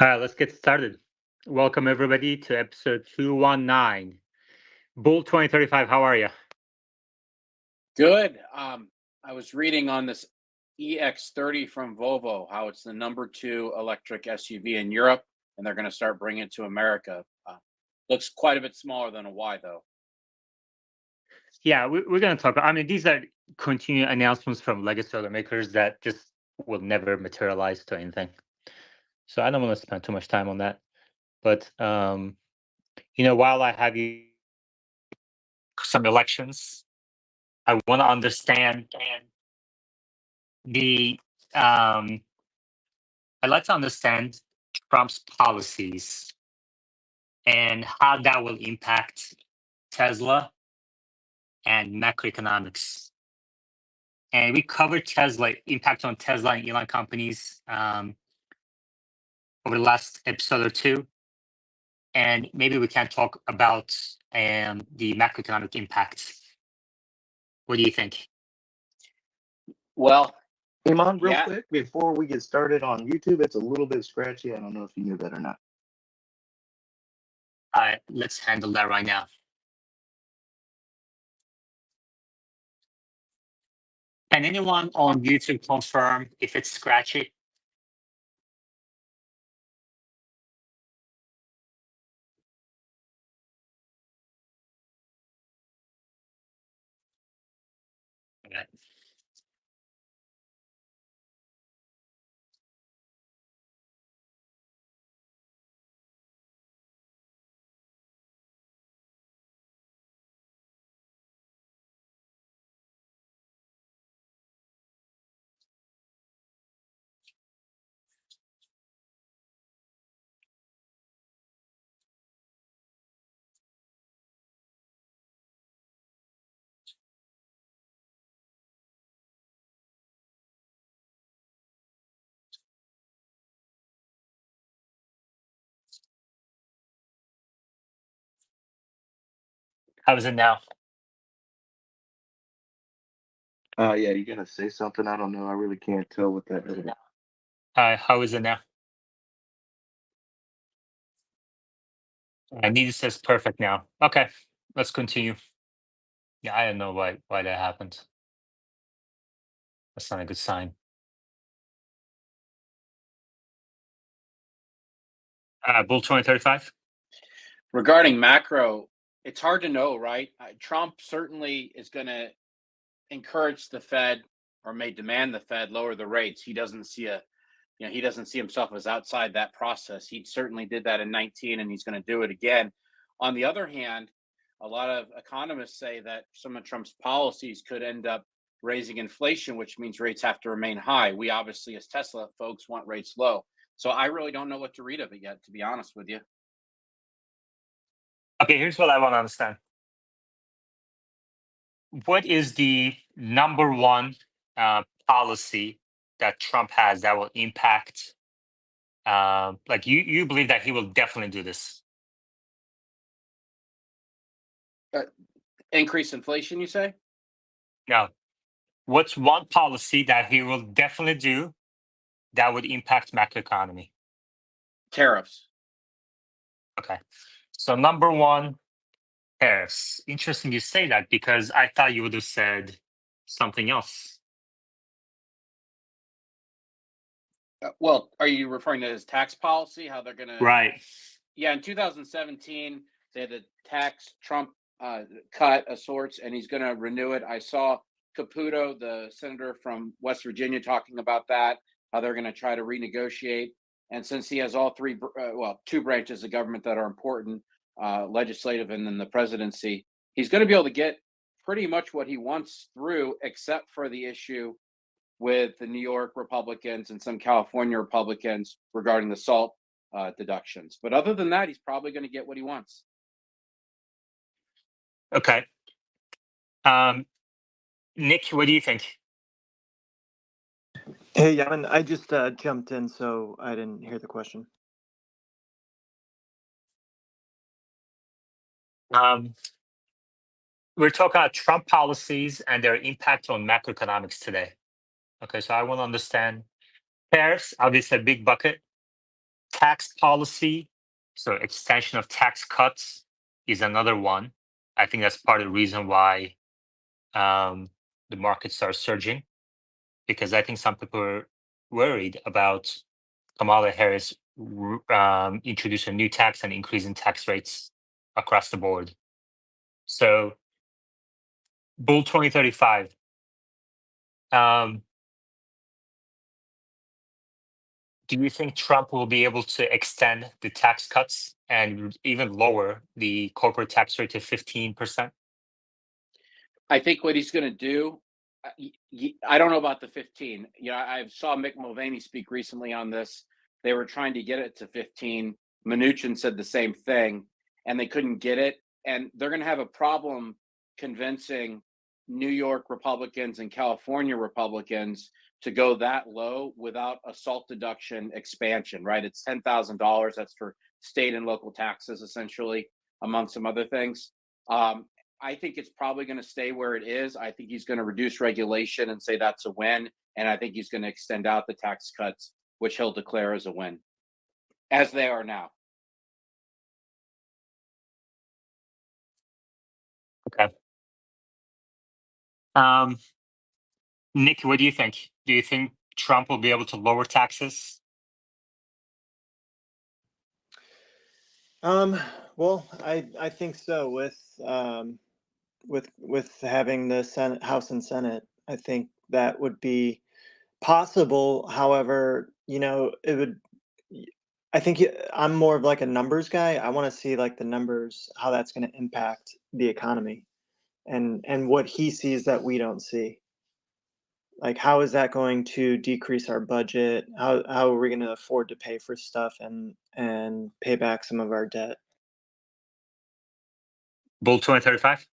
All right, let's get started. Welcome everybody to episode 219. Bull 2035, how are you? Good. I was reading on this EX30 from Volvo how it's the number two electric SUV in Europe, and they're going to start bringing it to America. Looks quite a bit smaller than a Y, though. Yeah, we're going to talk. I mean, these are continued announcements from legacy automakers that just will never materialize to anything. So I don't want to spend too much time on that. But, while I have you some elections, I want to understand the, um, I'd like to understand Trump's policies and how that will impact Tesla and macroeconomics. And we covered Tesla, impact on Tesla and Elon companies over the last episode or two. And maybe we can talk about the macroeconomic impact. What do you think? Well, Iman, real yeah. quick, before we get started on YouTube, it's a little bit scratchy. I don't know if you knew that or not. All right, let's handle that right now. Can anyone on YouTube confirm if it's scratchy? Okay. How is it now? Yeah, you're gonna say something? I don't know. I really can't tell what that is. How is it now? Neither says perfect now. Okay, let's continue. Yeah, I don't know why that happened. That's not a good sign. Bull 2035. Regarding macro, it's hard to know, right? Trump certainly is going to encourage the Fed, or may demand the Fed lower the rates. He doesn't see he doesn't see himself as outside that process. He certainly did that in 19, and he's going to do it again. On the other hand, a lot of economists say that some of Trump's policies could end up raising inflation, which means rates have to remain high. We obviously, as Tesla folks, want rates low. So I really don't know what to read of it yet, to be honest with you. Okay, here's what I want to understand. What is the number one policy that Trump has that will impact? Like you believe that he will definitely do this? Increase inflation, you say? No. What's one policy that he will definitely do that would impact macroeconomy? Tariffs. Okay. So number one, tariffs. Interesting you say that because I thought you would have said something else. Well, are you referring to his tax policy? How they're going to? Right. Yeah, in 2017, they had a tax Trump cut of sorts, and he's going to renew it. I saw Caputo, the senator from West Virginia, talking about that, how they're going to try to renegotiate. And since he has all three, two branches of government that are important, legislative and then the presidency, he's going to be able to get pretty much what he wants through, except for the issue with the New York Republicans and some California Republicans regarding the SALT deductions. But other than that, he's probably going to get what he wants. Okay. Nick, what do you think? Hey, Yaman, I just jumped in, so I didn't hear the question. We're talking about Trump policies and their impact on macroeconomics today. Okay, so I want to understand tariffs, obviously a big bucket. tax policy, so extension of tax cuts is another one. I think that's part of the reason why the markets are surging, because I think some people are worried about Kamala Harris introducing a new tax and increasing tax rates across the board. So, Bull 2035. Do you think Trump will be able to extend the tax cuts and even lower the corporate tax rate to 15%? I think what he's going to do, I don't know about the 15. I saw Mick Mulvaney speak recently on this. They were trying to get it to 15. Mnuchin said the same thing, and they couldn't get it. And they're going to have a problem convincing New York Republicans and California Republicans to go that low without a SALT deduction expansion, right? It's $10,000. That's for state and local taxes, essentially, among some other things. I think it's probably going to stay where it is. I think he's going to reduce regulation and say that's a win. And I think he's going to extend out the tax cuts, which he'll declare as a win, as they are now. Okay. Nick, what do you think? Do you think Trump will be able to lower taxes? Well, I think so. With having the Senate, House and Senate, I think that would be possible. However, it would. I think I'm more of like a numbers guy. I want to see like the numbers, how that's going to impact the economy, and what he sees that we don't see. Like, how is that going to decrease our budget? How are we going to afford to pay for stuff and pay back some of our debt? Bull 2035?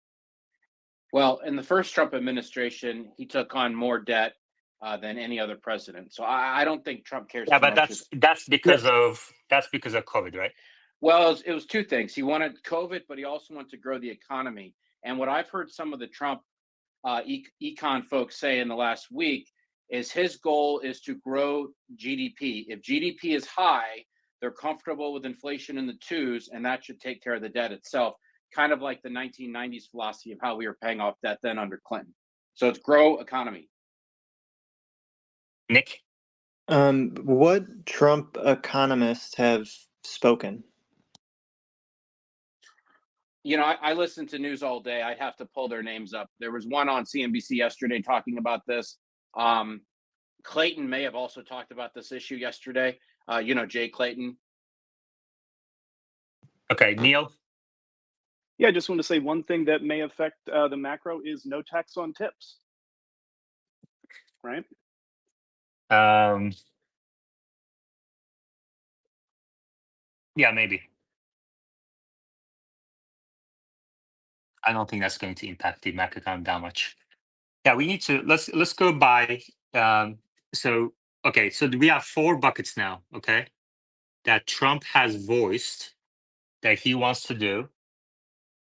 Well, in the first Trump administration, he took on more debt than any other president. So I don't think Trump cares Yeah, too but much. that's because of COVID, right? Well, it was two things. He wanted COVID, but he also wanted to grow the economy. And what I've heard some of the Trump econ folks say in the last week is his goal is to grow GDP. If GDP is high, they're comfortable with inflation in the twos, and that should take care of the debt itself. Kind of like the 1990s philosophy of how we were paying off debt then under Clinton. So it's grow economy. Nick? What Trump economists have spoken? I listen to news all day. I'd have to pull their names up. There was one on CNBC yesterday talking about this. Clayton may have also talked about this issue yesterday. Jay Clayton. Okay, Neil? Yeah, I just want to say one thing that may affect the macro is no tax on tips. Right? Yeah, maybe. I don't think that's going to impact the macroeconomy that much. Yeah, we need to let's go by. So we have 4 buckets now. Okay, that Trump has voiced that he wants to do.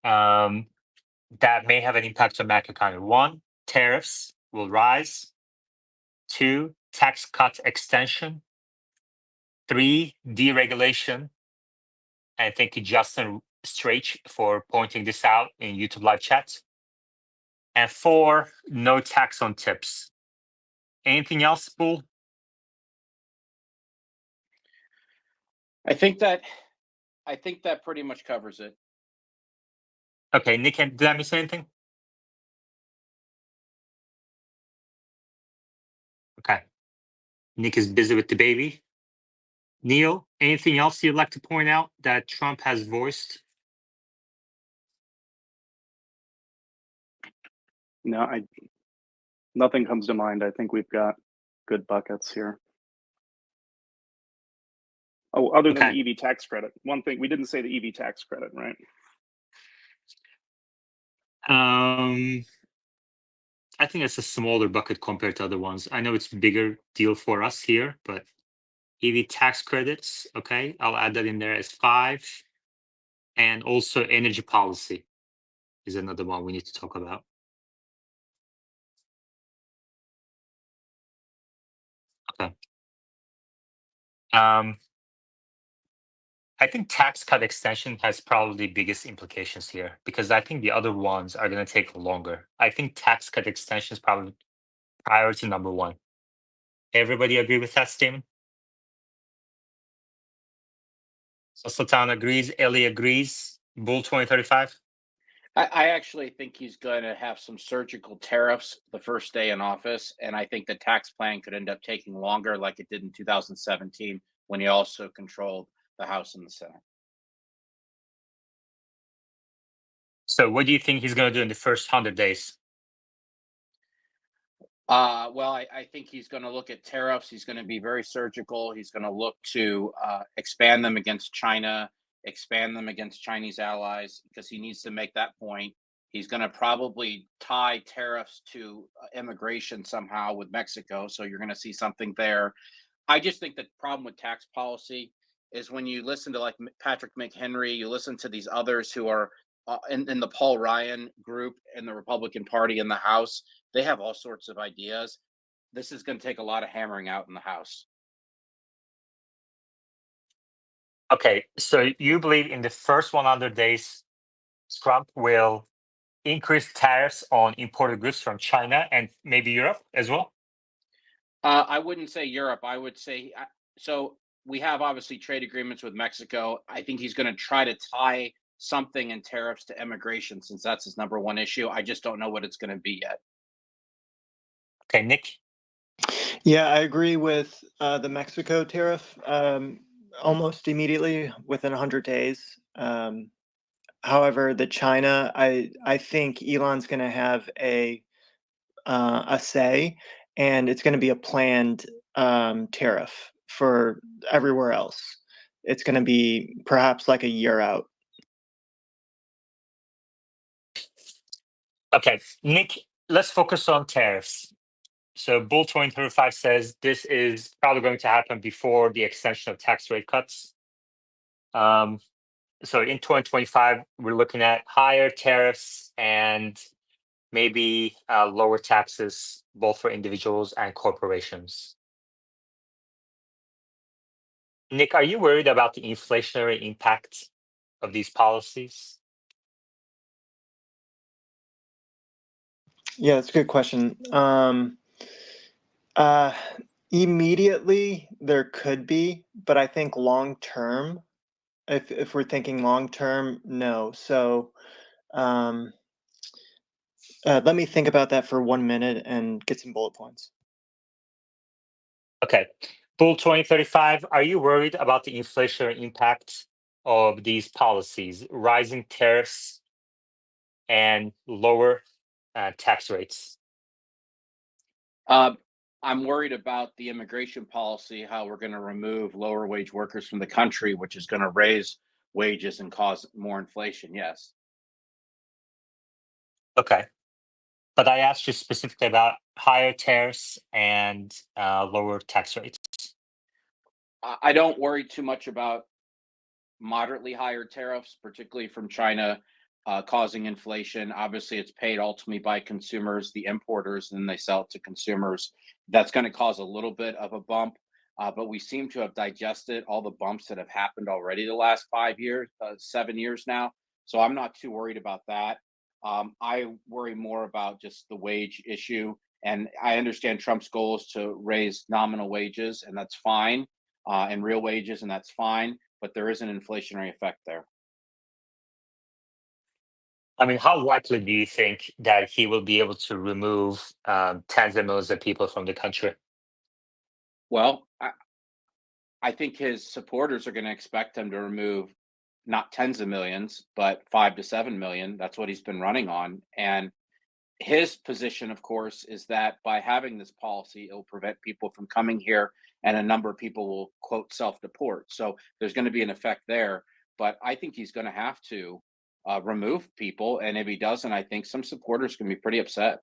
That may have an impact on macroeconomy. 1, tariffs will rise. 2, tax cut extension. 3, deregulation. And thank you, Justin Strach, for pointing this out in YouTube live chat. And 4, no tax on tips. Anything else, Bull? I think that pretty much covers it. Okay, Nick, did I miss anything? Okay. Nick is busy with the baby. Neil, anything else you'd like to point out that Trump has voiced? No, nothing comes to mind. I think we've got good buckets here. Oh, other than the EV tax credit. One thing, we didn't say the EV tax credit, right? I think it's a smaller bucket compared to other ones. I know it's a bigger deal for us here, but EV tax credits, okay, I'll add that in there as 5. And also energy policy is another one we need to talk about. Okay. I think tax cut extension has probably the biggest implications here because I think the other ones are going to take longer. I think tax cut extension is probably priority number one. Everybody agree with that statement? So Sultan agrees, Ellie agrees, Bull 2035? I actually think he's going to have some surgical tariffs the first day in office, and I think the tax plan could end up taking longer, like it did in 2017 when he also controlled the House and the Senate. So what do you think he's going to do in the first 100 days? Well, I think he's going to look at tariffs. He's going to be very surgical. He's going to look to expand them against China, expand them against Chinese allies, because he needs to make that point. He's going to probably tie tariffs to immigration somehow with Mexico. So you're going to see something there. I just think the problem with tax policy is when you listen to like Patrick McHenry, you listen to these others who are in the Paul Ryan group in the Republican Party in the House. They have all sorts of ideas. This is going to take a lot of hammering out in the House. Okay, so you believe in the first 100 days, Trump will increase tariffs on imported goods from China and maybe Europe as well? I wouldn't say Europe. I would say so. We have obviously trade agreements with Mexico. I think he's going to try to tie something in tariffs to immigration since that's his number one issue. I just don't know what it's going to be yet. Okay, Nick? Yeah, I agree with the Mexico tariff almost immediately within 100 days. However, the China, I think Elon's going to have a say, and it's going to be a planned tariff for everywhere else. It's going to be perhaps like a year out. Okay, Nick, let's focus on tariffs. So Bull 2035 says this is probably going to happen before the extension of tax rate cuts. So in 2025, we're looking at higher tariffs and maybe lower taxes, both for individuals and corporations. Nick, are you worried about the inflationary impact of these policies? Yeah, that's a good question. Immediately, there could be, but I think long term, if we're thinking long term, no. So um, let me think about that for 1 minute and get some bullet points. Okay. Bull 2035, are you worried about the inflationary impact of these policies, rising tariffs and lower tax rates? I'm worried about the immigration policy, how we're going to remove lower wage workers from the country, which is going to raise wages and cause more inflation. Yes. Okay. But I asked you specifically about higher tariffs and lower tax rates. I don't worry too much about moderately higher tariffs, particularly from China, causing inflation. Obviously, it's paid ultimately by consumers, the importers, and then they sell it to consumers. That's going to cause a little bit of a bump, but we seem to have digested all the bumps that have happened already the last 5 years, 7 years now. So I'm not too worried about that. I worry more about just the wage issue. And I understand Trump's goal is to raise nominal wages, and that's fine, and real wages, and that's fine. But there is an inflationary effect there. I mean, how likely do you think that he will be able to remove tens of millions of people from the country? Well, I think his supporters are going to expect him to remove not tens of millions, but 5 to 7 million. That's what he's been running on. And his position, of course, is that by having this policy, it'll prevent people from coming here, and a number of people will quote self-deport. So there's going to be an effect there. But I think he's going to have to remove people, and if he doesn't, I think some supporters can be pretty upset.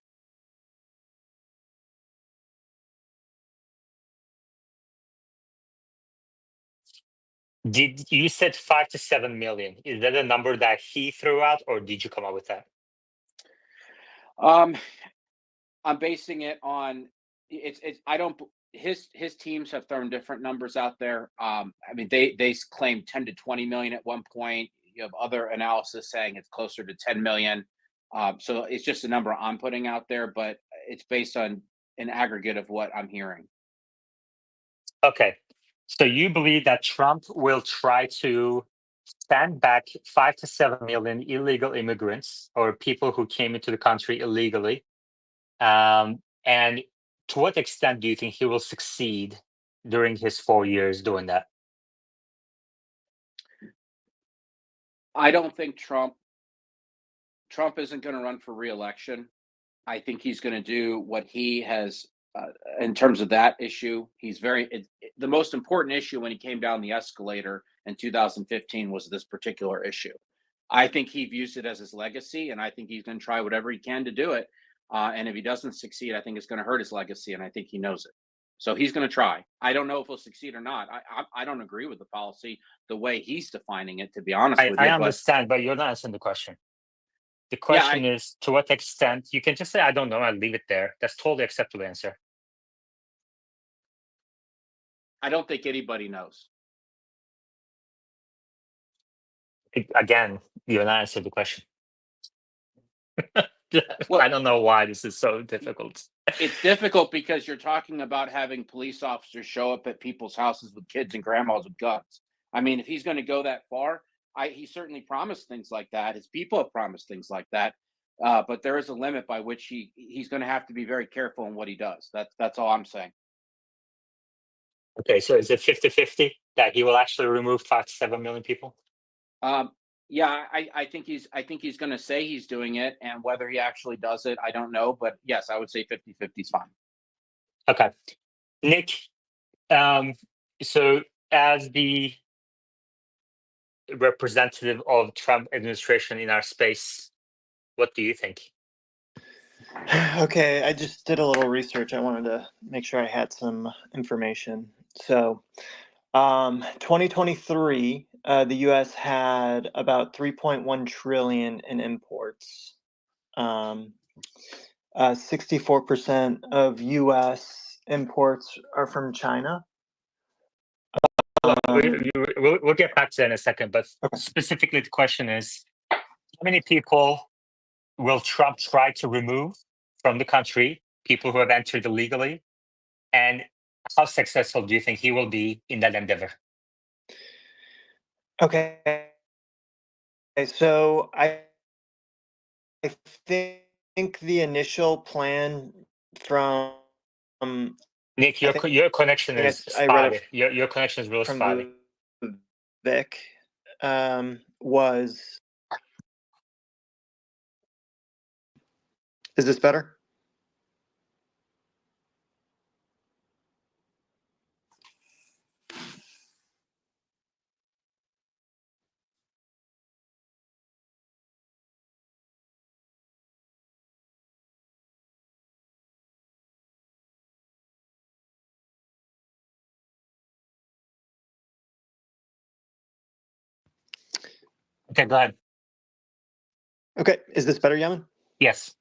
Did you said 5 to 7 million? Is that a number that he threw out, or did you come up with that? Um, I'm basing it on it's. I don't. his teams have thrown different numbers out there. I mean, they claim 10 to 20 million at one point. You have other analysis saying it's closer to 10 million. So it's just a number I'm putting out there, but it's based on an aggregate of what I'm hearing. Okay. So you believe that Trump will try to stand back 5 to 7 million illegal immigrants or people who came into the country illegally? And to what extent do you think he will succeed during his 4 years doing that? I don't think Trump isn't going to run for re-election. I think he's going to do what he has in terms of that issue. He's the most important issue when he came down the escalator in 2015 was this particular issue. I think he views it as his legacy, and I think he's going to try whatever he can to do it. And if he doesn't succeed, I think it's going to hurt his legacy, and I think he knows it. So he's going to try. I don't know if he'll succeed or not. I don't agree with the policy the way he's defining it, to be honest with you. I understand, but you're not answering the question. The Yeah, question is, to what extent? You can just say, I don't know, I'll leave it there. That's totally acceptable answer. I don't think anybody knows. Again, you're not answering the question. Well, I don't know why this is so difficult. It's difficult because you're talking about having police officers show up at people's houses with kids and grandmas with guns. I mean, if he's going to go that far, he certainly promised things like that. His people have promised things like that. But there is a limit by which he's going to have to be very careful in what he does. That's all I'm saying. Okay, so is it 50-50 that he will actually remove 5 to 7 million people? Yeah, I think he's going to say he's doing it, and whether he actually does it, I don't know. But yes, I would say 50-50 is fine. Okay, Nick. So as the representative of Trump administration in our space, what do you think? Okay, I just did a little research. I wanted to make sure I had some information. So, 2023, the U.S. had about 3.1 trillion in imports. 64% of U.S. imports are from China. We'll get back to that in a second, but Okay. specifically the question is, how many people will Trump try to remove from the country, people who have entered illegally, and how successful do you think he will be in that endeavor? Okay, so I think the initial plan from Nick, I think your connection I is read it spotty. Your connection is really from spotty. Vic was. Is this better? Okay, go ahead. Okay, is this better, Yaman? Yes.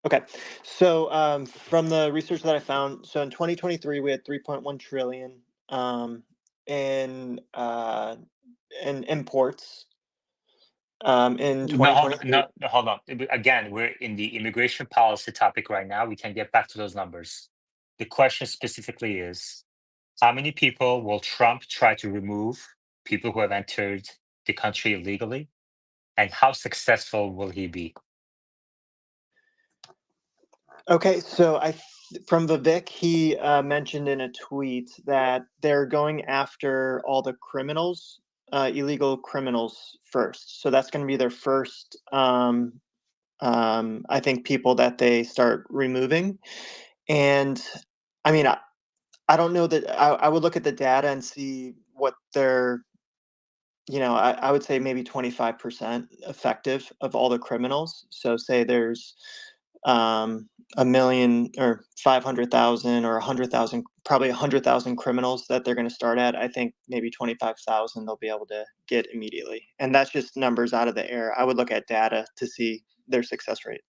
Okay, so from the research that I found, so in 2023 we had 3.1 trillion in imports. In 2023, no, hold on. Again, we're in the immigration policy topic right now. We can get back to those numbers. The question specifically is, how many people will Trump try to remove, people who have entered the country illegally, and how successful will he be? Okay, so from Vivek, he mentioned in a tweet that they're going after all the criminals, illegal criminals first. So that's going to be their first, I think, people that they start removing. And I mean, I don't know that I would look at the data and see what they're, I would say maybe 25% effective of all the criminals. So say there's a million or 500,000 or 100,000, probably 100,000 criminals that they're going to start at. I think maybe 25,000 they'll be able to get immediately. And that's just numbers out of the air. I would look at data to see their success rate.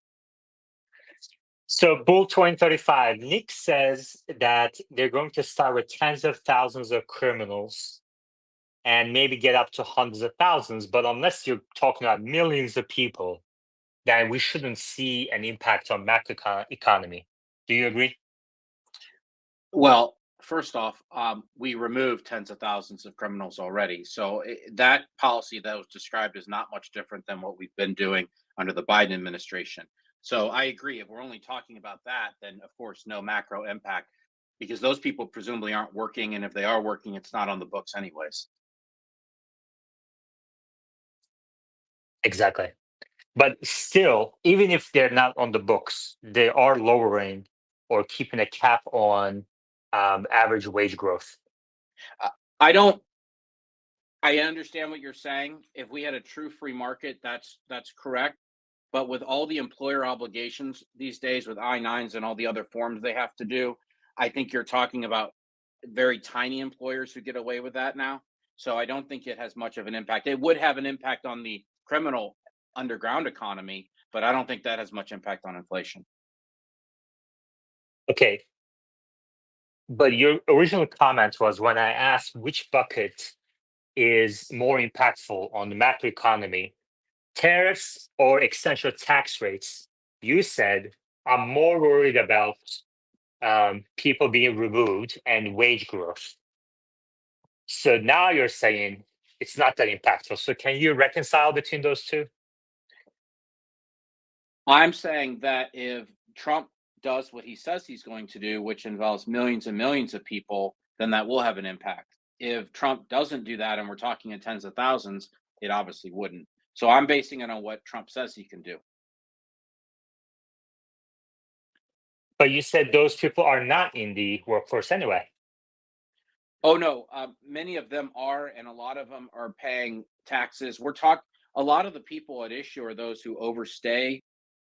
So Bull 2035, Nick says that they're going to start with tens of thousands of criminals and maybe get up to hundreds of thousands. But unless you're talking about millions of people, then we shouldn't see an impact on macro economy. Do you agree? Well, first off, we removed tens of thousands of criminals already. So that policy that was described is not much different than what we've been doing under the Biden administration. So I agree. If we're only talking about that, then of course, no macro impact because those people presumably aren't working. And if they are working, it's not on the books anyways. Exactly. But still, even if they're not on the books, they are lowering or keeping a cap on average wage growth. I don't. I understand what you're saying. If we had a true free market, that's correct. But with all the employer obligations these days, with I-9s and all the other forms they have to do, I think you're talking about very tiny employers who get away with that now. So I don't think it has much of an impact. It would have an impact on the criminal underground economy, but I don't think that has much impact on inflation. Okay. But your original comment was when I asked which bucket is more impactful on the macroeconomy, tariffs or extension of tax rates. You said, I'm more worried about people being removed and wage growth. So now you're saying it's not that impactful. So can you reconcile between those two? I'm saying that if Trump does what he says he's going to do, which involves millions and millions of people, then that will have an impact. If Trump doesn't do that and we're talking in tens of thousands, it obviously wouldn't. So I'm basing it on what Trump says he can do. But you said those people are not in the workforce anyway. Oh no, many of them are, and a lot of them are paying taxes. A lot of the people at issue are those who overstay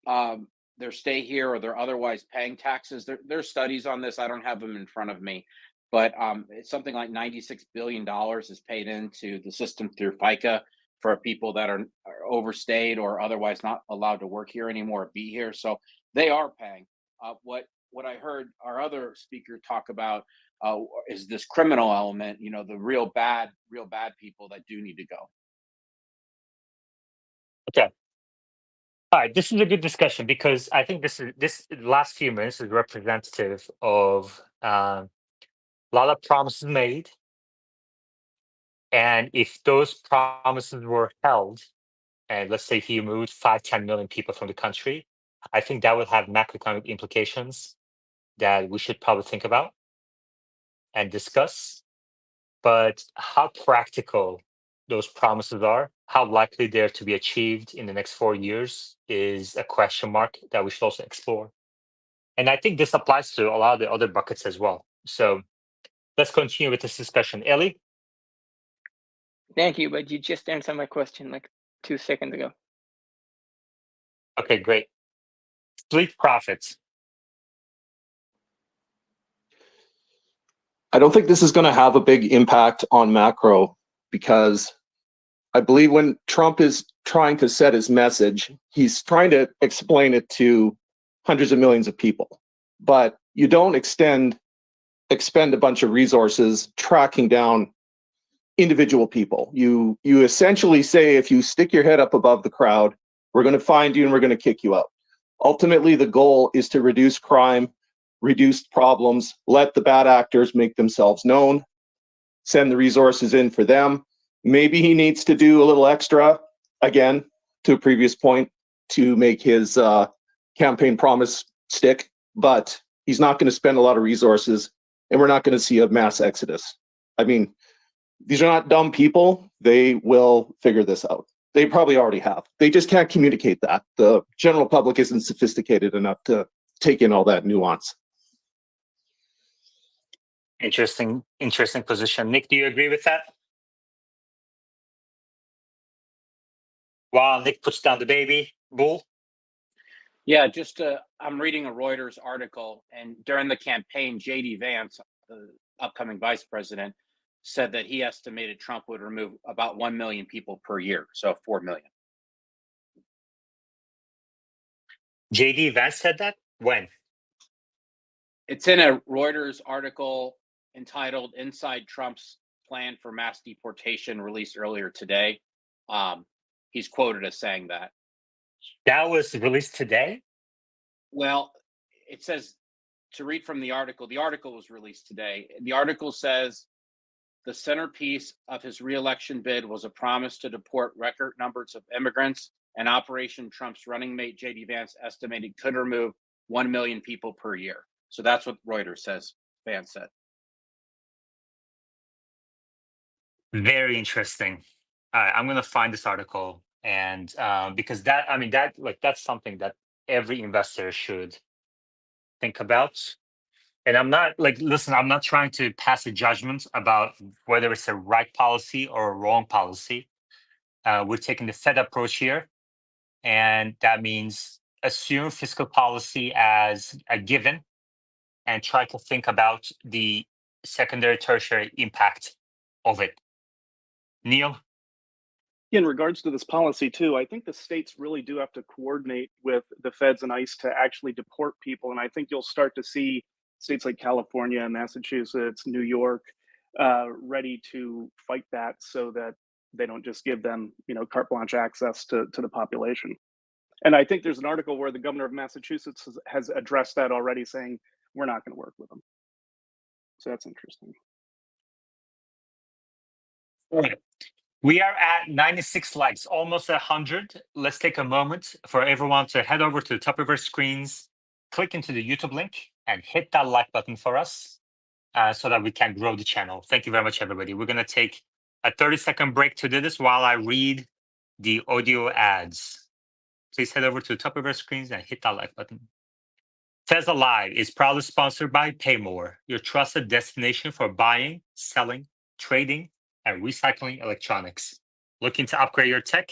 their stay here or they're otherwise paying taxes. There's studies on this. I don't have them in front of me, but it's something like $96 billion is paid into the system through FICA for people that are overstayed or otherwise not allowed to work here anymore, or be here. So they are paying. What I heard our other speaker talk about is this criminal element. You know, the real bad people that do need to go. Okay. All right, this is a good discussion because I think this last few minutes is representative of a lot of promises made, and if those promises were held, and let's say he removed 5-10 million people from the country, I think that would have macroeconomic implications that we should probably think about and discuss. But how practical those promises are, how likely they're to be achieved in the next 4 years is a question mark that we should also explore. And I think this applies to a lot of the other buckets as well. So let's continue with this discussion. Ellie? Thank you, but you just answered my question like 2 seconds ago. Okay, great. Split profits. I don't think this is going to have a big impact on macro because I believe when Trump is trying to set his message, he's trying to explain it to hundreds of millions of people. But you don't expend a bunch of resources tracking down individual people. You essentially say, if you stick your head up above the crowd, we're going to find you and we're going to kick you out. Ultimately, the goal is to reduce crime, reduce problems, let the bad actors make themselves known, send the resources in for them. Maybe he needs to do a little extra, again, to a previous point, to make his campaign promise stick, but he's not going to spend a lot of resources, and we're not going to see a mass exodus. I mean, these are not dumb people. They will figure this out. They probably already have. They just can't communicate that. The general public isn't sophisticated enough to take in all that nuance. Interesting position. Nick, do you agree with that? While Nick puts down the baby, Bull? Yeah, I'm reading a Reuters article, and during the campaign, J.D. Vance, the upcoming vice president, said that he estimated Trump would remove about 1 million people per year, so 4 million. JD Vance said that? When? It's in a Reuters article entitled "Inside Trump's Plan for Mass Deportation," released earlier today. He's quoted as saying that. That was released today? Well, it says, to read from the article was released today. The article says the centerpiece of his reelection bid was a promise to deport record numbers of immigrants, and Operation Trump's running mate J.D. Vance estimated could remove 1 million people per year. So that's what Reuters says Vance said. Very interesting. All right, I'm going to find this article, and because that's something that every investor should think about. And I'm not listen, I'm not trying to pass a judgment about whether it's a right policy or a wrong policy. We're taking the Fed approach here, and that means assume fiscal policy as a given and try to think about the secondary, tertiary impact of it. Neil? In regards to this policy too, I think the states really do have to coordinate with the feds and ICE to actually deport people. And I think you'll start to see states like California, Massachusetts, New York, ready to fight that so that they don't just give them, carte blanche access to the population. And I think there's an article where the governor of Massachusetts has addressed that already, saying we're not going to work with them. So that's interesting. All right. We are at 96 likes, almost 100. Let's take a moment for everyone to head over to the top of our screens, click into the YouTube link, and hit that like button for us so that we can grow the channel. Thank you very much, everybody. We're going to take a 30-second break to do this while I read the audio ads. Please head over to the top of our screens and hit that like button. TSLA Live is proudly sponsored by PayMore, your trusted destination for buying, selling, trading, and recycling electronics. Looking to upgrade your tech?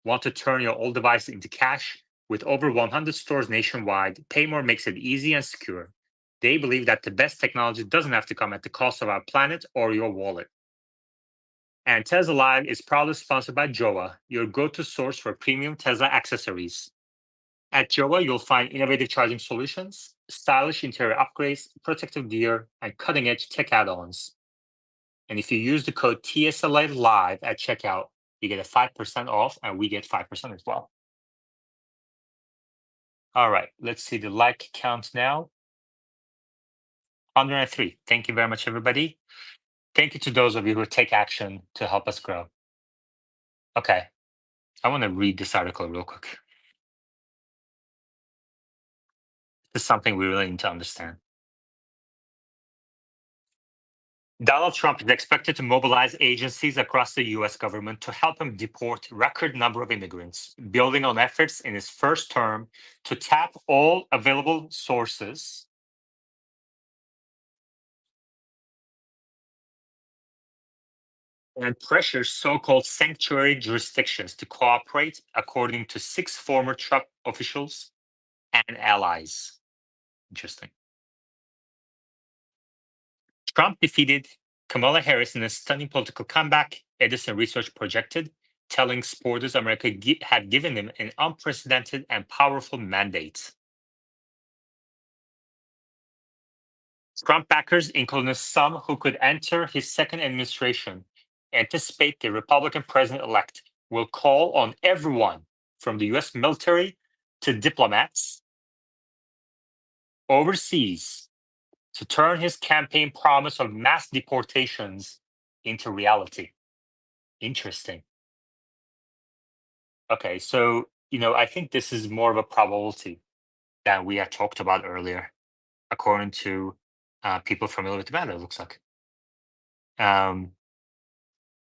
Want to turn your old device into cash? With over 100 stores nationwide, PayMore makes it easy and secure. They believe that the best technology doesn't have to come at the cost of our planet or your wallet. And TSLA Live is proudly sponsored by Joa, your go-to source for premium Tesla accessories. At Joa, you'll find innovative charging solutions, stylish interior upgrades, protective gear, and cutting-edge tech add-ons. And if you use the code TSLA Live at checkout, you get a 5% off, and we get 5% as well. All right, let's see the like count now. 103. Thank you very much, everybody. Thank you to those of you who take action to help us grow. Okay, I want to read this article real quick. This is something we really need to understand. Donald Trump is expected to mobilize agencies across the U.S. government to help him deport record number of immigrants, building on efforts in his first term to tap all available sources and pressure so-called sanctuary jurisdictions to cooperate, according to 6 former Trump officials and allies. Interesting. Trump defeated Kamala Harris in a stunning political comeback, Edison Research projected, telling supporters America had given him an unprecedented and powerful mandate. Trump backers, including some who could enter his second administration, anticipate the Republican president-elect will call on everyone from the U.S. military to diplomats overseas to turn his campaign promise of mass deportations into reality. Interesting. Okay, so, I think this is more of a probability than we had talked about earlier, according to people familiar with the matter, it looks like.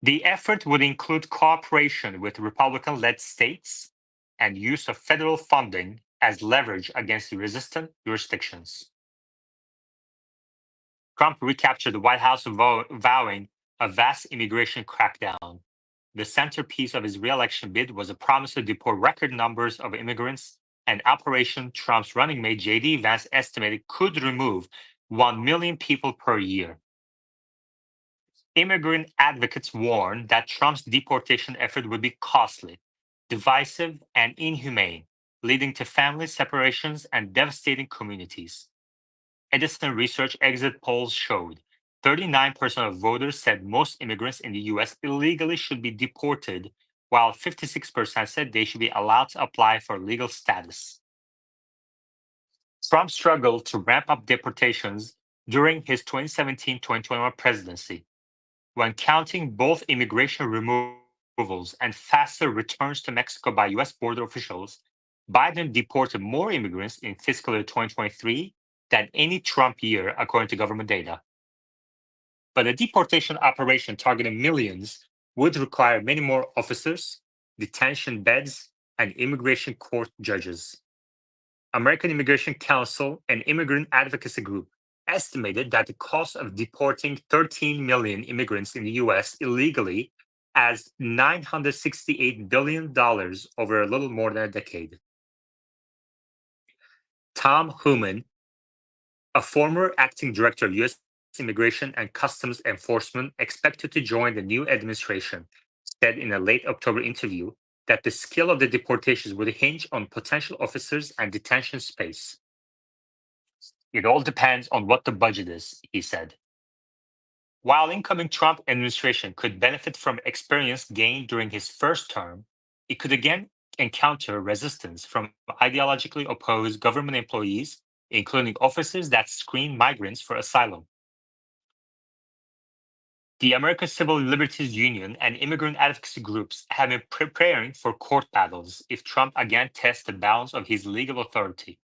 The effort would include cooperation with Republican-led states and use of federal funding as leverage against the resistant jurisdictions. Trump recaptured the White House vowing a vast immigration crackdown. The centerpiece of his re-election bid was a promise to deport record numbers of immigrants, and Operation Trump's running mate J.D. Vance estimated could remove 1 million people per year. Immigrant advocates warned that Trump's deportation effort would be costly, divisive, and inhumane, leading to family separations and devastating communities. Edison Research exit polls showed 39% of voters said most immigrants in the US illegally should be deported, while 56% said they should be allowed to apply for legal status. Trump struggled to ramp up deportations during his 2017-2021 presidency. When counting both immigration removals and faster returns to Mexico by US border officials, Biden deported more immigrants in fiscal year 2023 than any Trump year, according to government data. But a deportation operation targeting millions would require many more officers, detention beds, and immigration court judges. American Immigration Council, an immigrant advocacy group, estimated that the cost of deporting 13 million immigrants in the US illegally as $968 billion over a little more than a decade. Tom Hooman, a former acting director of US Immigration and Customs Enforcement expected to join the new administration, said in a late October interview that the scale of the deportations would hinge on potential officers and detention space. It all depends on what the budget is, he said. While incoming Trump administration could benefit from experience gained during his first term, it could again encounter resistance from ideologically opposed government employees, including officers that screen migrants for asylum. The American Civil Liberties Union and immigrant advocacy groups have been preparing for court battles if Trump again tests the bounds of his legal authority.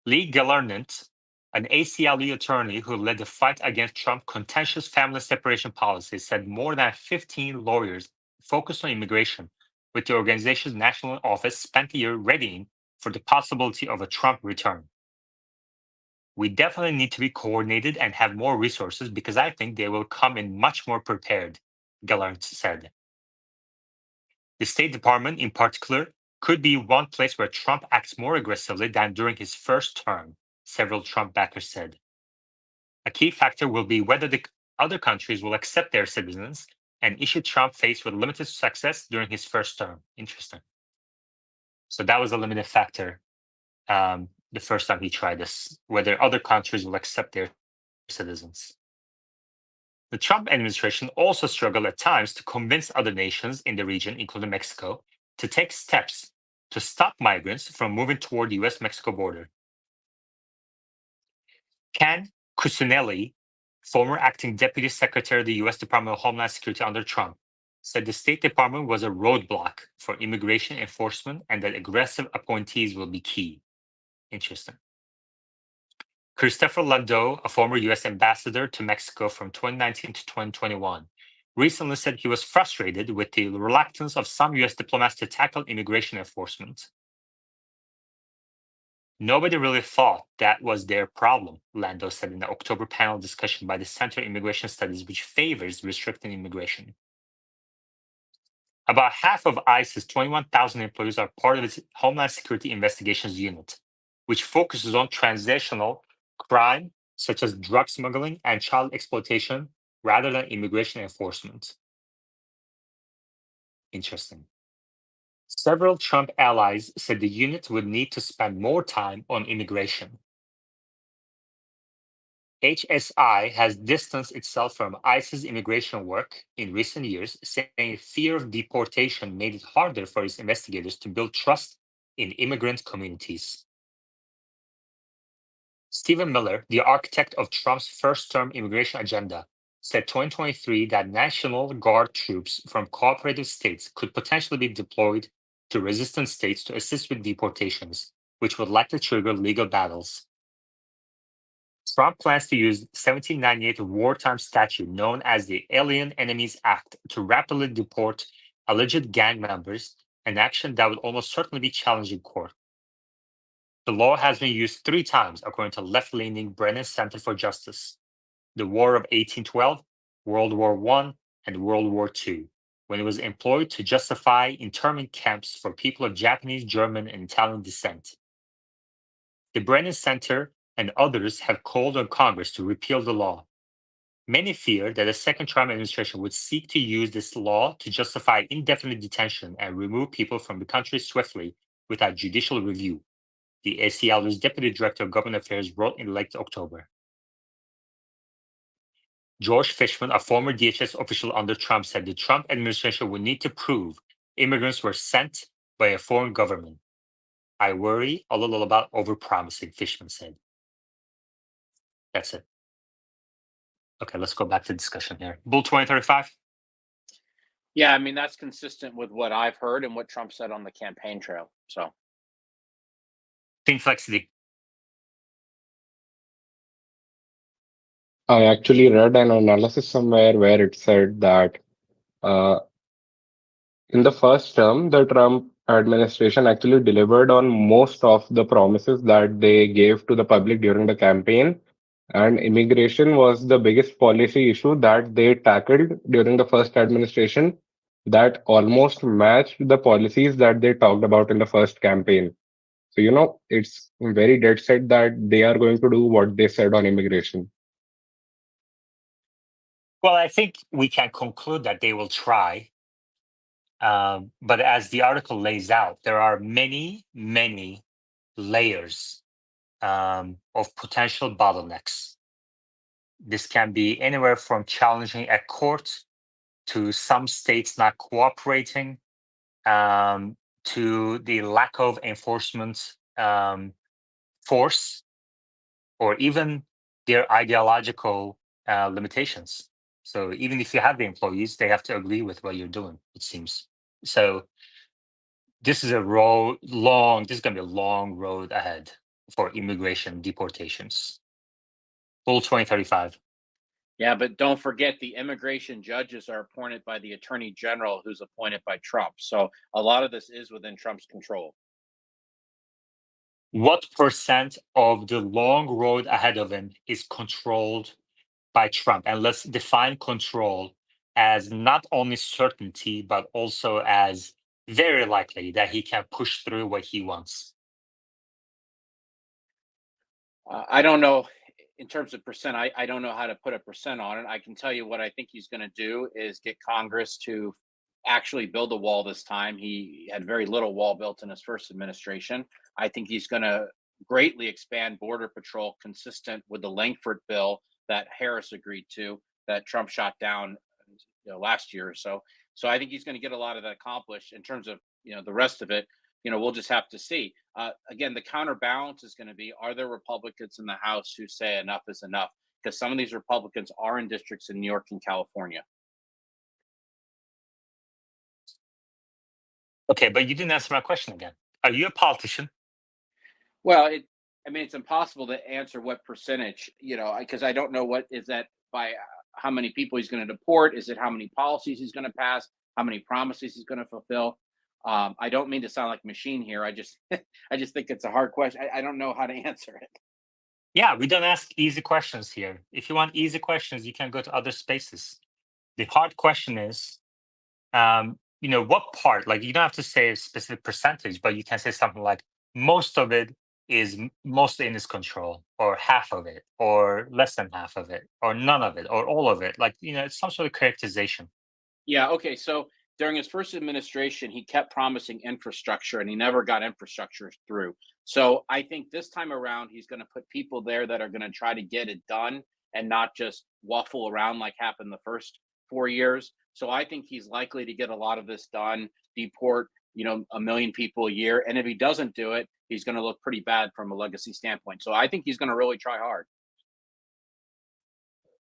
Lee Galernant, an ACLU attorney who led the fight against Trump's contentious family separation policy, said more than 15 lawyers focused on immigration with the organization's national office spent a year readying for the possibility of a Trump return. We definitely need to be coordinated and have more resources because I think they will come in much more prepared, Gallant said. The State Department, in particular, could be one place where Trump acts more aggressively than during his first term, several Trump backers said. A key factor will be whether the other countries will accept their citizens, an issue Trump faced with limited success during his first term. Interesting. So that was a limited factor the first time he tried this, whether other countries will accept their citizens. The Trump administration also struggled at times to convince other nations in the region, including Mexico, to take steps to stop migrants from moving toward the US-Mexico border. Ken Cuccinelli, former acting deputy secretary of the US Department of Homeland Security under Trump, said the State Department was a roadblock for immigration enforcement and that aggressive appointees will be key. Interesting. Christopher Landau, a former US ambassador to Mexico from 2019 to 2021, recently said he was frustrated with the reluctance of some US diplomats to tackle immigration enforcement. Nobody really thought that was their problem, Landau said in the October panel discussion by the Center for Immigration Studies, which favors restricting immigration. About half of ICE's 21,000 employees are part of its Homeland Security Investigations Unit, which focuses on transnational crime such as drug smuggling and child exploitation rather than immigration enforcement. Interesting. Several Trump allies said the unit would need to spend more time on immigration. HSI has distanced itself from ICE's immigration work in recent years, saying fear of deportation made it harder for its investigators to build trust in immigrant communities. Stephen Miller, the architect of Trump's first-term immigration agenda, said 2023 that National Guard troops from cooperative states could potentially be deployed to resistant states to assist with deportations, which would likely trigger legal battles. Trump plans to use 1798 wartime statute known as the Alien Enemies Act to rapidly deport alleged gang members, an action that would almost certainly be challenged in court. The law has been used 3 times, according to left-leaning Brennan Center for Justice: the War of 1812, World War I, and World War II, when it was employed to justify internment camps for people of Japanese, German, and Italian descent. The Brennan Center and others have called on Congress to repeal the law. Many fear that a second Trump administration would seek to use this law to justify indefinite detention and remove people from the country swiftly without judicial review, the ACLU's Deputy Director of Government Affairs wrote in late October. George Fishman, a former DHS official under Trump, said the Trump administration would need to prove immigrants were sent by a foreign government. I worry a little about overpromising, Fishman said. That's it. Okay, let's go back to discussion here. Bull 2035. Yeah, I mean, that's consistent with what I've heard and what Trump said on the campaign trail. So, Finflexity. I actually read an analysis somewhere where it said that uh, in the first term, the Trump administration actually delivered on most of the promises that they gave to the public during the campaign. And immigration was the biggest policy issue that they tackled during the first administration that almost matched the policies that they talked about in the first campaign. So, it's very dead set that they are going to do what they said on immigration. Well, I think we can conclude that they will try. But as the article lays out, there are many, many layers of potential bottlenecks. This can be anywhere from challenging a court to some states not cooperating, to the lack of enforcement force, or even their ideological limitations. So even if you have the employees, they have to agree with what you're doing, it seems. So this is this is going to be a long road ahead for immigration deportations. Bull 2035. yeah, but don't forget the immigration judges are appointed by the attorney general, who's appointed by Trump. So a lot of this is within Trump's control. What percent of the long road ahead of him is controlled by Trump? And let's define control as not only certainty, but also as very likely that he can push through what he wants. I don't know in terms of percent. I don't know how to put a percent on it. I can tell you what I think he's going to do is get Congress to actually build a wall this time. He had very little wall built in his first administration. I think he's going to greatly expand Border Patrol consistent with the Langford bill that Harris agreed to, that Trump shot down last year or so. So I think he's going to get a lot of that accomplished. In terms of the rest of it, we'll just have to see. Again, the counterbalance is going to be: are there Republicans in the House who say enough is enough? Because some of these Republicans are in districts in New York and California. Okay, but you didn't answer my question again. Are you a politician? Well, it's impossible to answer what percentage, because I don't know what is that by how many people he's going to deport. Is it how many policies he's going to pass? How many promises he's going to fulfill? I don't mean to sound like a machine here. I just think it's a hard question. I don't know how to answer it. Yeah, we don't ask easy questions here. If you want easy questions, you can go to other spaces. The hard question is, what part? Like, you don't have to say a specific percentage, but you can say something like most of it is mostly in his control, or half of it, or less than half of it, or none of it, or all of it. Like, it's some sort of characterization. Yeah. Okay. So during his first administration, he kept promising infrastructure and he never got infrastructure through. So I think this time around, he's going to put people there that are going to try to get it done and not just waffle around like happened the first 4 years. So I think he's likely to get a lot of this done, deport, 1 million people a year. And if he doesn't do it, he's going to look pretty bad from a legacy standpoint. So I think he's going to really try hard.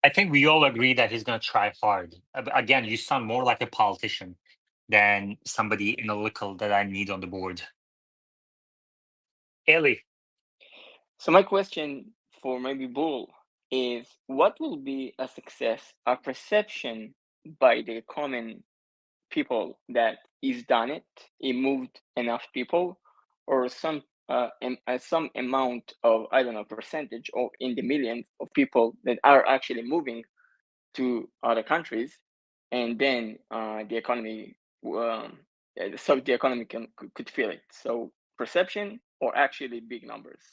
I think we all agree that he's going to try hard. Again, you sound more like a politician than somebody analytical that I need on the board. Ellie. So my question for maybe Bull is, what will be a success, a perception by the common people that he's done it, he moved enough people, or some amount of, I don't know, percentage or in the millions of people that are actually moving to other countries, and then the economy, so the economy could feel it. So perception or actually big numbers?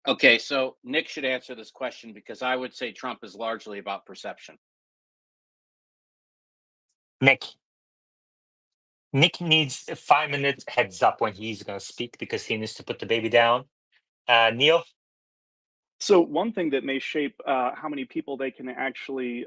Okay, so Nick should answer this question because I would say Trump is largely about perception. Nick. Nick needs a 5 minute heads up when he's going to speak because he needs to put the baby down. Neil? So one thing that may shape how many people they can actually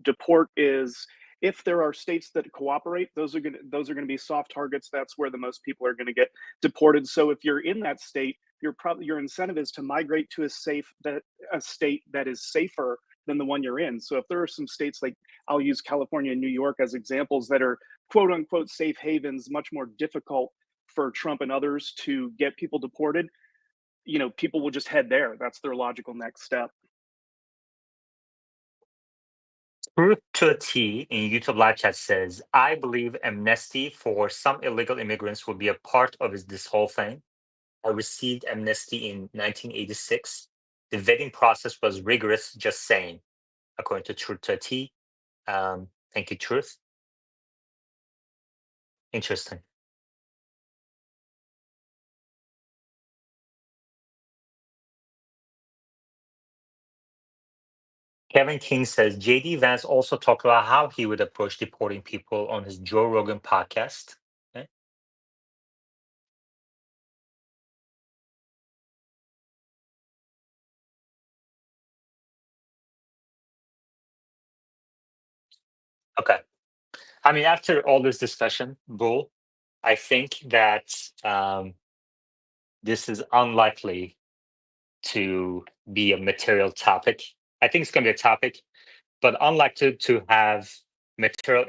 deport is if there are states that cooperate. Those are going to be soft targets. That's where the most people are going to get deported. So if you're in that state, your incentive is to migrate to a state that is safer than the one you're in. So if there are some states like, I'll use California and New York as examples, that are quote unquote safe havens, much more difficult for Trump and others to get people deported, people will just head there. That's their logical next step. Truth to a T in YouTube live chat says, I believe amnesty for some illegal immigrants will be a part of this whole thing. I received amnesty in 1986. The vetting process was rigorous, just saying, according to Truth to a T. Thank you, Truth. Interesting. Kevin King says, JD Vance also talked about how he would approach deporting people on his Joe Rogan podcast. Okay. Okay. I mean, after all this discussion, Bull, I think that this is unlikely to be a material topic. I think it's going to be a topic, but unlikely to have material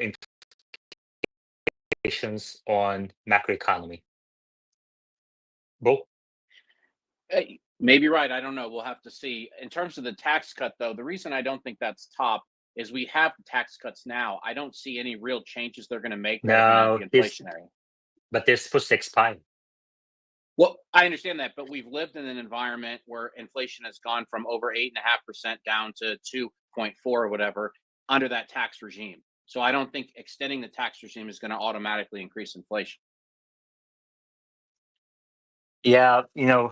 implications on macroeconomy. Bull? Maybe right. I don't know. We'll have to see. In terms of the tax cut, though, the reason I don't think that's top is we have tax cuts now. I don't see any real changes they're going to make that are going to be inflationary. But they're supposed to expire. Well, I understand that, but we've lived in an environment where inflation has gone from over 8.5% down to 2.4 or whatever under that tax regime. So I don't think extending the tax regime is going to automatically increase inflation. Yeah, yeah,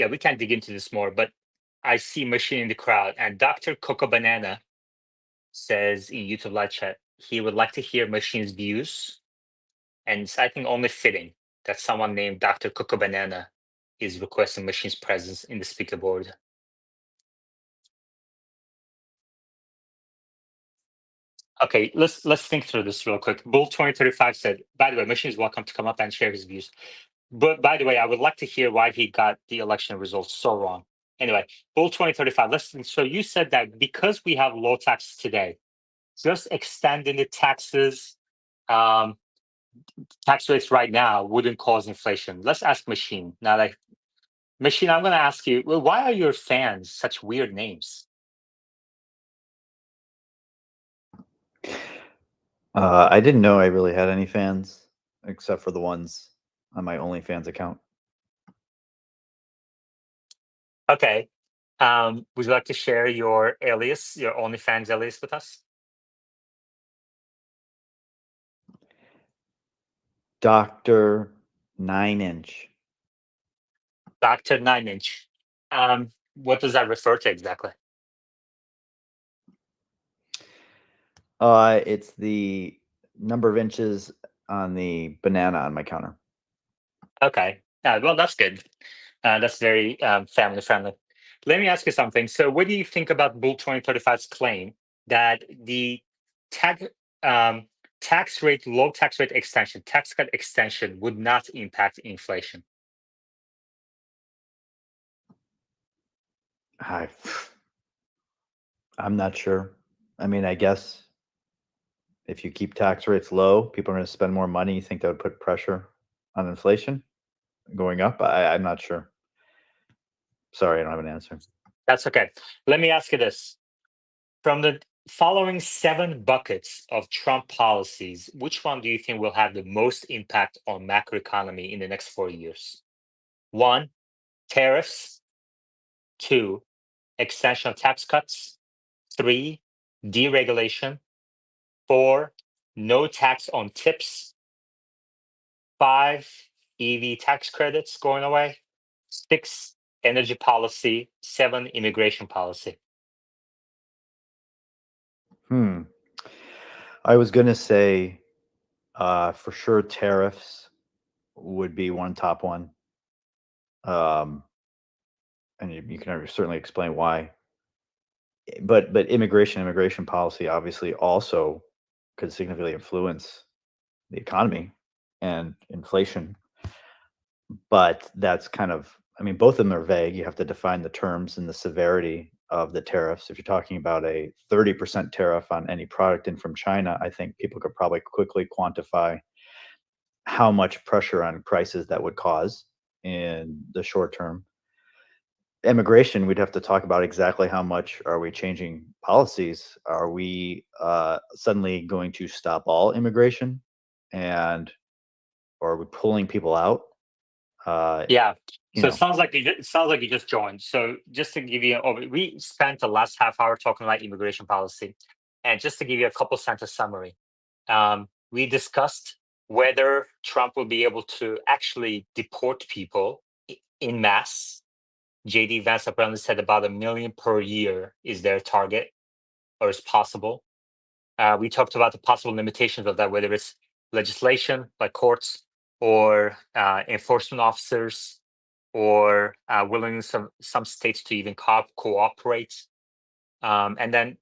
we can dig into this more, but I see Machine in the crowd, and Dr. Coco Banana says in YouTube live chat he would like to hear Machine's views, and it's, I think, only fitting that someone named Dr. Coco Banana is requesting Machine's presence in the speaker board. Okay, let's think through this real quick. Bull 2035 said, by the way, Machine is welcome to come up and share his views. But by the way, I would like to hear why he got the election results so wrong. Anyway, Bull 2035, listen. So you said that because we have low taxes today, just extending the tax rates right now wouldn't cause inflation. Let's ask Machine. Now, Machine, I'm going to ask you, well, why are your fans such weird names? I didn't know I really had any fans except for the ones on my OnlyFans account. Okay. Would you like to share your alias, your OnlyFans alias with us? Dr. 9-inch. Dr. 9-inch. What does that refer to exactly? It's the number of inches on the banana on my counter. Okay. Well, that's good. That's very family friendly. Let me ask you something. So, what do you think about Bull 2035's claim that the tax rate, low tax rate extension, tax cut extension would not impact inflation? I'm not sure. I mean, I guess if you keep tax rates low, people are going to spend more money. You think that would put pressure on inflation going up? I'm not sure. Sorry, I don't have an answer. That's okay. Let me ask you this. From the following 7 buckets of Trump policies, which one do you think will have the most impact on macroeconomy in the next 4 years? 1, tariffs. 2, extension of tax cuts. 3, deregulation. 4, no tax on tips. 5, EV tax credits going away. 6, energy policy. 7, immigration policy. I was gonna say, for sure, tariffs would be one top one. And you can certainly explain why. But immigration policy obviously also could significantly influence the economy and inflation. But that's kind of, I mean, both of them are vague. You have to define the terms and the severity of the tariffs. If you're talking about a 30% tariff on any product in from China, I think people could probably quickly quantify how much pressure on prices that would cause in the short term. Immigration, we'd have to talk about exactly how much are we changing policies. Are we suddenly going to stop all immigration, and or are we pulling people out? Yeah. You So know. it sounds like you just joined. So just to give you we spent the last half hour talking about immigration policy, and just to give you a couple sentence summary, we discussed whether Trump will be able to actually deport people in mass. JD Vance apparently said about 1 million per year is their target, or is possible. We talked about the possible limitations of that, whether it's legislation by courts or enforcement officers, or willingness of some states to even cooperate. And then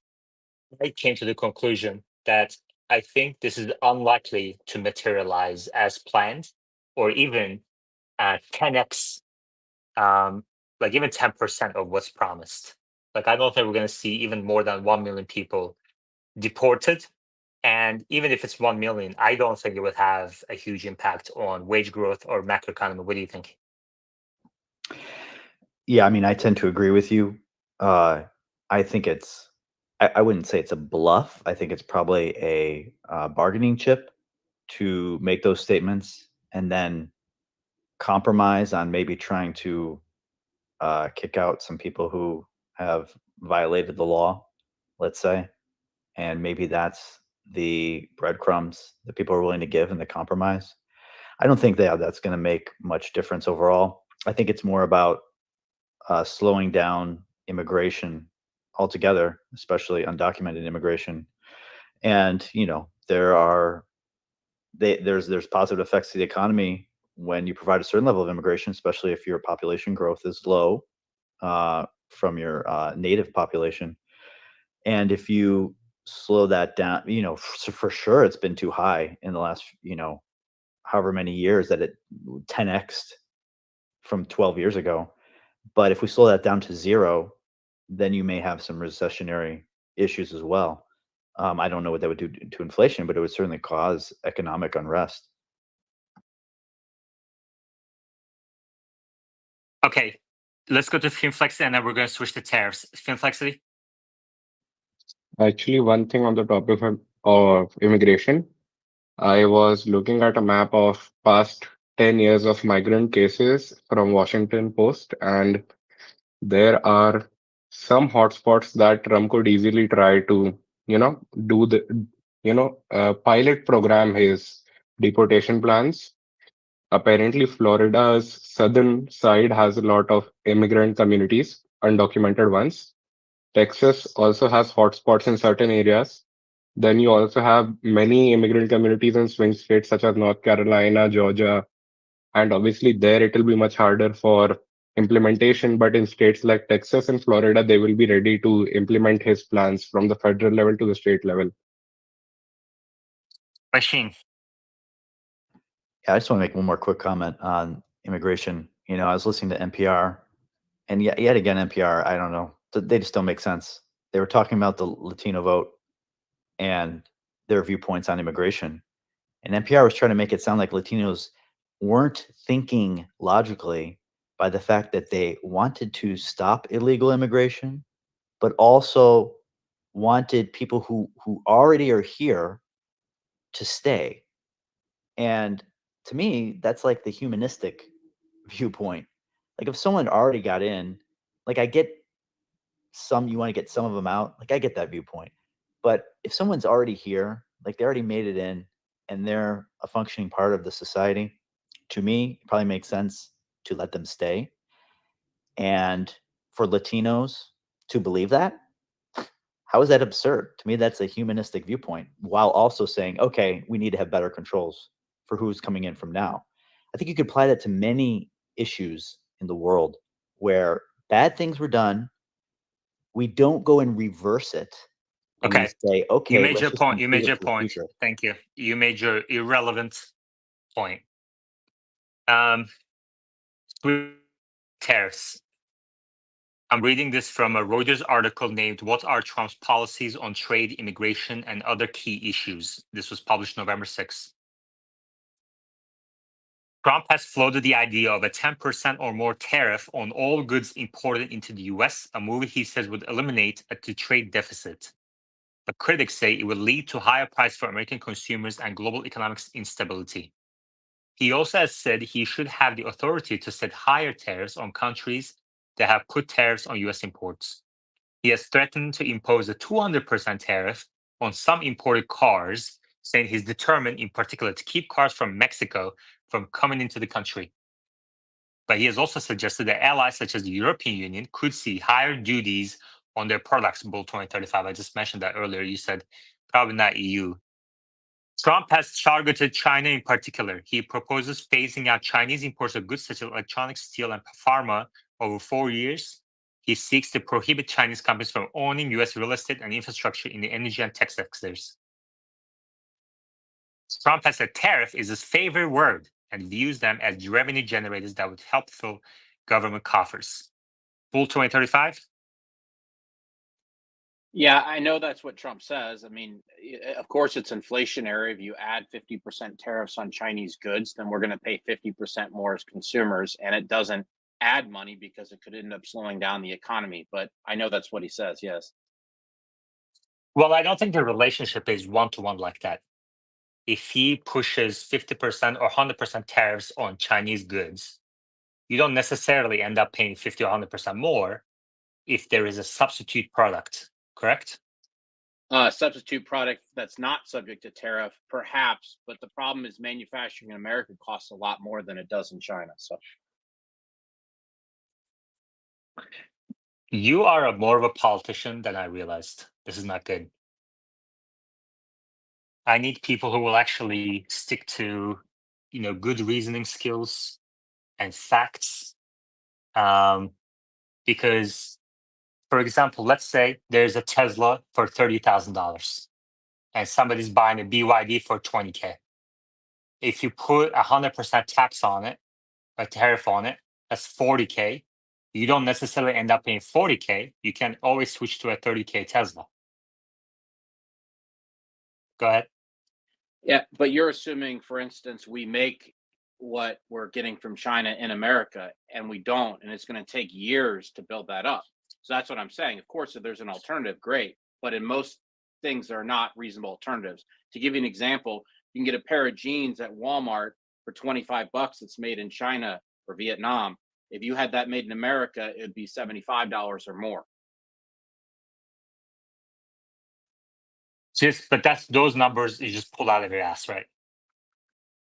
I came to the conclusion that I think this is unlikely to materialize as planned, or even 10x, like even 10% of what's promised. Like, I don't think we're going to see even more than 1 million people deported. And even if it's 1 million, I don't think it would have a huge impact on wage growth or macroeconomy. What do you think? Yeah, I mean, I tend to agree with you. I think it's, I wouldn't say it's a bluff. I think it's probably a bargaining chip to make those statements and then compromise on maybe trying to kick out some people who have violated the law, let's say. And maybe that's the breadcrumbs that people are willing to give in the compromise. I don't think that's going to make much difference overall. I think it's more about slowing down immigration altogether, especially undocumented immigration. And there's positive effects to the economy when you provide a certain level of immigration, especially if your population growth is low from your native population. And if you slow that down, for sure it's been too high in the last, however many years that it 10x'd from 12 years ago. But if we slow that down to 0, then you may have some recessionary issues as well. I don't know what that would do to inflation, but it would certainly cause economic unrest. Okay, let's go to Finflexity, and then we're going to switch to tariffs. Finflexity? Actually, one thing on the topic of immigration, I was looking at a map of past 10 years of migrant cases from Washington Post, and there are some hotspots that Trump could easily try to, do the, pilot program his deportation plans. Apparently, Florida's southern side has a lot of immigrant communities, undocumented ones. Texas also has hotspots in certain areas. Then you also have many immigrant communities in swing states such as North Carolina, Georgia, and obviously there it will be much harder for implementation. But in states like Texas and Florida, they will be ready to implement his plans from the federal level to the state level. Machine. Yeah, I just want to make one more quick comment on immigration. I was listening to NPR, and yet again, NPR, I don't know, they just don't make sense. They were talking about the Latino vote and their viewpoints on immigration. And NPR was trying to make it sound like Latinos weren't thinking logically by the fact that they wanted to stop illegal immigration, but also wanted people who already are here to stay. And to me, that's like the humanistic viewpoint. Like, if someone already got in, like, I get you want to get some of them out. Like, I get that viewpoint. But if someone's already here, like they already made it in and they're a functioning part of the society, to me, it probably makes sense to let them stay. And for Latinos to believe that, how is that absurd? To me, that's a humanistic viewpoint, while also saying, okay, we need to have better controls for who's coming in from now. I think you could apply that to many issues in the world where bad things were done. We don't go and reverse it. Okay. We say, okay, You made let's your just point. You improve made it your for the point. future. Thank you. You made your irrelevant point. Tariffs. I'm reading this from a Reuters article named "What Are Trump's Policies on Trade, Immigration, and Other Key Issues?" This was published November 6th. Trump has floated the idea of a 10% or more tariff on all goods imported into the US, a move he says would eliminate the trade deficit. But critics say it would lead to higher prices for American consumers and global economic instability. He also has said he should have the authority to set higher tariffs on countries that have put tariffs on US imports. He has threatened to impose a 200% tariff on some imported cars, saying he's determined in particular to keep cars from Mexico from coming into the country. But he has also suggested that allies such as the European Union could see higher duties on their products, Bull 2035. I just mentioned that earlier. You said probably not EU. Trump has targeted China in particular. He proposes phasing out Chinese imports of goods such as electronics, steel, and pharma over 4 years. He seeks to prohibit Chinese companies from owning US real estate and infrastructure in the energy and tech sectors. Trump has said tariff is his favorite word and views them as revenue generators that would help fill government coffers. Bull 2035? Yeah, I know that's what Trump says. I mean, of course, it's inflationary. If you add 50% tariffs on Chinese goods, then we're going to pay 50% more as consumers. And it doesn't add money because it could end up slowing down the economy. But I know that's what he says. Yes. Well, I don't think the relationship is one-to-one like that. If he pushes 50% or 100% tariffs on Chinese goods, you don't necessarily end up paying 50 or 100% more if there is a substitute product, correct? Substitute product that's not subject to tariff, perhaps. But the problem is manufacturing in America costs a lot more than it does in China. So You are more of a politician than I realized. This is not good. I need people who will actually stick to, good reasoning skills and facts. Because, for example, let's say there's a Tesla for $30,000 and somebody's buying a BYD for $20K. If you put 100% tax on it, a tariff on it, that's $40K. You don't necessarily end up paying $40K. You can always switch to a $30K Tesla. Go ahead. yeah, but you're assuming, for instance, we make what we're getting from China in America, and we don't, and it's going to take years to build that up. So that's what I'm saying. Of course, if there's an alternative, great. But in most things, there are not reasonable alternatives. To give you an example, you can get a pair of jeans at Walmart for 25 bucks that's made in China or Vietnam. If you had that made in America, it'd be $75 or more. But that's those numbers you just pull out of your ass, right?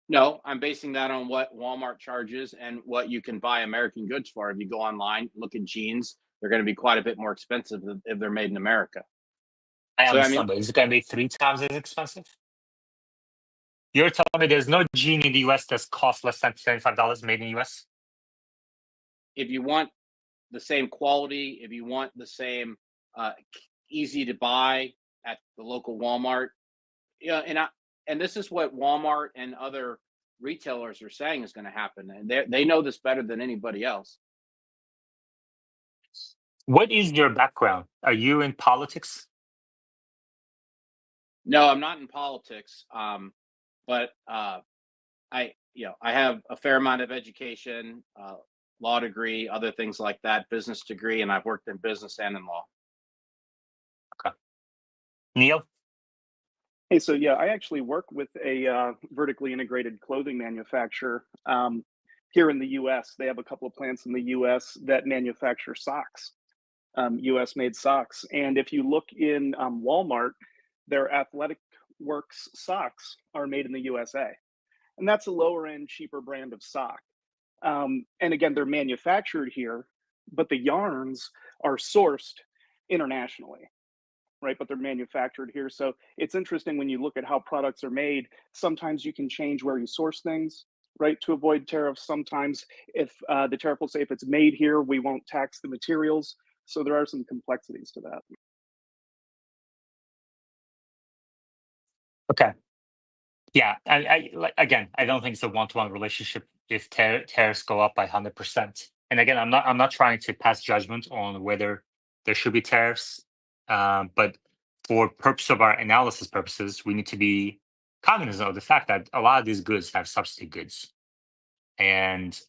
No, I'm basing that on what Walmart charges and what you can buy American goods for. If you go online, look at jeans, they're going to be quite a bit more expensive if they're made in America. I So, I understand, but is it going to be 3 times as expensive? You're telling me there's no jean in the US that's cost less than $75 made in the US? if you want the same quality, if you want the same easy to buy at the local Walmart, and this is what Walmart and other retailers are saying is going to happen, and they know this better than anybody else. What is your background? Are you in politics? No, I'm not in politics, but I have a fair amount of education, law degree, other things like that, business degree, and I've worked in business and in law. Okay. Neil? Hey, so yeah, I actually work with a vertically integrated clothing manufacturer here in the U.S. They have a couple of plants in the U.S. that manufacture socks, U.S.-made socks. And if you look in Walmart, their Athletic Works socks are made in the USA. and that's a lower end, cheaper brand of sock. And again, they're manufactured here, but the yarns are sourced internationally, right? But they're manufactured here. So it's interesting when you look at how products are made. Sometimes you can change where you source things, right, to avoid tariffs. Sometimes if the tariff will say if it's made here, we won't tax the materials. So there are some complexities to that. Okay. Yeah, again, I don't think it's a one-to-one relationship if tariffs go up by 100%. And again, I'm not trying to pass judgment on whether there should be tariffs, but for purpose of our analysis purposes, we need to be cognizant of the fact that a lot of these goods have subsidy goods, and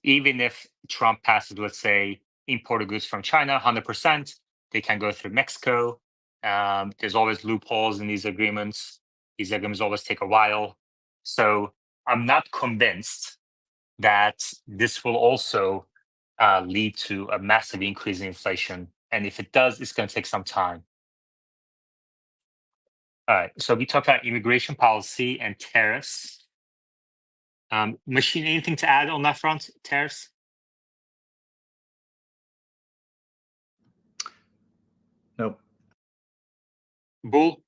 even if Trump passes, let's say, imported goods from China 100%, they can go through Mexico. There's always loopholes in these agreements. These agreements always take a while. So I'm not convinced that this will also lead to a massive increase in inflation. And if it does, it's going to take some time. All right. So we talked about immigration policy and tariffs. Machine, anything to add on that front? Tariffs? Nope. Bull?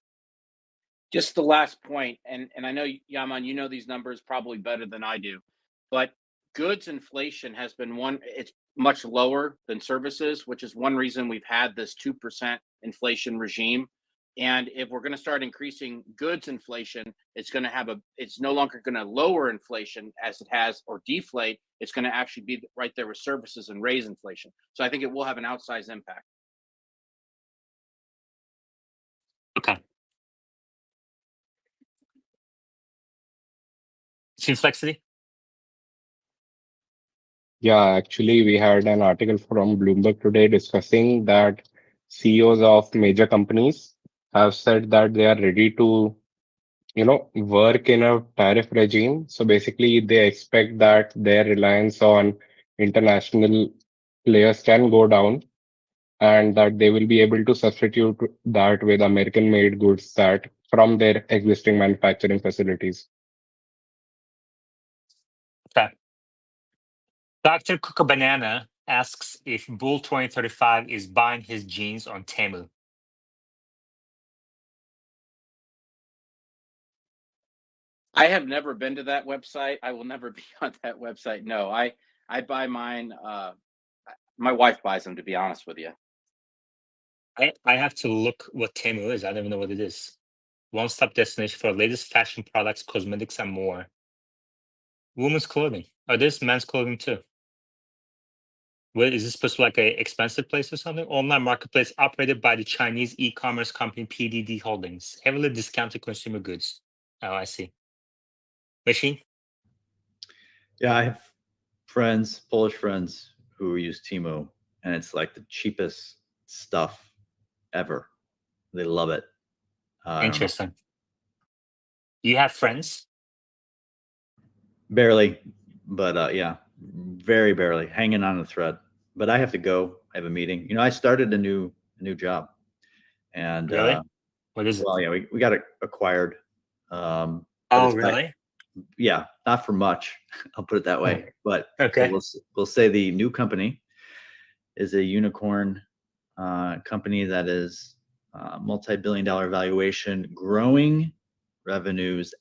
Just the last point, and I know, Yaman, you know these numbers probably better than I do, but goods inflation has been it's much lower than services, which is one reason we've had this 2% inflation regime. And if we're going to start increasing goods inflation, it's no longer going to lower inflation as it has, or deflate. It's going to actually be right there with services and raise inflation. So I think it will have an outsized impact. Okay. Complexity? Yeah, actually, we had an article from Bloomberg today discussing that CEOs of major companies have said that they are ready to, work in a tariff regime. So basically, they expect that their reliance on international players can go down, and that they will be able to substitute that with American-made goods that from their existing manufacturing facilities. Okay. Dr. Coca Banana asks if Bull 2035 is buying his jeans on Temu. I have never been to that website. I will never be on that website. No, I buy mine. My wife buys them, to be honest with you. I have to look what Temu is. I don't even know what it is. One-stop destination for latest fashion products, cosmetics, and more. Women's clothing. Oh, there's men's clothing too. What is this supposed to be like a expensive place or something? Online marketplace operated by the Chinese e-commerce company PDD Holdings. Heavily discounted consumer goods. Oh, I see. Machine? Yeah, I have friends, Polish friends, who use Temu, and it's like the cheapest stuff ever. They love it. I don't know. Interesting. You have friends? Barely, but yeah, very barely hanging on a thread. But I have to go. I have a meeting. I started a new job, and Really? What is it? well, yeah, we got acquired. But Oh, it's really? yeah, not for much. I'll put it that way. But Okay. we'll say the new company is a unicorn company that is multi-billion-dollar valuation, growing revenues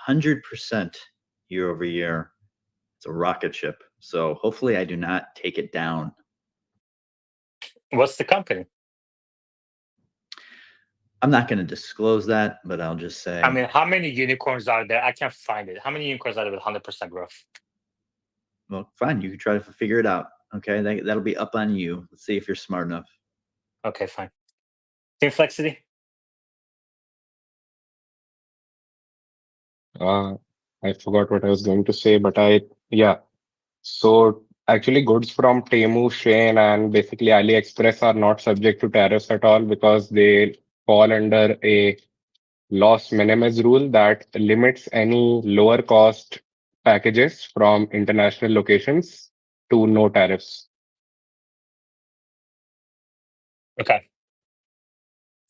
100% year over year. It's a rocket ship. So hopefully I do not take it down. What's the company? I'm not going to disclose that, but I'll just say. I mean, how many unicorns are there? I can't find it. How many unicorns are there with 100% growth? Well, fine. You can try to figure it out. Okay, that'll be up on you. Let's see if you're smart enough. Okay, fine. Complexity? I forgot what I was going to say, but yeah. So actually, goods from Temu, Shein, and basically AliExpress are not subject to tariffs at all because they fall under a loss minimis rule that limits any lower cost packages from international locations to no tariffs. Okay.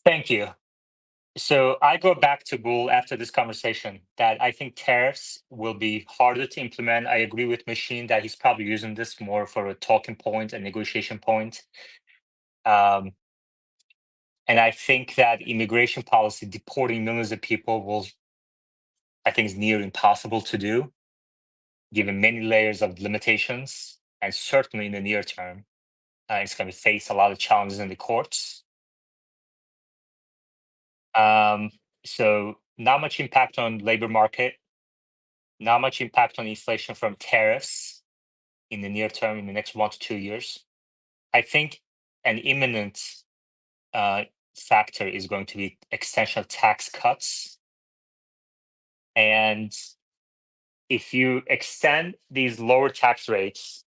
Thank you. So I go back to Bull after this conversation that I think tariffs will be harder to implement. I agree with Machine that he's probably using this more for a talking point, a negotiation point. And I think that immigration policy, deporting millions of people, I think is near impossible to do, given many layers of limitations, and certainly in the near term, it's going to face a lot of challenges in the courts. So not much impact on labor market, not much impact on inflation from tariffs in the near term, in the next 1 to 2 years. I think an imminent factor is going to be extension of tax cuts. And if you extend these lower tax rates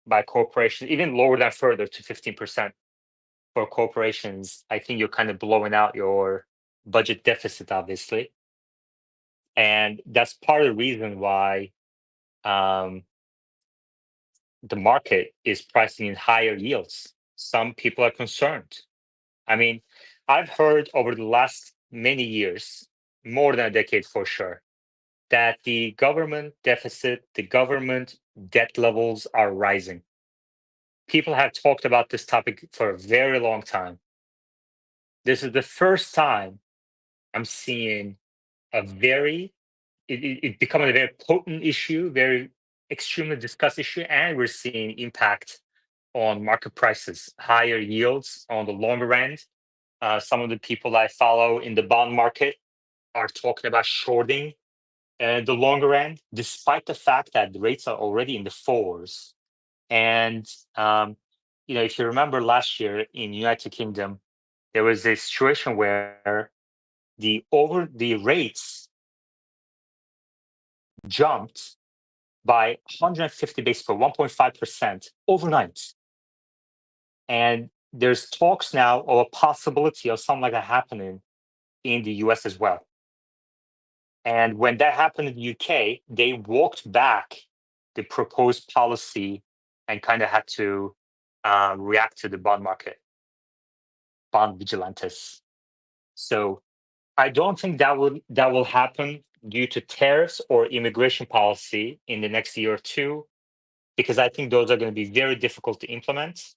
by corporations, even lower that further to 15% for corporations, I think you're kind of blowing out your budget deficit, obviously. And that's part of the reason why the market is pricing in higher yields. Some people are concerned. I mean, I've heard over the last many years, more than a decade for sure, that the government deficit, the government debt levels are rising. People have talked about this topic for a very long time. This is the first time I'm seeing it becoming a very potent issue, very extremely discussed issue, and we're seeing impact on market prices, higher yields on the longer end. Some of the people I follow in the bond market are talking about shorting the longer end, despite the fact that the rates are already in the fours. And if you remember last year in United Kingdom, there was a situation where the rates jumped by 150 basis for 1.5% overnight. And there's talks now of a possibility of something like that happening in the US as well. And when that happened in the UK, they walked back the proposed policy and kind of had to react to the bond market, bond vigilantes. So I don't think that will happen due to tariffs or immigration policy in the next year or two, because I think those are going to be very difficult to implement.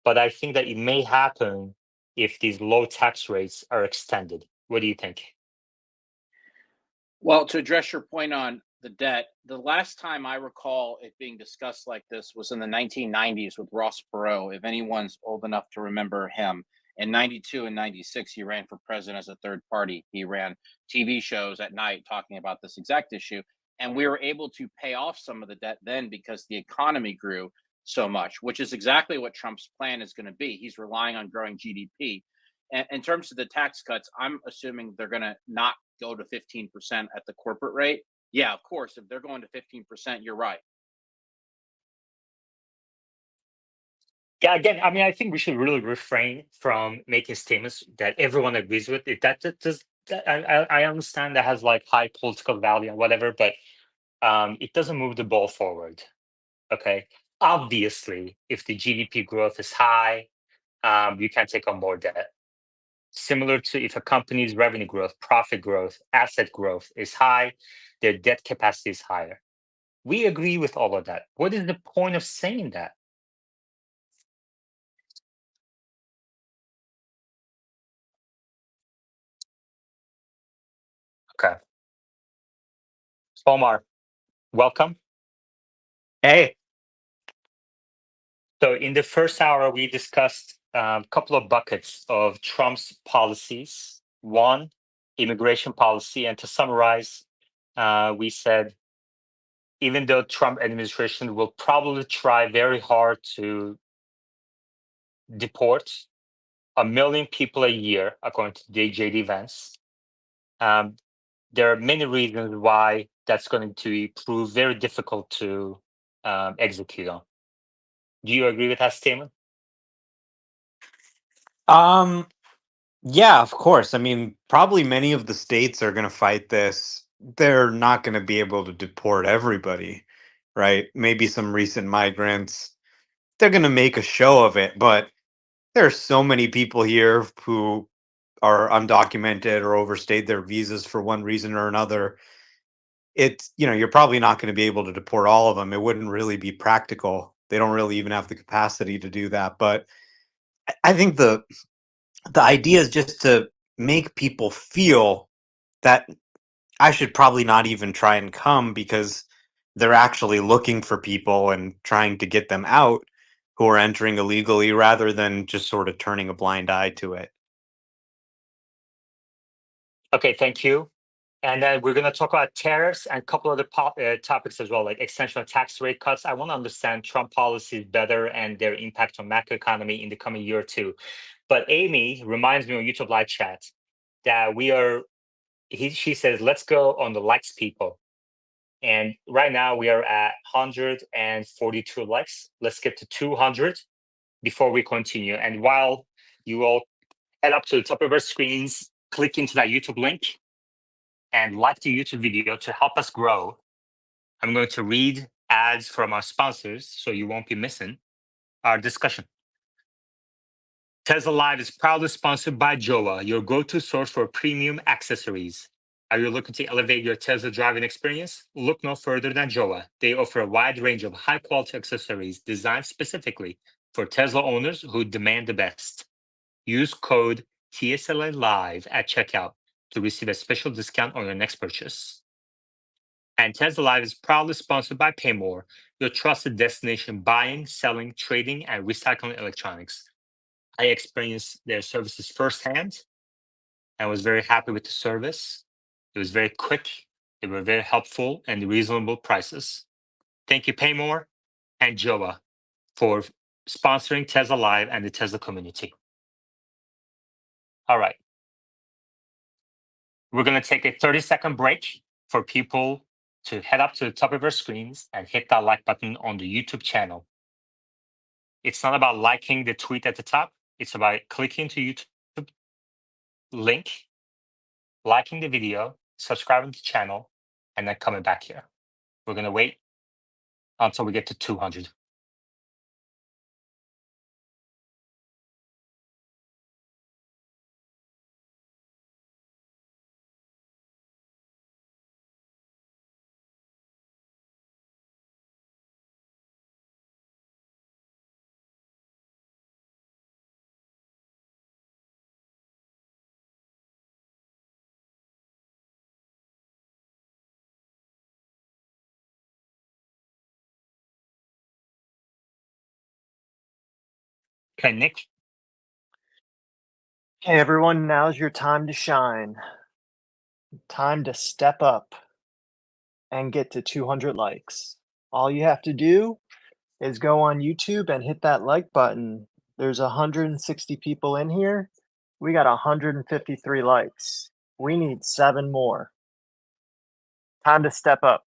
But I think that it may happen if these low tax rates are extended. What do you think? Well, to address your point on the debt, the last time I recall it being discussed like this was in the 1990s with Ross Perot. If anyone's old enough to remember him, in 92 and 96, he ran for president as a third party. He ran TV shows at night talking about this exact issue. And we were able to pay off some of the debt then because the economy grew so much, which is exactly what Trump's plan is going to be. He's relying on growing GDP. And in terms of the tax cuts, I'm assuming they're going to not go to 15% at the corporate rate. Yeah, of course, if they're going to 15%, you're right. Yeah, again, I mean, I think we should really refrain from making statements that everyone agrees with. I understand that has like high political value and whatever, but it doesn't move the ball forward. Okay, obviously, if the GDP growth is high, you can take on more debt. Similar to if a company's revenue growth, profit growth, asset growth is high, their debt capacity is higher. We agree with all of that. What is the point of saying that? Okay. Omar, welcome. Hey, So in the first hour, we discussed a couple of buckets of Trump's policies. One, immigration policy. And to summarize, we said, even though Trump administration will probably try very hard to deport 1 million people a year, according to JD Vance, there are many reasons why that's going to prove very difficult to execute on. Do you agree with that statement? yeah, of course. I mean, probably many of the states are going to fight this. They're not going to be able to deport everybody, right? Maybe some recent migrants. They're going to make a show of it, but there are so many people here who are undocumented or overstayed their visas for one reason or another, it's, you're probably not going to be able to deport all of them. It wouldn't really be practical. They don't really even have the capacity to do that. But I think the idea is just to make people feel that I should probably not even try and come, because they're actually looking for people and trying to get them out who are entering illegally, rather than just sort of turning a blind eye to it. Okay, thank you. And then we're going to talk about tariffs and a couple other topics as well, like extension of tax rate cuts. I want to understand Trump policies better and their impact on macroeconomy in the coming year or two. But Amy reminds me on YouTube live chat that she says, let's go on the likes, people. And right now we are at 142 likes. Let's get to 200 before we continue. And while you all head up to the top of our screens, click into that YouTube link and like the YouTube video to help us grow. I'm going to read ads from our sponsors so you won't be missing our discussion. Tesla Live is proudly sponsored by Joa, your go-to source for premium accessories. Are you looking to elevate your Tesla driving experience? Look no further than Joa. They offer a wide range of high-quality accessories designed specifically for Tesla owners who demand the best. Use code TSLA Live at checkout to receive a special discount on your next purchase. And Tesla Live is proudly sponsored by Paymore, your trusted destination buying, selling, trading, and recycling electronics. I experienced their services firsthand and was very happy with the service. It was very quick, they were very helpful, and reasonable prices. Thank you, Paymore and Joa, for sponsoring Tesla Live and the Tesla community. All right. We're going to take a 30-second break for people to head up to the top of our screens and hit that like button on the YouTube channel. It's not about liking the tweet at the top. It's about clicking to YouTube link, liking the video, subscribing to the channel, and then coming back here. We're going to wait until we get to 200. Okay, Nick. Hey everyone, now's your time to shine. Time to step up and get to 200 likes. All you have to do is go on YouTube and hit that like button. There's 160 people in here. We got 153 likes. We need 7 more. Time to step up.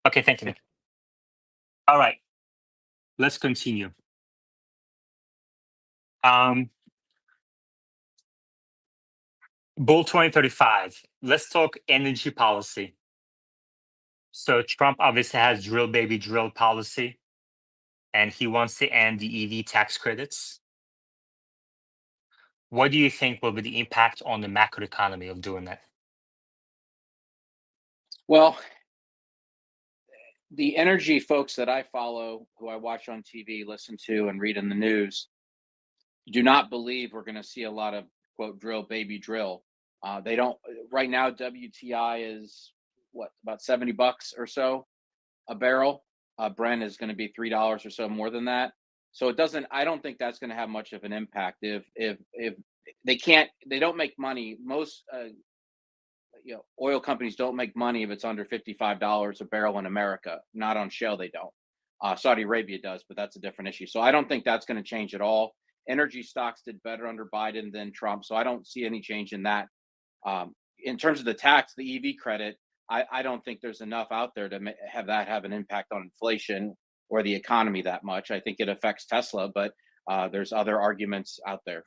Okay, thank you, Nick. All right, let's continue. Bull 2035. Let's talk energy policy. So Trump obviously has drill baby drill policy, and he wants to end the EV tax credits. What do you think will be the impact on the macroeconomy of doing that? Well, the energy folks that I follow, who I watch on TV, listen to, and read in the news, do not believe we're going to see a lot of quote drill baby drill. They don't right now. WTI is what, about $70 or so a barrel. Brent is going to be $3 or so more than that. So it doesn't. I don't think that's going to have much of an impact. If they don't make money. Most oil companies don't make money if it's under $55 a barrel in America. Not on shale, they don't. Saudi Arabia does, but that's a different issue. So I don't think that's going to change at all. Energy stocks did better under Biden than Trump, so I don't see any change in that. In terms of the tax, the EV credit, I don't think there's enough out there to have an impact on inflation or the economy that much. I think it affects Tesla, but there's other arguments out there.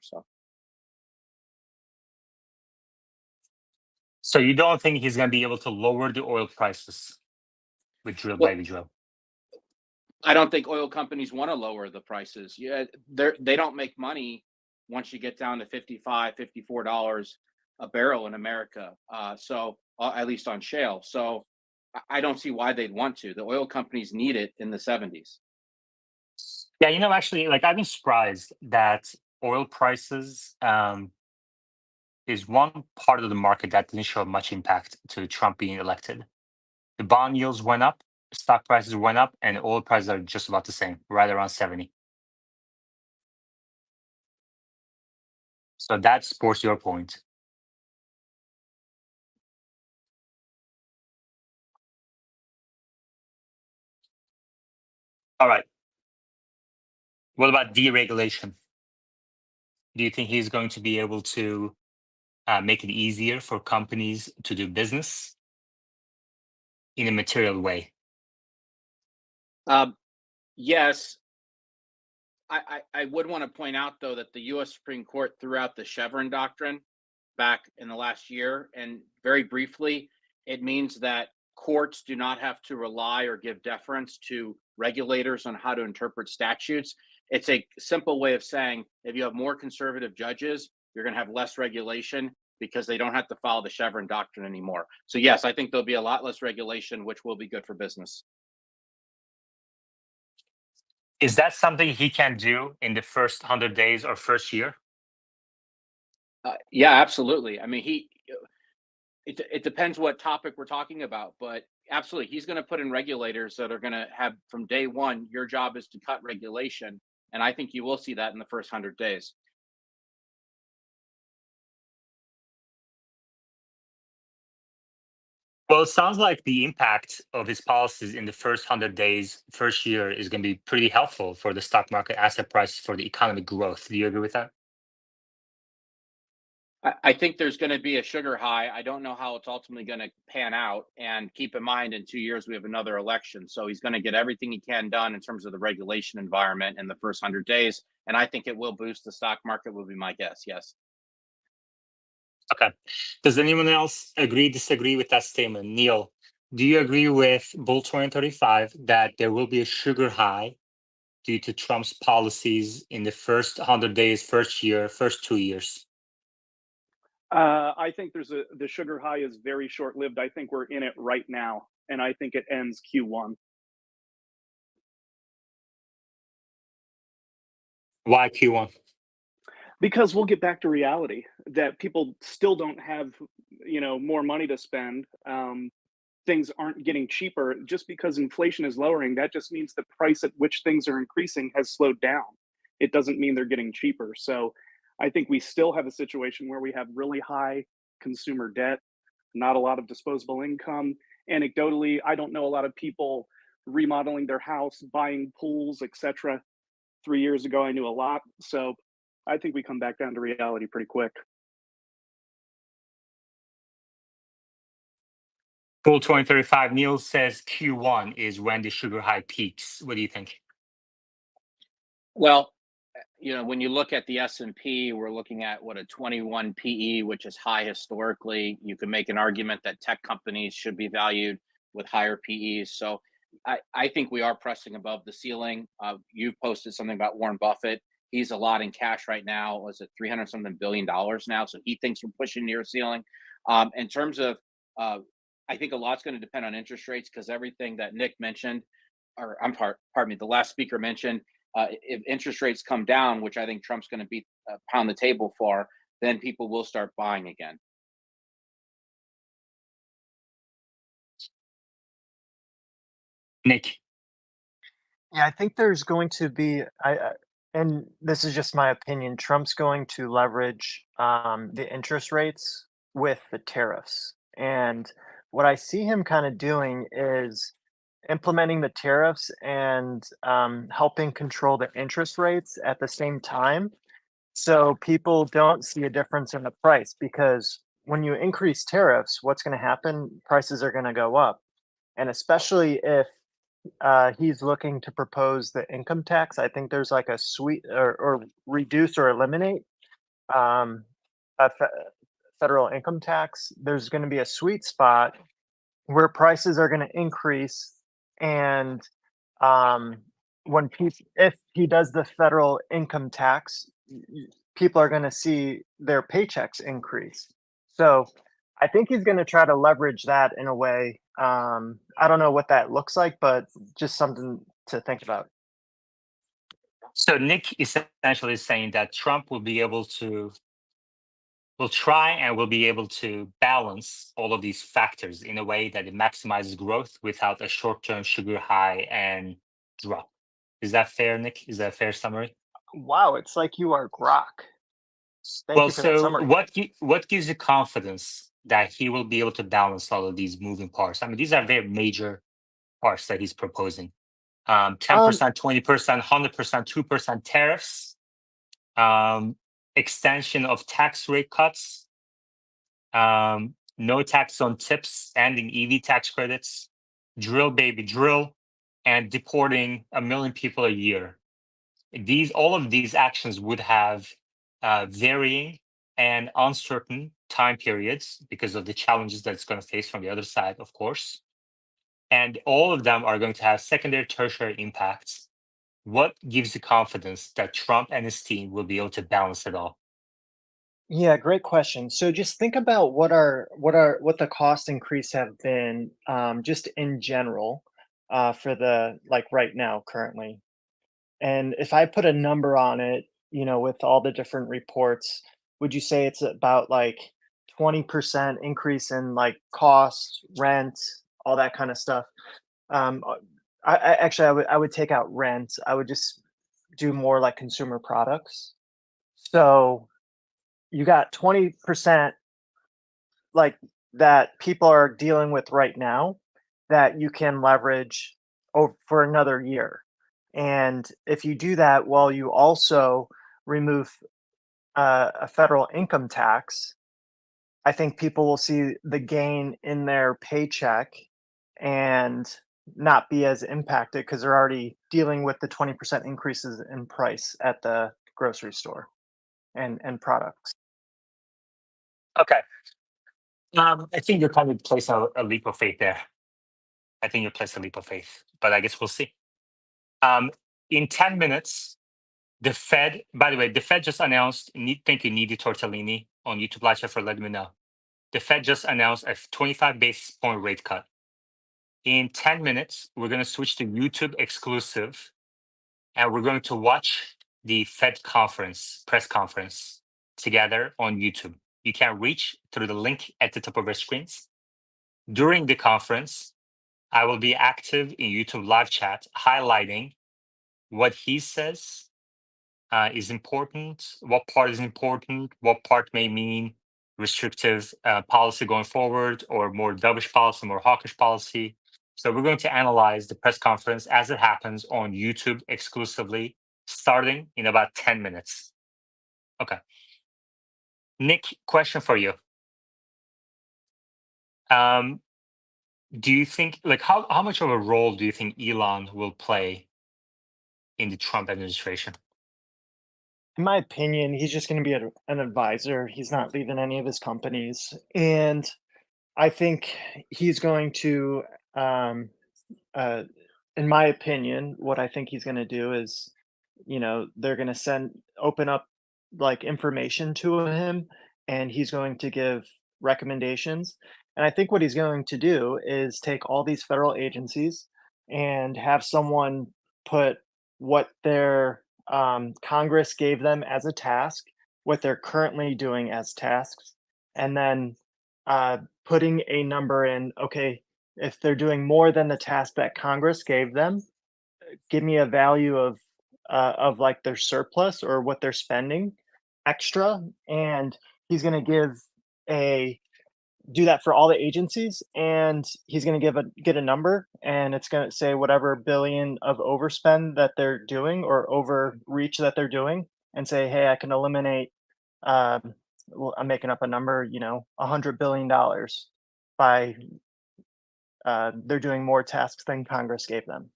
So you don't think he's going to be able to lower the oil prices with drill baby drill? I don't think oil companies want to lower the prices. Yeah, they don't make money once you get down to $55, $54 a barrel in America. So at least on shale. So I don't see why they'd want to. The oil companies need it in the 70s. Yeah, actually, like I've been surprised that oil prices is one part of the market that didn't show much impact to Trump being elected. The bond yields went up, stock prices went up, and oil prices are just about the same, right around 70. So that supports your point. All right. What about deregulation? Do you think he's going to be able to make it easier for companies to do business in a material way? Yes. I would want to point out, though, that the U.S. Supreme Court threw out the Chevron doctrine back in the last year. And very briefly, it means that courts do not have to rely or give deference to regulators on how to interpret statutes. It's a simple way of saying if you have more conservative judges, you're going to have less regulation because they don't have to follow the Chevron doctrine anymore. So, yes, I think there'll be a lot less regulation, which will be good for business. Is that something he can do in the first 100 days or first year? Yeah, absolutely. I mean, it depends what topic we're talking about, but absolutely, he's going to put in regulators that are going to have from day one, your job is to cut regulation. And I think you will see that in the first 100 days. Well, it sounds like the impact of his policies in the first 100 days, first year, is going to be pretty helpful for the stock market, asset prices, for the economic growth. Do you agree with that? I think there's going to be a sugar high. I don't know how it's ultimately going to pan out. And keep in mind, in 2 years, we have another election. So he's going to get everything he can done in terms of the regulation environment in the first 100 days. And I think it will boost the stock market, would be my guess. Yes. Okay. Does anyone else agree, disagree with that statement? Neil, do you agree with Bull 2035 that there will be a sugar high due to Trump's policies in the first 100 days, first year, first 2 years? I think the sugar high is very short lived. I think we're in it right now, and I think it ends Q1. Why Q1? Because we'll get back to reality that people still don't have, more money to spend. Things aren't getting cheaper. Just because inflation is lowering, that just means the price at which things are increasing has slowed down. It doesn't mean they're getting cheaper. So I think we still have a situation where we have really high consumer debt, not a lot of disposable income. Anecdotally, I don't know a lot of people remodeling their house, buying pools, etc. 3 years ago, I knew a lot. So I think we come back down to reality pretty quick. Bull 2035, Neil says Q1 is when the sugar high peaks. What do you think? Well, when you look at the S&P, we're looking at a 21 PE, which is high historically. You can make an argument that tech companies should be valued with higher PEs. So I think we are pressing above the ceiling. You posted something about Warren Buffett. He's a lot in cash right now. Was it $300-something billion now? So he thinks we're pushing near ceiling. In terms of, I think a lot's going to depend on interest rates because everything that Nick mentioned, or pardon me, the last speaker mentioned, if interest rates come down, which I think Trump's going to pound the table for, then people will start buying again. Nick? Yeah, I think there's going to be, and this is just my opinion, Trump's going to leverage the interest rates with the tariffs. And what I see him kind of doing is implementing the tariffs and helping control the interest rates at the same time. So people don't see a difference in the price because when you increase tariffs, what's going to happen? Prices are going to go up. And especially if he's looking to propose the income tax. I think there's like a sweet or reduce or eliminate a federal income tax. There's going to be a sweet spot where prices are going to increase, and if he does the federal income tax, people are going to see their paychecks increase. So I think he's going to try to leverage that in a way. I don't know what that looks like, but just something to think about. So Nick is essentially saying that Trump will try and will be able to balance all of these factors in a way that it maximizes growth without a short-term sugar high and drop. Is that fair, Nick? Is that a fair summary? Wow, it's like you are Grok. Thank Well, you for that so summary. what gives you confidence that he will be able to balance all of these moving parts? I mean, these are very major parts that he's proposing. 10%, 20%, 100%, 2% tariffs, extension of tax rate cuts, no tax on tips, ending EV tax credits, drill baby drill, and deporting 1 million people a year. All of these actions would have varying and uncertain time periods because of the challenges that it's going to face from the other side, of course. And all of them are going to have secondary, tertiary impacts. What gives you confidence that Trump and his team will be able to balance it all? Yeah, great question. So just think about what the cost increase have been, just in general, for the like right now currently. And if I put a number on it, with all the different reports, would you say it's about like 20% increase in like cost, rent, all that kind of stuff? I actually I would take out rent. I would just do more like consumer products. So you got 20% like that people are dealing with right now that you can leverage for another year. And if you do that while you also remove a federal income tax, I think people will see the gain in their paycheck and not be as impacted because they're already dealing with the 20% increases in price at the grocery store and products. Okay. I think you're kind of placing a leap of faith there. I think you're placing a leap of faith, but I guess we'll see. In 10 minutes, the Fed, by the way, the Fed just announced, thank you, Needy Tortellini on YouTube Live Chat for letting me know. The Fed just announced a 25 basis point rate cut. In 10 minutes, we're going to switch to YouTube exclusive, and we're going to watch the Fed press conference together on YouTube. You can reach through the link at the top of your screens. During the conference, I will be active in YouTube live chat, highlighting what he says is important, what part is important, what part may mean restrictive policy going forward, or more dovish policy, more hawkish policy. So we're going to analyze the press conference as it happens on YouTube exclusively, starting in about 10 minutes. Okay. Nick, question for you. Do you think, like, how much of a role do you think Elon will play in the Trump administration? In my opinion, he's just going to be an advisor. He's not leaving any of his companies. And I think he's going to, in my opinion, what I think he's going to do is, they're going to open up like information to him and he's going to give recommendations. And I think what he's going to do is take all these federal agencies and have someone put what their Congress gave them as a task, what they're currently doing as tasks, and then putting a number in. Okay, if they're doing more than the task that Congress gave them, give me a value of like their surplus or what they're spending extra, and he's going to do that for all the agencies, and he's going to get a number, and it's going to say whatever billion of overspend that they're doing or overreach that they're doing, and say, hey, I can eliminate. Well, I'm making up a number, $100 billion by they're doing more tasks than Congress gave them.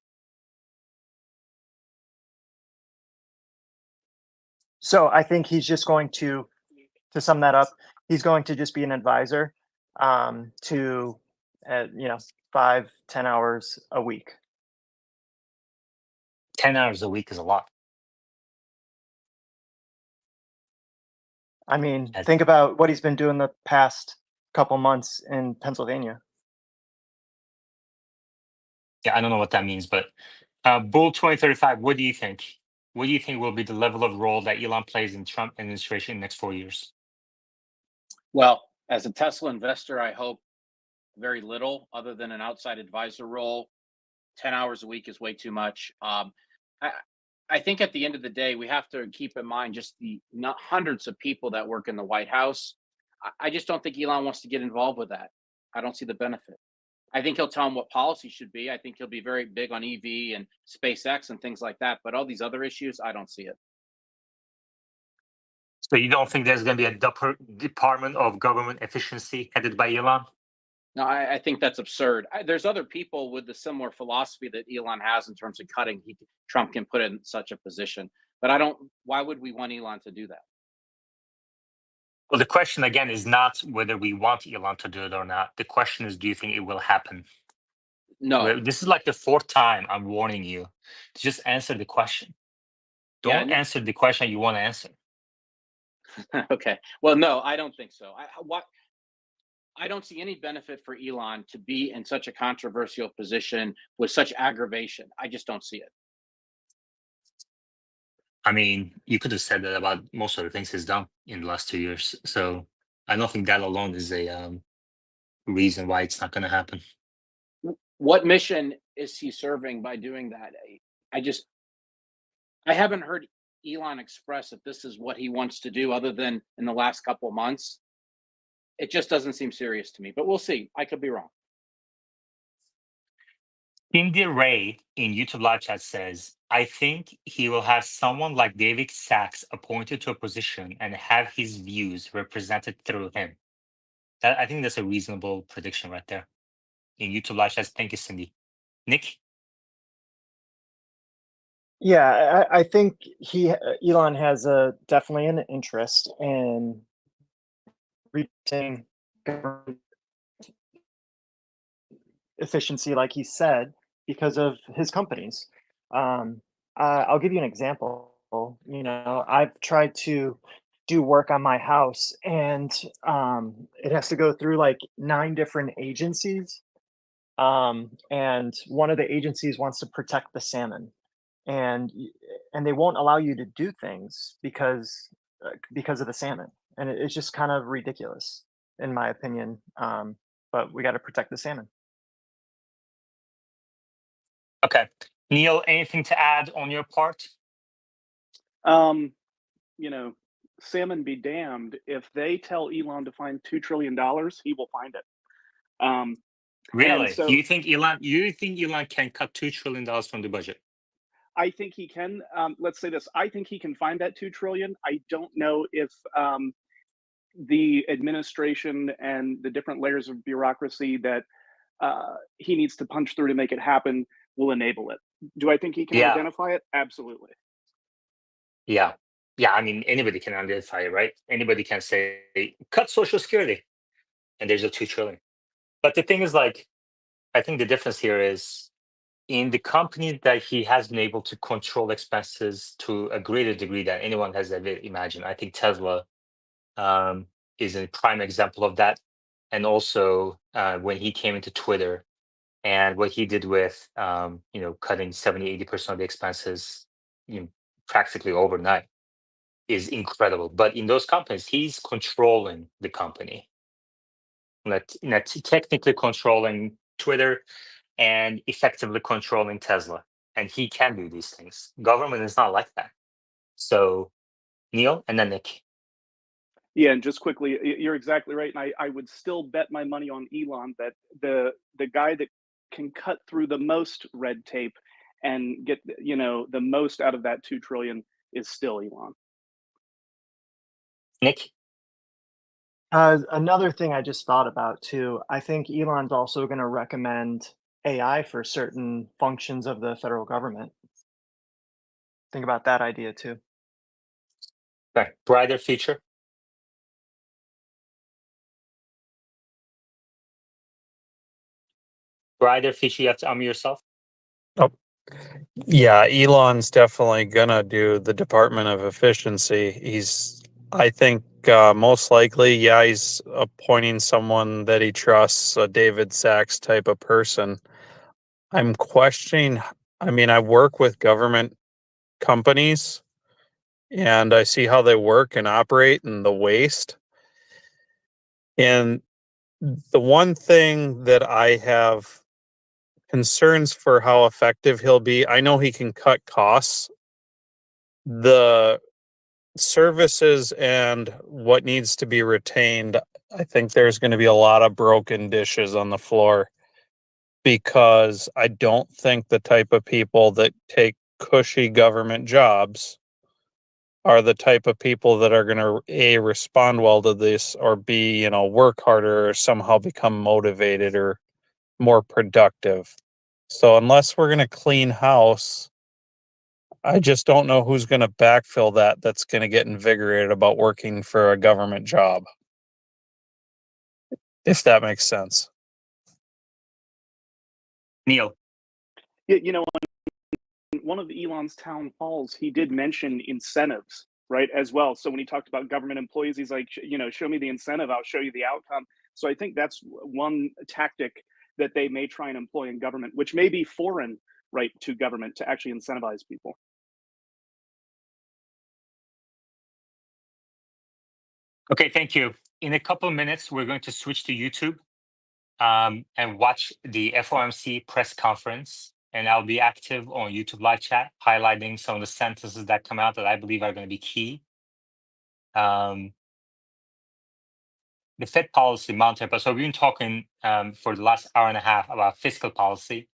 So I think he's just going to sum that up, he's going to just be an advisor to 5-10 hours a week. 10 hours a week is a lot. I mean, Yes. think about what he's been doing the past couple months in Pennsylvania. Yeah, I don't know what that means, but Bull 2035, what do you think? What do you think will be the level of role that Elon plays in Trump administration in the next 4 years? Well, as a Tesla investor, I hope very little other than an outside advisor role. 10 hours a week is way too much. I, I think at the end of the day, we have to keep in mind just the not hundreds of people that work in the White House. I just don't think Elon wants to get involved with that. I don't see the benefit. I think he'll tell them what policy should be. I think he'll be very big on EV and SpaceX and things like that. But all these other issues, I don't see it. So you don't think there's going to be a Department of Government Efficiency headed by Elon? No, I think that's absurd. There's other people with the similar philosophy that Elon has in terms of cutting. Trump can put in such a position, but I don't. Why would we want Elon to do that? Well, the question again is not whether we want Elon to do it or not. The question is, do you think it will happen? No. This is like the 4th time I'm warning you to just answer the question. Don't Yeah, answer the question you want to answer. okay. Well, no, I don't think so. I don't see any benefit for Elon to be in such a controversial position with such aggravation. I just don't see it. I mean, you could have said that about most of the things he's done in the last 2 years. So I don't think that alone is a reason why it's not going to happen. What mission is he serving by doing that? I haven't heard Elon express that this is what he wants to do other than in the last couple of months. It just doesn't seem serious to me, but we'll see. I could be wrong. Cindy Ray in YouTube Live Chat says, I think he will have someone like David Sachs appointed to a position and have his views represented through him. I think that's a reasonable prediction right there. In YouTube Live Chat, thank you, Cindy. Nick? Yeah, I think Elon has definitely an interest in reaching government efficiency, like he said, because of his companies. I'll give you an example. I've tried to do work on my house, and it has to go through like 9 different agencies. And one of the agencies wants to protect the salmon, and they won't allow you to do things because of the salmon, and it's just kind of ridiculous, in my opinion. But we got to protect the salmon. Okay. Neil, anything to add on your part? Salmon be damned. If they tell Elon to find $2 trillion, he will find it. Really? So, you think Elon can cut $2 trillion from the budget? I think he can. Let's say this: I think he can find that $2 trillion. I don't know if the administration and the different layers of bureaucracy that he needs to punch through to make it happen will enable it. Do I think he can identify it? Absolutely. Yeah. I mean, anybody can identify it, right? Anybody can say cut Social Security, and there's a $2 trillion. But the thing is, like, I think the difference here is in the company that he has been able to control expenses to a greater degree than anyone has ever imagined. I think Tesla is a prime example of that. And also when he came into Twitter and what he did with, cutting 70-80% of the expenses practically overnight is incredible. But in those companies, he's controlling the company. Technically controlling Twitter and effectively controlling Tesla. And he can do these things. Government is not like that. So, Neil and then Nick. Yeah, and just quickly, you're exactly right. And I would still bet my money on Elon that the guy that can cut through the most red tape and get the most out of that $2 trillion is still Elon. Nick? Another thing I just thought about too, I think Elon's also going to recommend AI for certain functions of the federal government. Think about that idea too. Okay. Brighter future. Brighter future, you have to unmute yourself. Yeah, Elon's definitely gonna do the Department of Efficiency. He's I think most likely, yeah, he's appointing someone that he trusts, a David Sachs type of person. I'm questioning, I mean, I work with government companies and I see how they work and operate and the waste. And the one thing that I have concerns for how effective he'll be, I know he can cut costs. The services and what needs to be retained, I think there's going to be a lot of broken dishes on the floor because I don't think the type of people that take cushy government jobs are the type of people that are going to A, respond well to this, or B, work harder or somehow become motivated or more productive. So unless we're going to clean house, I just don't know who's going to backfill that's going to get invigorated about working for a government job. If that makes sense. Neil. Yeah, one of Elon's town halls, he did mention incentives, right, as well. So when he talked about government employees, he's like, show me the incentive, I'll show you the outcome. So I think that's one tactic that they may try and employ in government, which may be foreign, right, to government to actually incentivize people. Okay, thank you. In a couple of minutes, we're going to switch to YouTube and watch the FOMC press conference. And I'll be active on YouTube live chat, highlighting some of the sentences that come out that I believe are going to be key. The Fed policy, monetary policy. So we've been talking for the last hour and a half about fiscal policy.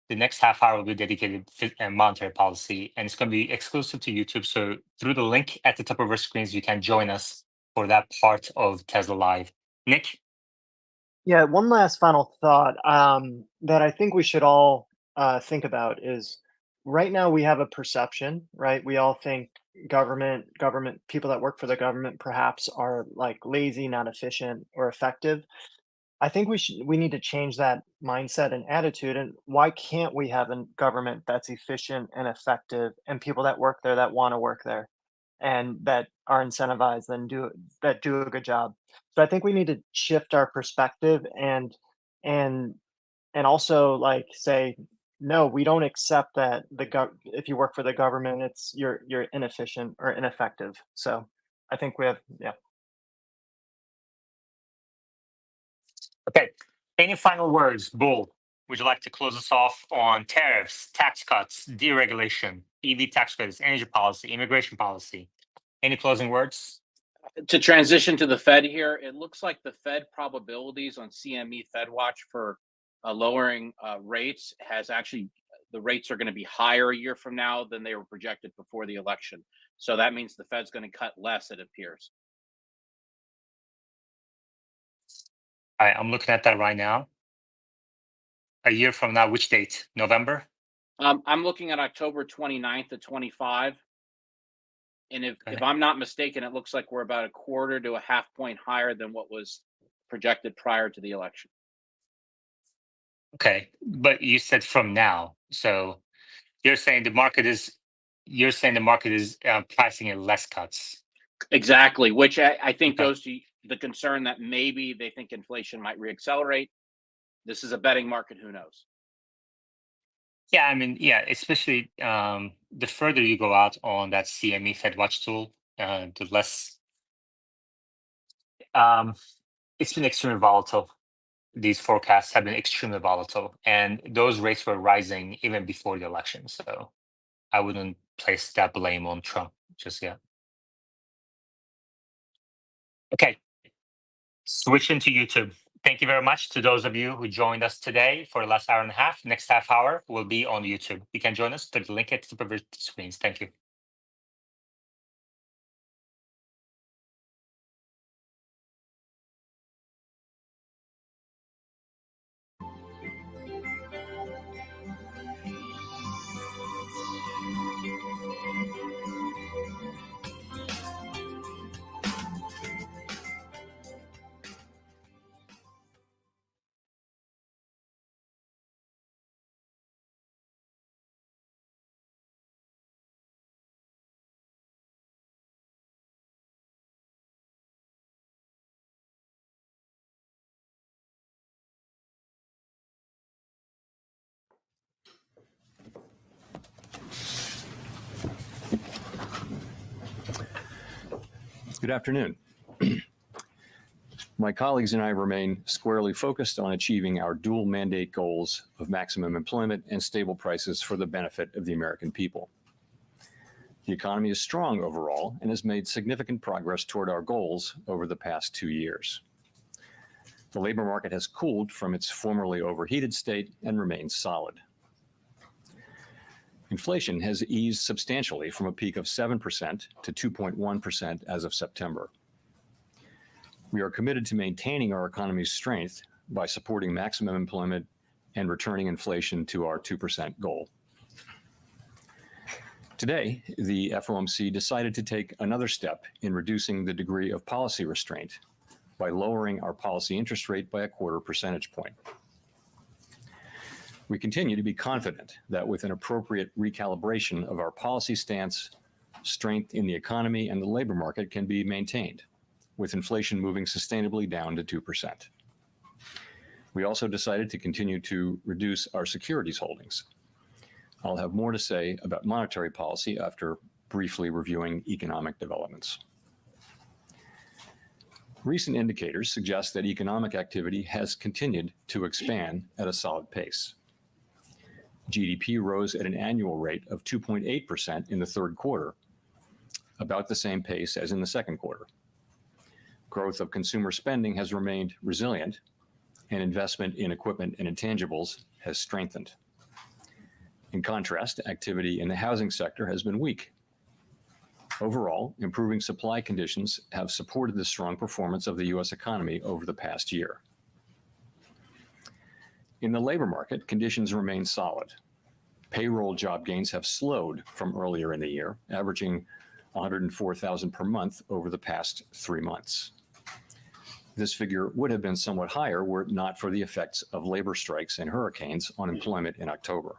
The next half hour will be dedicated to monetary policy, and it's going to be exclusive to YouTube. So through the link at the top of our screens, you can join us for that part of Tesla Live. Nick? Yeah, one last final thought that I think we should all think about is right now we have a perception, right? We all think government people that work for the government perhaps are like lazy, not efficient, or effective. I think we need to change that mindset and attitude. And why can't we have a government that's efficient and effective, and people that work there that want to work there, and that are incentivized and do a good job? So I think we need to shift our perspective and and also like say no, we don't accept that if you work for the government, you're inefficient or ineffective. So I think we have Okay. Any final words, Bull? Would you like to close us off on tariffs, tax cuts, deregulation, EV tax credits, energy policy, immigration policy? Any closing words? To transition to the Fed here, it looks like the Fed probabilities on CME FedWatch for lowering rates has actually, the rates are going to be higher a year from now than they were projected before the election. So that means the Fed's going to cut less, it appears. All right, I'm looking at that right now. A year from now, which date? November? I'm looking at October 29th to 25. And if I'm not mistaken, it looks like we're about a quarter to a half point higher than what was projected prior to the election. Okay, but you said from now. So you're saying the market is pricing in less cuts. Exactly, which I think goes to the concern that maybe they think inflation might reaccelerate. This is a betting market. Who knows? Yeah, I mean, yeah, especially the further you go out on that CME FedWatch tool, the less it's been extremely volatile. These forecasts have been extremely volatile, and those rates were rising even before the election. So I wouldn't place that blame on Trump just yet. Okay, switching to YouTube. Thank you very much to those of you who joined us today for the last hour and a half. Next half hour will be on YouTube. You can join us through the link at the top of your screens. Thank you. Good afternoon. My colleagues and I remain squarely focused on achieving our dual mandate goals of maximum employment and stable prices for the benefit of the American people. The economy is strong overall and has made significant progress toward our goals over the past 2 years. The labor market has cooled from its formerly overheated state and remains solid. Inflation has eased substantially from a peak of 7% to 2.1% as of September. We are committed to maintaining our economy's strength by supporting maximum employment and returning inflation to our 2% goal. Today, the FOMC decided to take another step in reducing the degree of policy restraint by lowering our policy interest rate by a 1/4 percentage point. We continue to be confident that with an appropriate recalibration of our policy stance, strength in the economy and the labor market can be maintained, with inflation moving sustainably down to 2%. We also decided to continue to reduce our securities holdings. I'll have more to say about monetary policy after briefly reviewing economic developments. Recent indicators suggest that economic activity has continued to expand at a solid pace. GDP rose at an annual rate of 2.8% in the third quarter, about the same pace as in the second quarter. Growth of consumer spending has remained resilient, and investment in equipment and intangibles has strengthened. In contrast, activity in the housing sector has been weak. Overall, improving supply conditions have supported the strong performance of the U.S. economy over the past year. In the labor market, conditions remain solid. Payroll job gains have slowed from earlier in the year, averaging 104,000 per month over the past 3 months. This figure would have been somewhat higher were it not for the effects of labor strikes and hurricanes on employment in October.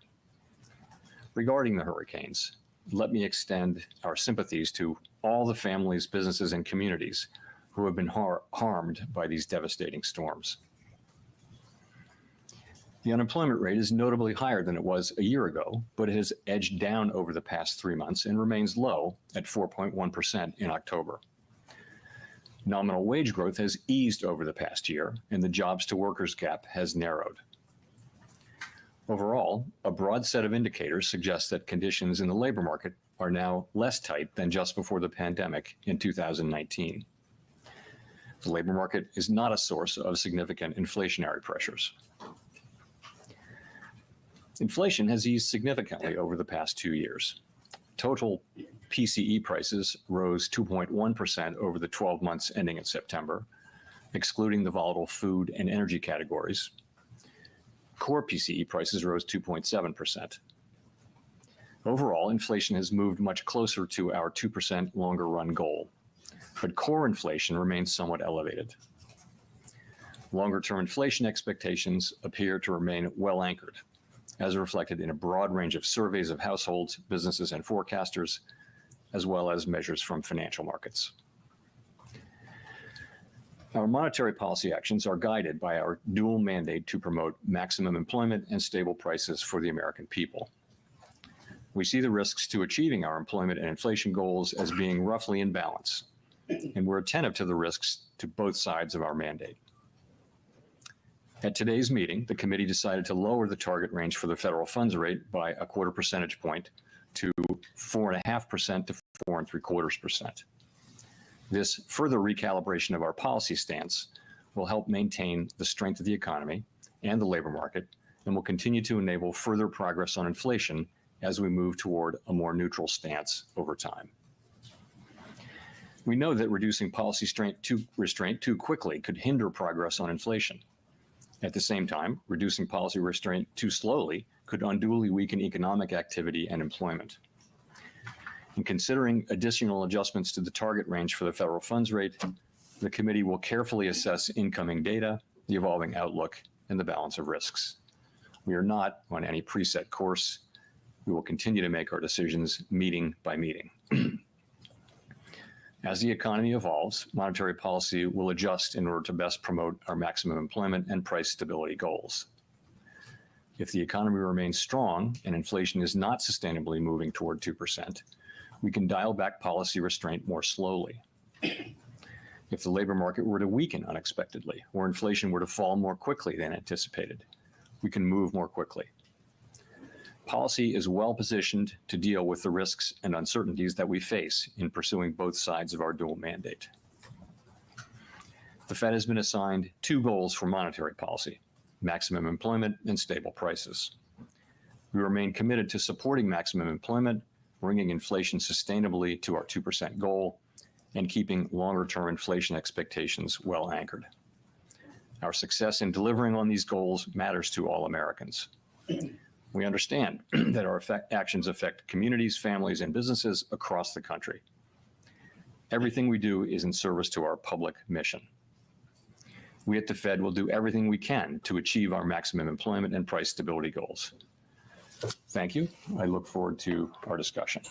Regarding the hurricanes, let me extend our sympathies to all the families, businesses, and communities who have been harmed by these devastating storms. The unemployment rate is notably higher than it was a year ago, but it has edged down over the past 3 months and remains low at 4.1% in October. Nominal wage growth has eased over the past year, and the jobs to workers gap has narrowed. Overall, a broad set of indicators suggests that conditions in the labor market are now less tight than just before the pandemic in 2019. The labor market is not a source of significant inflationary pressures. Inflation has eased significantly over the past 2 years. Total PCE prices rose 2.1% over the 12 months ending in September, excluding the volatile food and energy categories. Core PCE prices rose 2.7%. Overall, inflation has moved much closer to our 2% longer run goal, but core inflation remains somewhat elevated. Longer-term inflation expectations appear to remain well anchored, as reflected in a broad range of surveys of households, businesses, and forecasters, as well as measures from financial markets. Our monetary policy actions are guided by our dual mandate to promote maximum employment and stable prices for the American people. We see the risks to achieving our employment and inflation goals as being roughly in balance, and we're attentive to the risks to both sides of our mandate. At today's meeting, the committee decided to lower the target range for the federal funds rate by a 1/4 percentage point to 4.5% to 4.75%. This further recalibration of our policy stance will help maintain the strength of the economy and the labor market and will continue to enable further progress on inflation as we move toward a more neutral stance over time. We know that reducing policy restraint too quickly could hinder progress on inflation. At the same time, reducing policy restraint too slowly could unduly weaken economic activity and employment. In considering additional adjustments to the target range for the federal funds rate, the committee will carefully assess incoming data, the evolving outlook, and the balance of risks. We are not on any preset course. We will continue to make our decisions meeting by meeting. As the economy evolves, monetary policy will adjust in order to best promote our maximum employment and price stability goals. If the economy remains strong and inflation is not sustainably moving toward 2%, we can dial back policy restraint more slowly. If the labor market were to weaken unexpectedly, or inflation were to fall more quickly than anticipated, we can move more quickly. Policy is well positioned to deal with the risks and uncertainties that we face in pursuing both sides of our dual mandate. The Fed has been assigned two goals for monetary policy: maximum employment and stable prices. We remain committed to supporting maximum employment, bringing inflation sustainably to our 2% goal, and keeping longer-term inflation expectations well anchored. Our success in delivering on these goals matters to all Americans. We understand that our actions affect communities, families, and businesses across the country. Everything we do is in service to our public mission. We at the Fed will do everything we can to achieve our maximum employment and price stability goals. Thank you. I look forward to our discussion.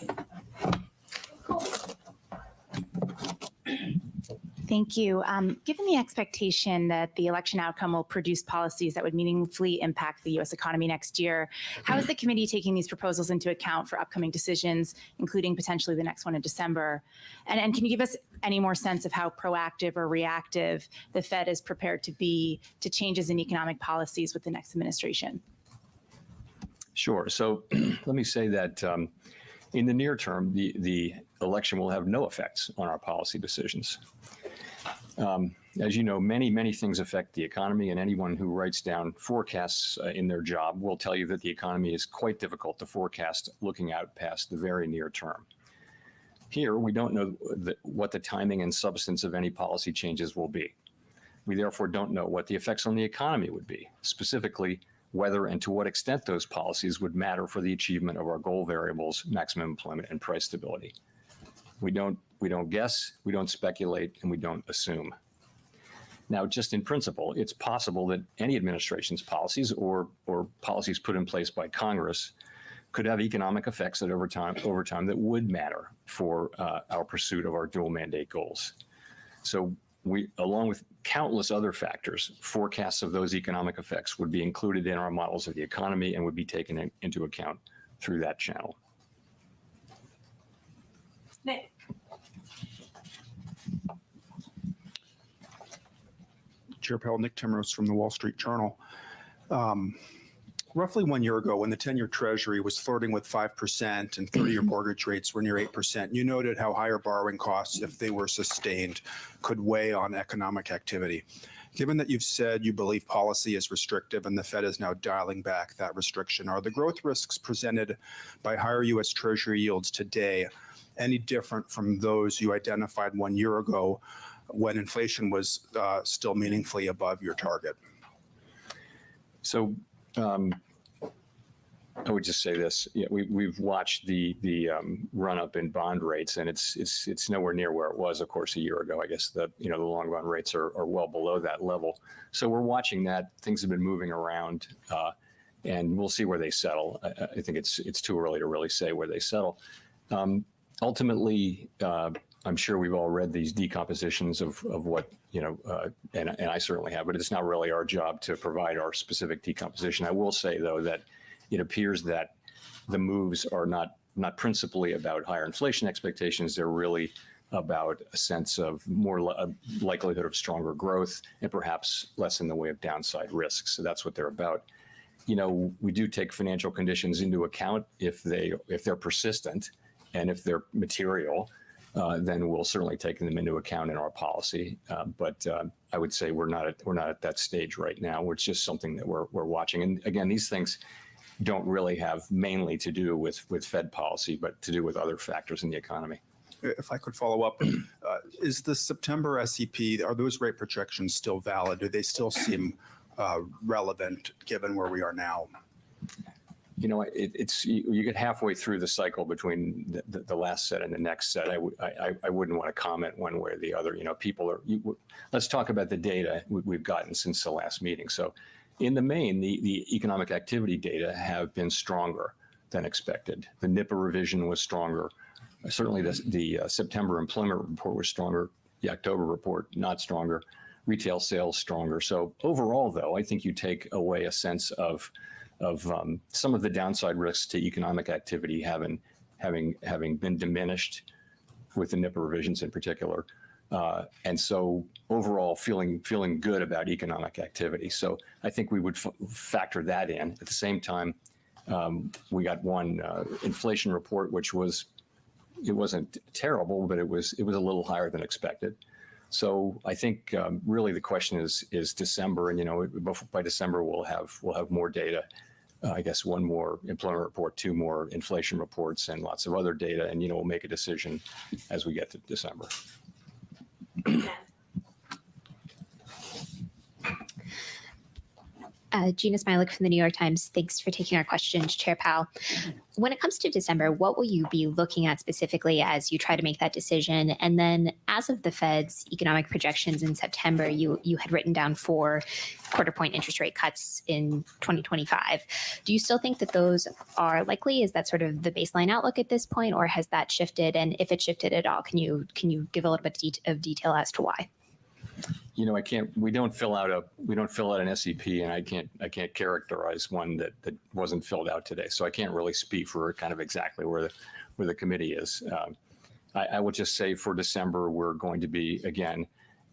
Thank you. Given the expectation that the election outcome will produce policies that would meaningfully impact the U.S. economy next year, how is the committee taking these proposals into account for upcoming decisions, including potentially the next one in December? And can you give us any more sense of how proactive or reactive the Fed is prepared to be to changes in economic policies with the next administration? Sure. So let me say that in the near term, the election will have no effects on our policy decisions. As you know, many things affect the economy, and anyone who writes down forecasts in their job will tell you that the economy is quite difficult to forecast looking out past the very near term. Here, we don't know what the timing and substance of any policy changes will be. We therefore don't know what the effects on the economy would be, specifically whether and to what extent those policies would matter for the achievement of our goal variables, maximum employment and price stability. We don't guess, we don't speculate, and we don't assume. Now, just in principle, it's possible that any administration's policies or policies put in place by Congress could have economic effects that over time that would matter for our pursuit of our dual mandate goals. So we, along with countless other factors, forecasts of those economic effects would be included in our models of the economy and would be taken into account through that channel. Nick. Chair Powell, Nick Timrose from the Wall Street Journal. Roughly 1 year ago, when the 10-year Treasury was flirting with 5% and 30-year mortgage rates were near 8%, you noted how higher borrowing costs, if they were sustained, could weigh on economic activity. Given that you've said you believe policy is restrictive and the Fed is now dialing back that restriction, are the growth risks presented by higher U.S. Treasury yields today any different from those you identified 1 year ago when inflation was still meaningfully above your target? So I would just say this: we've watched the run up in bond rates, and it's nowhere near where it was, of course, a year ago. I guess the long run rates are well below that level. So we're watching that. Things have been moving around, and we'll see where they settle. I think it's too early to really say where they settle. Ultimately, I'm sure we've all read these decompositions of what, and I certainly have, but it's not really our job to provide our specific decomposition. I will say, though, that it appears that the moves are not principally about higher inflation expectations. They're really about a sense of more likelihood of stronger growth and perhaps less in the way of downside risks. So that's what they're about. We do take financial conditions into account if they're persistent and if they're material. Then we'll certainly take them into account in our policy. But I would say we're not at that stage right now. It's just something that we're watching. And again, these things don't really have mainly to do with Fed policy, but to do with other factors in the economy. If I could follow up, is the September SEP, are those rate projections still valid? Do they still seem relevant given where we are now? You get halfway through the cycle between the last set and the next set. I wouldn't want to comment one way or the other. Let's talk about the data we've gotten since the last meeting. So in the main, the economic activity data have been stronger than expected. The NIPA revision was stronger. Certainly the September employment report was stronger. The October report, not stronger. Retail sales stronger. So overall, though, I think you take away a sense of some of the downside risks to economic activity having been diminished with the NIPA revisions in particular. And so overall feeling good about economic activity. So I think we would factor that in. At the same time, we got one inflation report, which it wasn't terrible, but it was a little higher than expected. So I think really the question is December, and by December we'll have more data. I guess one more employment report, two more inflation reports, and lots of other data, and we'll make a decision as we get to December. Gina Smilik from the New York Times. Thanks for taking our questions, Chair Powell. When it comes to December, what will you be looking at specifically as you try to make that decision? And then as of the Fed's economic projections in September, you had written down 4 quarter-point interest rate cuts in 2025. Do you still think that those are likely? Is that sort of the baseline outlook at this point, or has that shifted? And if it shifted at all, can you give a little bit of detail as to why? I can't. We don't fill out an SEP, and I can't characterize one that wasn't filled out today. So I can't really speak for kind of exactly where the committee is. I will just say for December, we're going to be, again,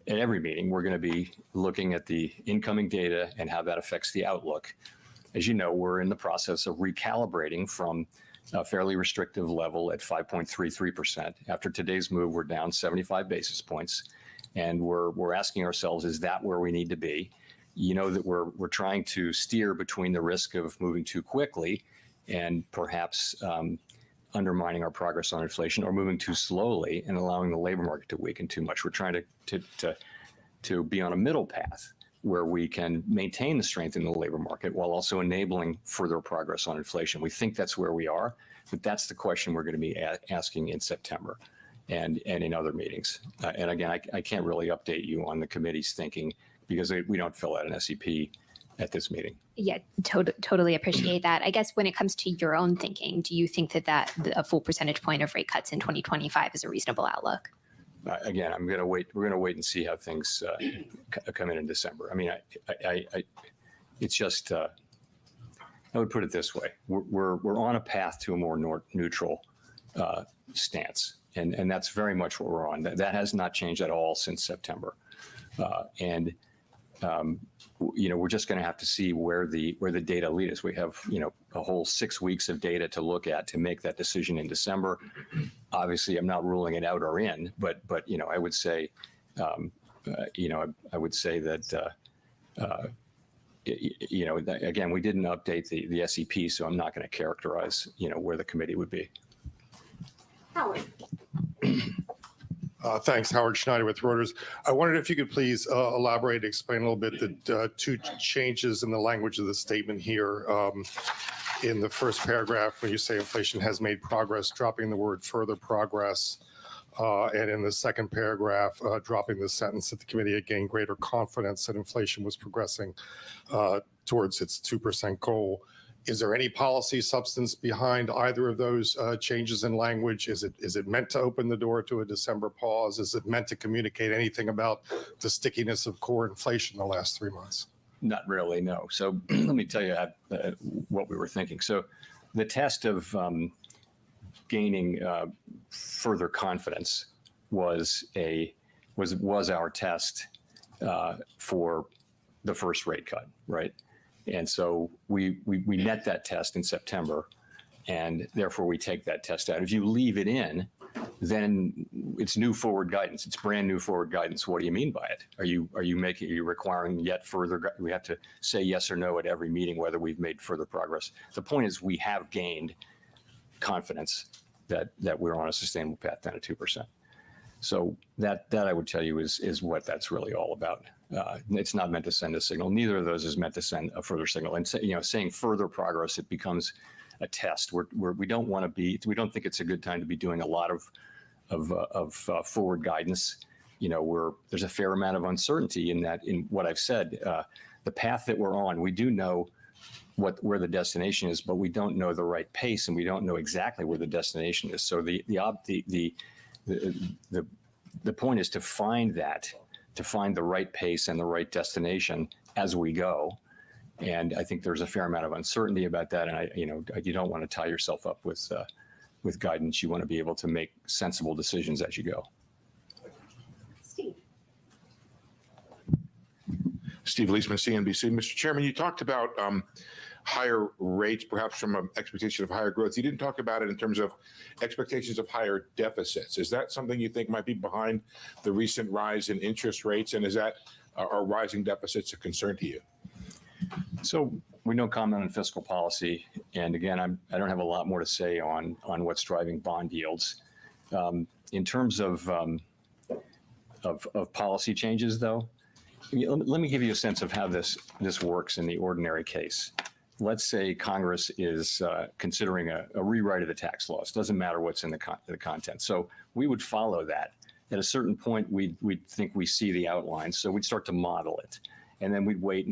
at every meeting, we're going to be looking at the incoming data and how that affects the outlook. As you know, we're in the process of recalibrating from a fairly restrictive level at 5.33%. After today's move, we're down 75 basis points. And we're asking ourselves, is that where we need to be? That we're trying to steer between the risk of moving too quickly and perhaps undermining our progress on inflation, or moving too slowly and allowing the labor market to weaken too much. We're trying to be on a middle path where we can maintain the strength in the labor market while also enabling further progress on inflation. We think that's where we are, but that's the question we're going to be asking in September. And in other meetings. And again, I can't really update you on the committee's thinking because we don't fill out an SEP at this meeting. Yeah, totally appreciate that. I guess when it comes to your own thinking, do you think that a full percentage point of rate cuts in 2025 is a reasonable outlook? Again, we're going to wait and see how things come in December. I mean, it's just, I would put it this way. We're on a path to a more neutral stance. And that's very much what we're on. That has not changed at all since September. We're just going to have to see where the data lead us. We have, a whole 6 weeks of data to look at to make that decision in December. Obviously, I'm not ruling it out or in, but I would say, I would say that, again, we didn't update the SEP, so I'm not going to characterize, where the committee would be. Howard. Thanks, Howard Schneider with Reuters. I wondered if you could please elaborate, explain a little bit the 2 changes in the language of the statement here. In the first paragraph, when you say inflation has made progress, dropping the word further progress. And in the second paragraph, dropping the sentence that the committee had gained greater confidence that inflation was progressing towards its 2% goal. Is there any policy substance behind either of those changes in language? Is it meant to open the door to a December pause? Is it meant to communicate anything about the stickiness of core inflation in the last 3 months? Not really, no. So let me tell you what we were thinking. So the test of gaining further confidence was our test for the first rate cut, right? And so we met that test in September, and therefore we take that test out. If you leave it in, then it's new forward guidance. It's brand new forward guidance. What do you mean by it? Are you requiring yet further? We have to say yes or no at every meeting whether we've made further progress. The point is we have gained confidence that we're on a sustainable path down to 2%. So that I would tell you is what that's really all about. It's not meant to send a signal. Neither of those is meant to send a further signal. And saying further progress, it becomes a test. We don't want to be. We don't think it's a good time to be doing a lot of forward guidance. There's a fair amount of uncertainty in that. In what I've said, the path that we're on, we do know where the destination is, but we don't know the right pace, and we don't know exactly where the destination is. So the point is to find the right pace and the right destination as we go. And I think there's a fair amount of uncertainty about that. And you don't want to tie yourself up with guidance. You want to be able to make sensible decisions as you go. Steve Leisman, CNBC. Mr. Chairman, you talked about higher rates, perhaps from an expectation of higher growth. You didn't talk about it in terms of expectations of higher deficits. Is that something you think might be behind the recent rise in interest rates? And is that are rising deficits a concern to you? So we don't comment on fiscal policy, and again, I don't have a lot more to say on what's driving bond yields. In terms of policy changes, though, let me give you a sense of how this works in the ordinary case. Let's say Congress is considering a rewrite of the tax laws. Doesn't matter what's in the content. So we would follow that. At a certain point, we'd think we see the outline, so we'd start to model it. And then we'd wait,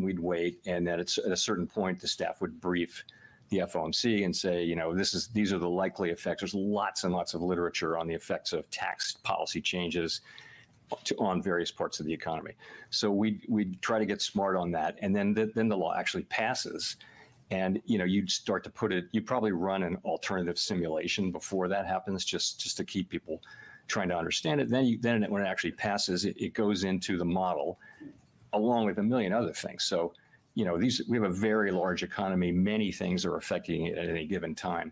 and then at a certain point, the staff would brief the FOMC and say, you know, these are the likely effects. There's lots and lots of literature on the effects of tax policy changes on various parts of the economy. So we'd try to get smart on that, and then the law actually passes. And you know, you'd start to put it. You probably run an alternative simulation before that happens, just to keep people trying to understand it. Then when it actually passes, it goes into the model, along with a million other things. So, you know, we have a very large economy. Many things are affecting it at any given time.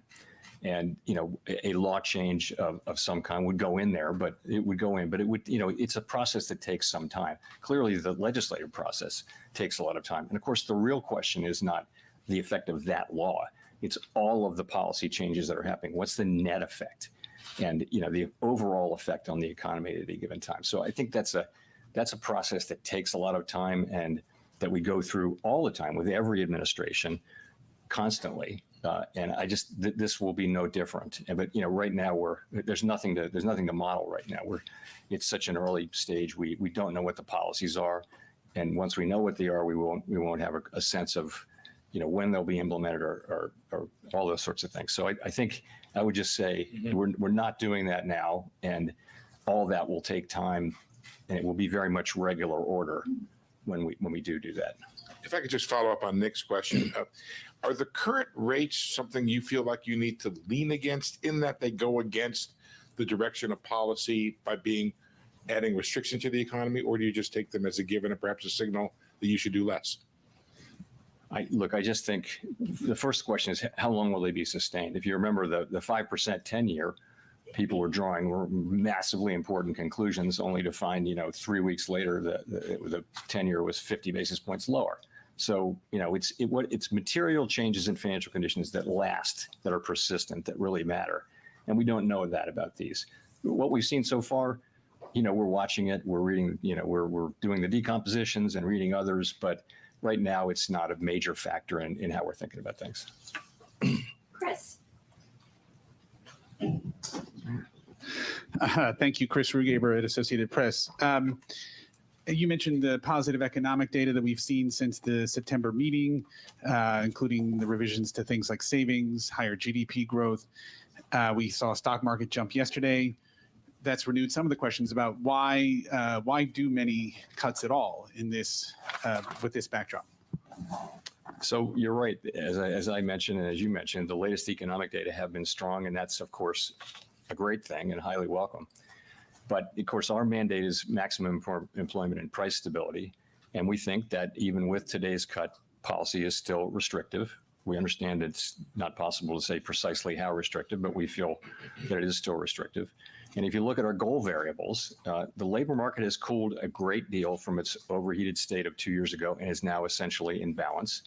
And, you know, a law change of some kind would go in there, but it would, you know, it's a process that takes some time. Clearly, the legislative process takes a lot of time. And of course, the real question is not the effect of that law. It's all of the policy changes that are happening. What's the net effect? And, you know, the overall effect on the economy at any given time. So I think that's a process that takes a lot of time and that we go through all the time with every administration constantly. And this will be no different. But, you know, right now there's nothing to model right now. It's such an early stage. We don't know what the policies are. And once we know what they are, we won't have a sense of, you know, when they'll be implemented or all those sorts of things. So I think I would just say we're not doing that now, and all that will take time, and it will be very much regular order when we do that. If I could just follow up on Nick's question, are the current rates something you feel like you need to lean against, in that they go against the direction of policy by adding restriction to the economy, or do you just take them as a given and perhaps a signal that you should do less? I just think the first question is, how long will they be sustained? If you remember the 5% 10-year, people were drawing massively important conclusions, only to find, you know, 3 weeks later the 10-year was 50 basis points lower. So, you know, it's material changes in financial conditions that last, that are persistent, that really matter. And we don't know that about these. What we've seen so far, you know, we're watching it, we're reading, you know, we're doing the decompositions and reading others, but right now it's not a major factor in how we're thinking about things. Chris. Thank you, Chris Rugaber at Associated Press. You mentioned the positive economic data that we've seen since the September meeting, including the revisions to things like savings, higher GDP growth. We saw a stock market jump yesterday. That's renewed some of the questions about why do many cuts at all in this with this backdrop. So you're right. As I mentioned, and as you mentioned, the latest economic data have been strong, and that's, of course, a great thing and highly welcome. But, of course, our mandate is maximum employment and price stability. And we think that even with today's cut, policy is still restrictive. We understand it's not possible to say precisely how restrictive, but we feel that it is still restrictive. And if you look at our goal variables, the labor market has cooled a great deal from its overheated state of 2 years ago and is now essentially in balance.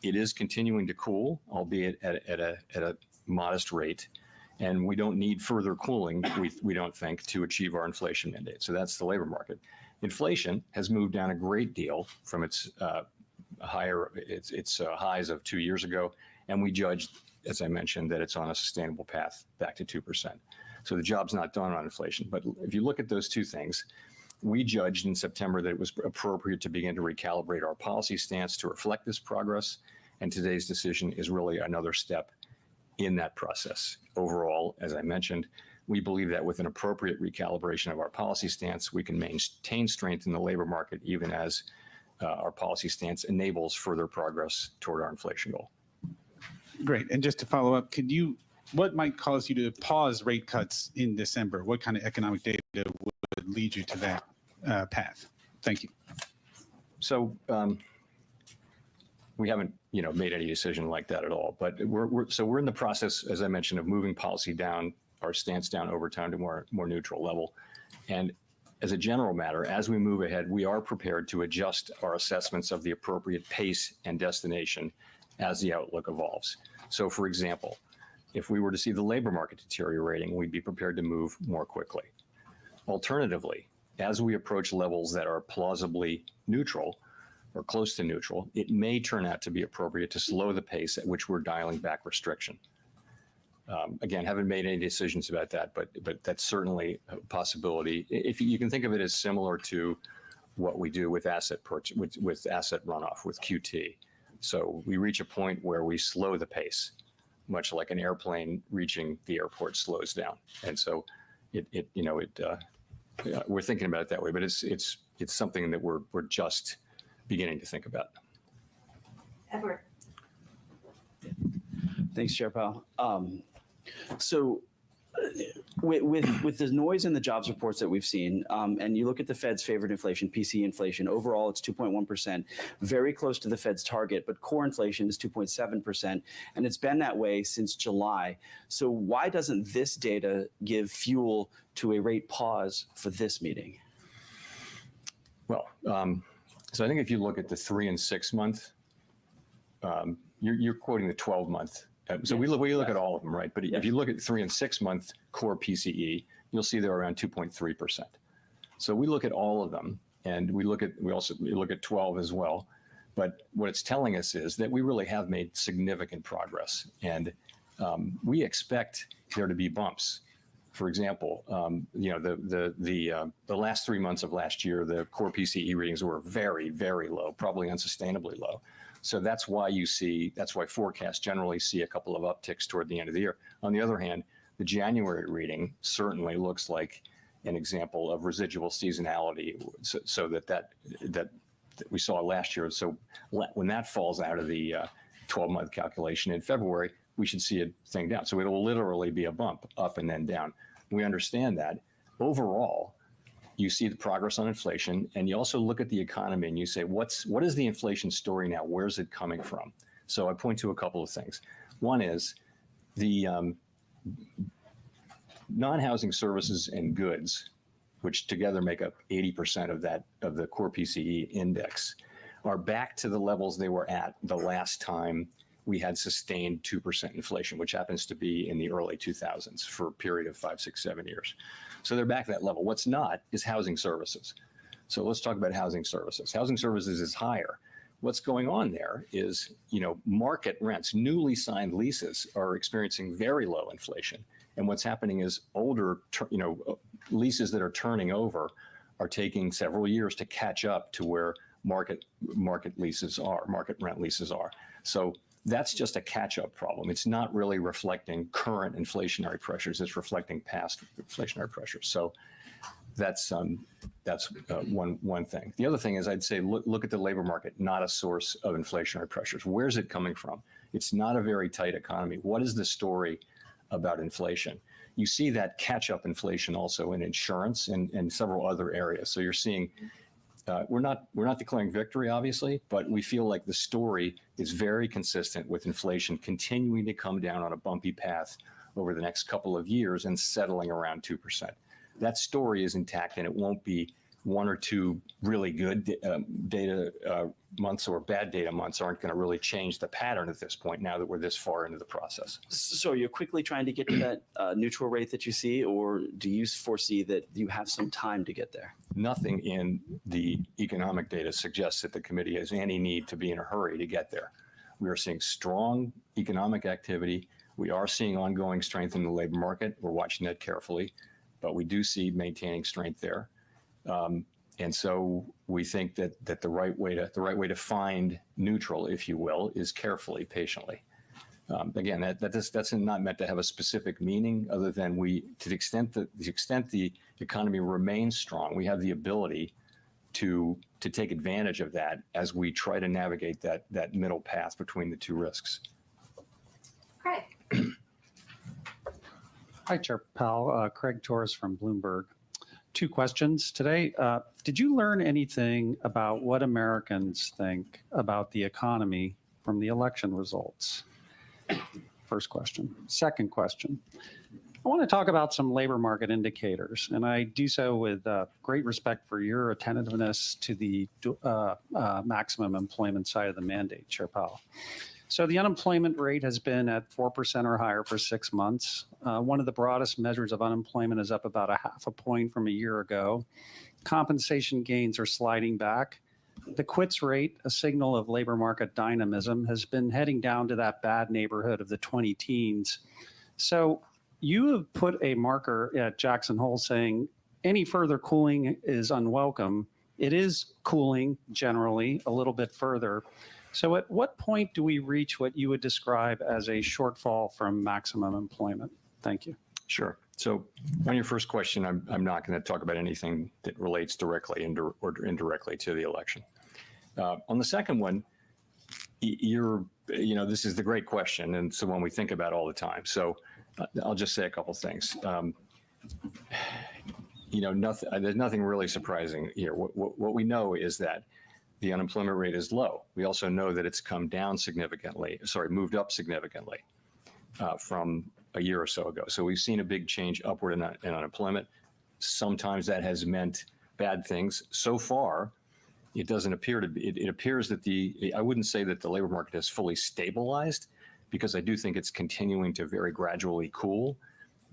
It is continuing to cool, albeit at a modest rate. And we don't need further cooling, we don't think, to achieve our inflation mandate. So that's the labor market. Inflation has moved down a great deal from its highs of 2 years ago. And we judged, as I mentioned, that it's on a sustainable path back to 2%. So the job's not done on inflation. But if you look at those two things, we judged in September that it was appropriate to begin to recalibrate our policy stance to reflect this progress. And today's decision is really another step in that process. Overall, as I mentioned, we believe that with an appropriate recalibration of our policy stance, we can maintain strength in the labor market, even as our policy stance enables further progress toward our inflation goal. Great. And just to follow up, what might cause you to pause rate cuts in December? What kind of economic data would lead you to that path? Thank you. So we haven't, made any decision like that at all. But we're in the process, as I mentioned, of moving policy down, our stance down over time to more neutral level. And as a general matter, as we move ahead, we are prepared to adjust our assessments of the appropriate pace and destination as the outlook evolves. So, for example, if we were to see the labor market deteriorating, we'd be prepared to move more quickly. Alternatively, as we approach levels that are plausibly neutral or close to neutral, it may turn out to be appropriate to slow the pace at which we're dialing back restriction. Again, haven't made any decisions about that, but that's certainly a possibility. If you can think of it as similar to what we do with asset purchase, with asset runoff, with QT. So we reach a point where we slow the pace, much like an airplane reaching the airport slows down. And so we're thinking about it that way, but it's something that we're just beginning to think about. Edward. Thanks, Chair Powell. So with the noise in the jobs reports that we've seen, and you look at the Fed's favorite inflation, PCE inflation, overall it's 2.1%, very close to the Fed's target, but core inflation is 2.7%, and it's been that way since July. So why doesn't this data give fuel to a rate pause for this meeting? Well, so I think if you look at the 3 and 6 month, you're quoting the 12-month. So we look at all of them, right? But if you look at 3 and 6 month core PCE, you'll see they're around 2.3%. So we look at all of them, and we look at 12 as well. But what it's telling us is that we really have made significant progress, and we expect there to be bumps. For example, the last 3 months of last year, the core PCE readings were very, very low, probably unsustainably low. So that's why forecasts generally see a couple of upticks toward the end of the year. On the other hand, the January reading certainly looks like an example of residual seasonality, so that we saw last year. So when that falls out of the 12-month calculation in February, we should see a thing down. So it'll literally be a bump up and then down. We understand that. Overall, you see the progress on inflation, and you also look at the economy and you say, what is the inflation story now? Where's it coming from? So I point to a couple of things. One is the non-housing services and goods, which together make up 80% of the core PCE index, are back to the levels they were at the last time we had sustained 2% inflation, which happens to be in the early 2000s for a period of 5, 6, 7 years. So they're back to that level. What's not is housing services. So let's talk about housing services. Housing services is higher. What's going on there is, market rents, newly signed leases are experiencing very low inflation. And what's happening is older, leases that are turning over are taking several years to catch up to where market leases are, market rent leases are. So that's just a catch-up problem. It's not really reflecting current inflationary pressures. It's reflecting past inflationary pressures. So that's one thing. The other thing is, I'd say look at the labor market, not a source of inflationary pressures. Where's it coming from? It's not a very tight economy. What is the story about inflation? You see that catch-up inflation also in insurance and several other areas. So you're seeing. We're not declaring victory, obviously, but we feel like the story is very consistent with inflation continuing to come down on a bumpy path over the next couple of years and settling around 2%. That story is intact, and it won't be 1 or 2 really good data months or bad data months aren't going to really change the pattern at this point now that we're this far into the process. So you're quickly trying to get to that neutral rate that you see, or do you foresee that you have some time to get there? Nothing in the economic data suggests that the committee has any need to be in a hurry to get there. We are seeing strong economic activity. We are seeing ongoing strength in the labor market. We're watching that carefully, but we do see maintaining strength there. And so we think that the right way to find neutral, if you will, is carefully, patiently. Again, that's not meant to have a specific meaning, other than to the extent the economy remains strong, we have the ability to take advantage of that as we try to navigate that middle path between the two risks. Craig. Hi, Chair Powell. Craig Torres from Bloomberg. two questions today. Did you learn anything about what Americans think about the economy from the election results? First question. Second question. I want to talk about some labor market indicators, and I do so with great respect for your attentiveness to the maximum employment side of the mandate, Chair Powell. So the unemployment rate has been at 4% or higher for 6 months. One of the broadest measures of unemployment is up about 0.5 point from a year ago. Compensation gains are sliding back. The quits rate, a signal of labor market dynamism, has been heading down to that bad neighborhood of the 20 teens. So you have put a marker at Jackson Hole saying any further cooling is unwelcome. It is cooling generally a little bit further. So at what point do we reach what you would describe as a shortfall from maximum employment? Thank you. Sure. So on your first question, I'm not going to talk about anything that relates directly or indirectly to the election. On the second one, this is the great question, and it's the one we think about all the time. So I'll just say a couple things. There's nothing really surprising here. What we know is that the unemployment rate is low. We also know that it's moved up significantly from a year or so ago. So we've seen a big change upward in unemployment. Sometimes that has meant bad things. So far, it doesn't appear to be. It appears that I wouldn't say that the labor market has fully stabilized, because I do think it's continuing to very gradually cool,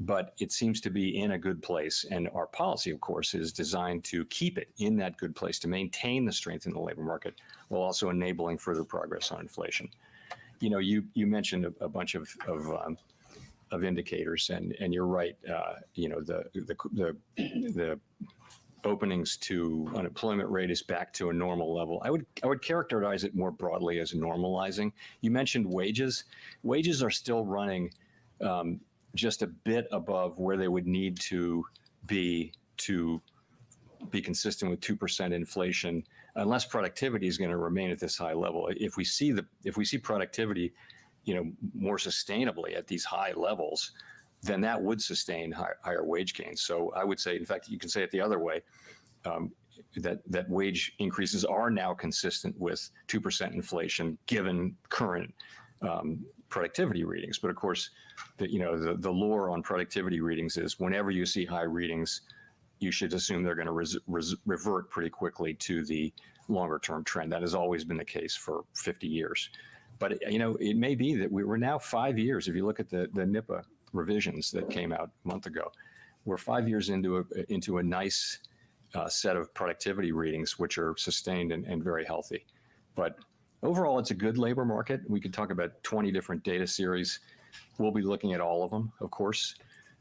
but it seems to be in a good place. And our policy, of course, is designed to keep it in that good place, to maintain the strength in the labor market while also enabling further progress on inflation. You mentioned a bunch of indicators, and you're right. The openings to unemployment rate is back to a normal level. I would characterize it more broadly as normalizing. You mentioned wages. Wages are still running just a bit above where they would need to be consistent with 2% inflation, unless productivity is going to remain at this high level. If we see productivity, more sustainably at these high levels, then that would sustain higher wage gains. So I would say, in fact, you can say it the other way, that wage increases are now consistent with 2% inflation given current productivity readings. But of course, the lore on productivity readings is whenever you see high readings, you should assume they're going to revert pretty quickly to the longer term trend. That has always been the case for 50 years. But it may be that we're now 5 years. If you look at the NIPA revisions that came out a month ago, we're 5 years into a nice set of productivity readings, which are sustained and very healthy. But overall, it's a good labor market. We could talk about 20 different data series. We'll be looking at all of them, of course.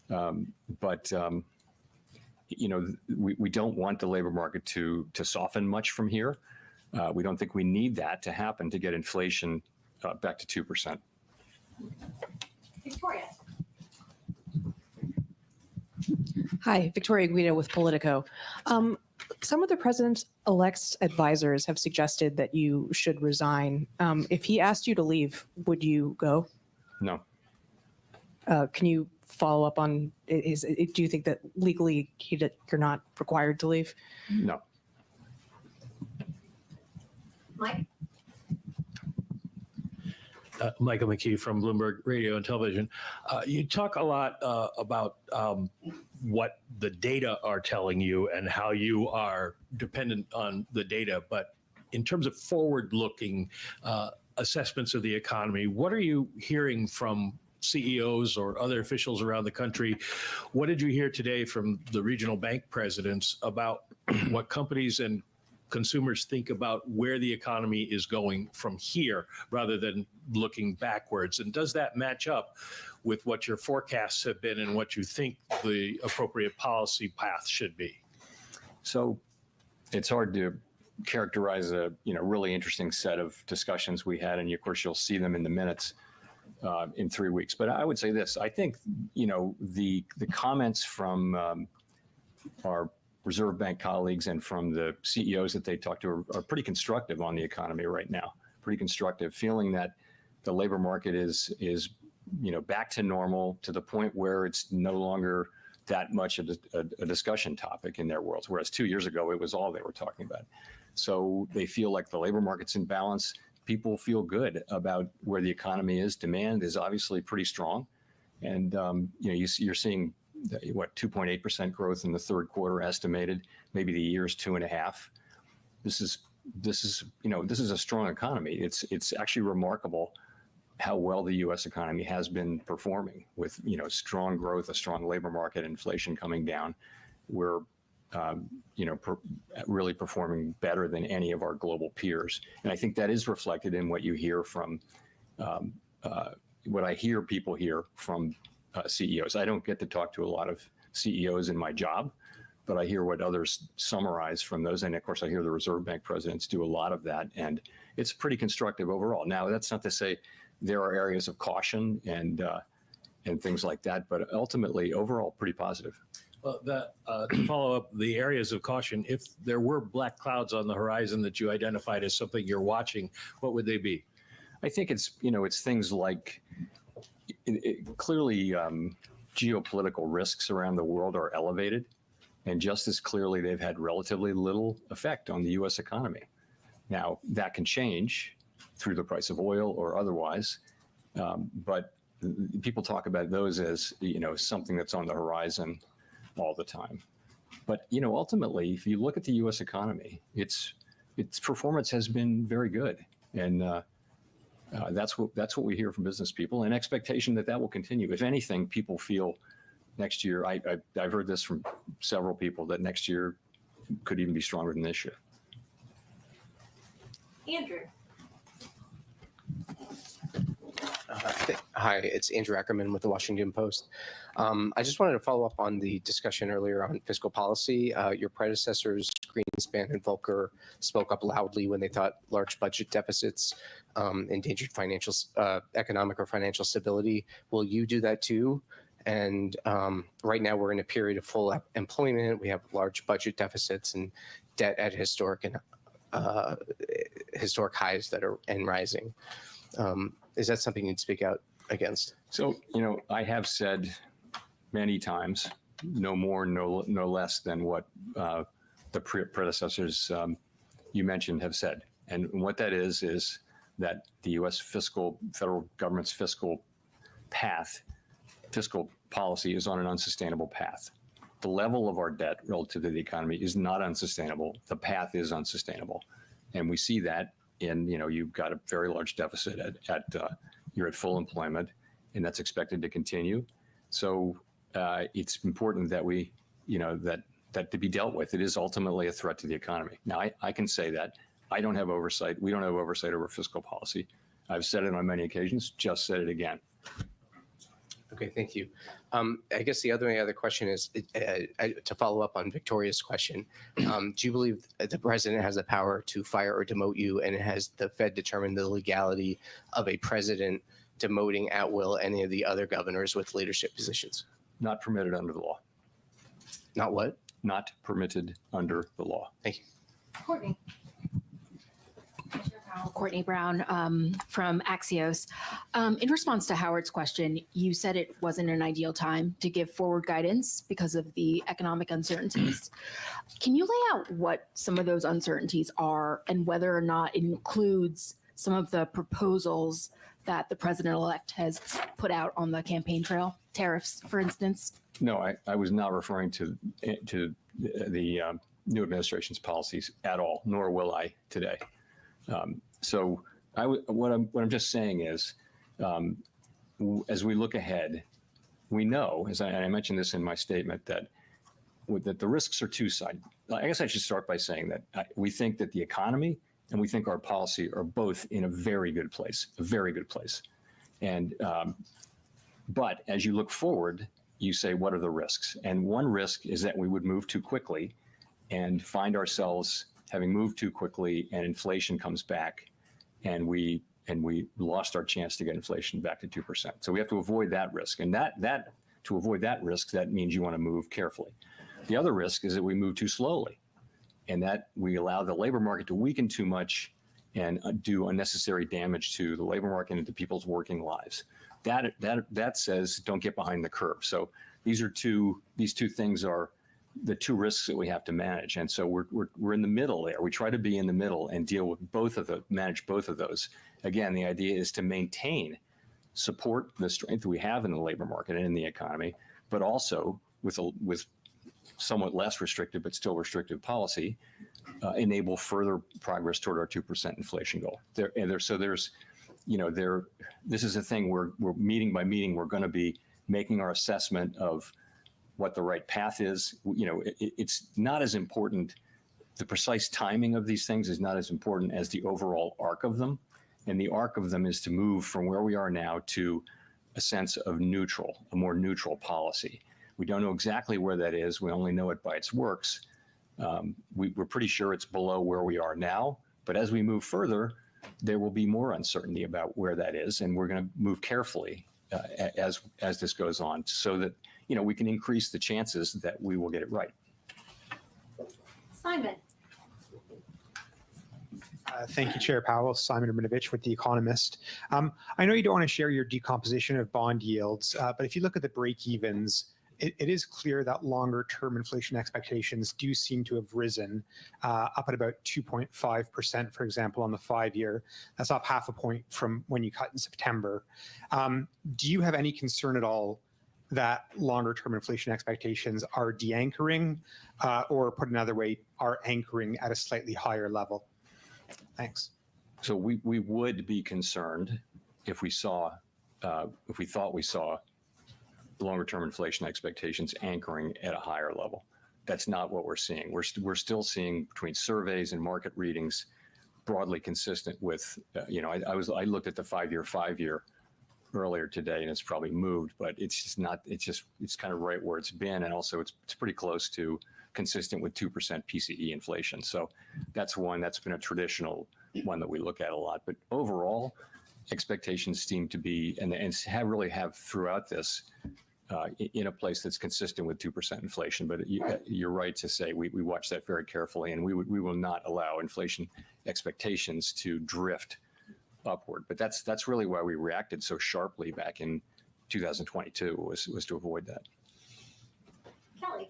But we don't want the labor market to soften much from here. We don't think we need that to happen to get inflation back to 2%. Victoria. Hi, Victoria Guido with Politico. Some of the president-elect's advisors have suggested that you should resign. If he asked you to leave, would you go? No. Can you follow up on, do you think that legally you're not required to leave? No. Mike? Michael McKee from Bloomberg Radio and Television. You talk a lot about what the data are telling you and how you are dependent on the data. But in terms of forward-looking assessments of the economy, what are you hearing from CEOs or other officials around the country? What did you hear today from the regional bank presidents about what companies and consumers think about where the economy is going from here rather than looking backwards? And does that match up with what your forecasts have been and what you think the appropriate policy path should be? So it's hard to characterize a really interesting set of discussions we had, and of course you'll see them in the minutes in 3 weeks. But I would say this: I think the comments from our Reserve Bank colleagues and from the CEOs that they talk to are pretty constructive on the economy right now. Pretty constructive, feeling that the labor market is back to normal, to the point where it's no longer that much of a discussion topic in their worlds, whereas 2 years ago, it was all they were talking about. So they feel like the labor market's in balance. People feel good about where the economy is. Demand is obviously pretty strong. And you're seeing, what, 2.8% growth in the third quarter estimated. Maybe the year's 2.5%. This is a strong economy. It's actually remarkable how well the U.S. economy has been performing with strong growth, a strong labor market, inflation coming down. We're really performing better than any of our global peers, and I think that is reflected in what you hear from what I hear people hear from CEOs. I don't get to talk to a lot of CEOs in my job, but I hear what others summarize from those. And of course, I hear the Reserve Bank presidents do a lot of that. And it's pretty constructive overall. Now, that's not to say there are areas of caution and things like that, but ultimately, overall, pretty positive. Well, to follow up the areas of caution, if there were black clouds on the horizon that you identified as something you're watching, what would they be? I think it's things like clearly geopolitical risks around the world are elevated. And just as clearly, they've had relatively little effect on the U.S. economy. Now, that can change through the price of oil or otherwise, but people talk about those as something that's on the horizon all the time. But ultimately, if you look at the U.S. economy, its performance has been very good, and that's what we hear from business people, and expectation that will continue. If anything, people feel next year, I've heard this from several people, that next year could even be stronger than this year. Andrew. Hi, it's Andrew Ackerman with the Washington Post. I just wanted to follow up on the discussion earlier on fiscal policy. Your predecessors, Greenspan and Volcker, spoke up loudly when they thought large budget deficits endangered economic or financial stability. Will you do that too? And right now we're in a period of full employment. We have large budget deficits and debt at historic highs that are rising. Is that something you'd speak out against? So, I have said many times, no more, no less than what the predecessors you mentioned have said. And what that is that the U.S. federal government's fiscal policy is on an unsustainable path. The level of our debt relative to the economy is not unsustainable. The path is unsustainable. And we see that in, you've got a very large deficit you're at full employment, and that's expected to continue. So it's important that we, that to be dealt with. It is ultimately a threat to the economy. Now, I can say that. I don't have oversight. We don't have oversight over fiscal policy. I've said it on many occasions, just said it again. Okay, thank you. I guess the other question is to follow up on Victoria's question. Do you believe the president has the power to fire or demote you, and has the Fed determined the legality of a president demoting at will any of the other governors with leadership positions? Not permitted under the law. Not what? Not permitted under the law. Thank you. Courtney. Courtney Brown from Axios. In response to Howard's question, you said it wasn't an ideal time to give forward guidance because of the economic uncertainties. Can you lay out what some of those uncertainties are and whether or not it includes some of the proposals that the president-elect has put out on the campaign trail, tariffs, for instance? No, I was not referring to the new administration's policies at all, nor will I today. What I'm just saying is, as we look ahead, we know, and I mentioned this in my statement, that the risks are two-sided. I guess I should start by saying that we think that the economy and we think our policy are both in a very good place, And but as you look forward, you say, what are the risks? And one risk is that we would move too quickly and find ourselves having moved too quickly, and inflation comes back, and we lost our chance to get inflation back to 2%. So we have to avoid that risk, and to avoid that risk, that means you want to move carefully. The other risk is that we move too slowly, and that we allow the labor market to weaken too much and do unnecessary damage to the labor market and to people's working lives. That says don't get behind the curve. So these two things are the two risks that we have to manage. And so we're in the middle there. We try to be in the middle and deal with manage both of those. Again, the idea is to support the strength we have in the labor market and in the economy, but also with somewhat less restrictive but still restrictive policy, enable further progress toward our 2% inflation goal. This is a thing we're meeting by meeting, we're going to be making our assessment of what the right path is. It's not as important. The precise timing of these things is not as important as the overall arc of them. And the arc of them is to move from where we are now to a sense of a more neutral policy. We don't know exactly where that is. We only know it by its works. We're pretty sure it's below where we are now. But as we move further, there will be more uncertainty about where that is. And we're going to move carefully as this goes on so that we can increase the chances that we will get it right. Simon. Thank you, Chair Powell. Simon Rabinovich with The Economist. I know you don't want to share your decomposition of bond yields, but if you look at the break-evens, it is clear that longer-term inflation expectations do seem to have risen up at about 2.5%, for example, on the 5-year. That's up half a point from when you cut in September. Do you have any concern at all that longer-term inflation expectations are de-anchoring, or put another way, are anchoring at a slightly higher level? Thanks. So we would be concerned if we thought we saw longer-term inflation expectations anchoring at a higher level. That's not what we're seeing. We're still seeing between surveys and market readings broadly consistent with. I looked at the 5-year earlier today, and it's probably moved, but it's just not. It's kind of right where it's been, and also it's pretty close to consistent with 2% PCE inflation. So that's one that's been a traditional one that we look at a lot. But overall, expectations seem to be and really have throughout this in a place that's consistent with 2% inflation. But you're right to say we watch that very carefully, and we will not allow inflation expectations to drift upward. But that's really why we reacted so sharply back in 2022 was to avoid that. Kelly.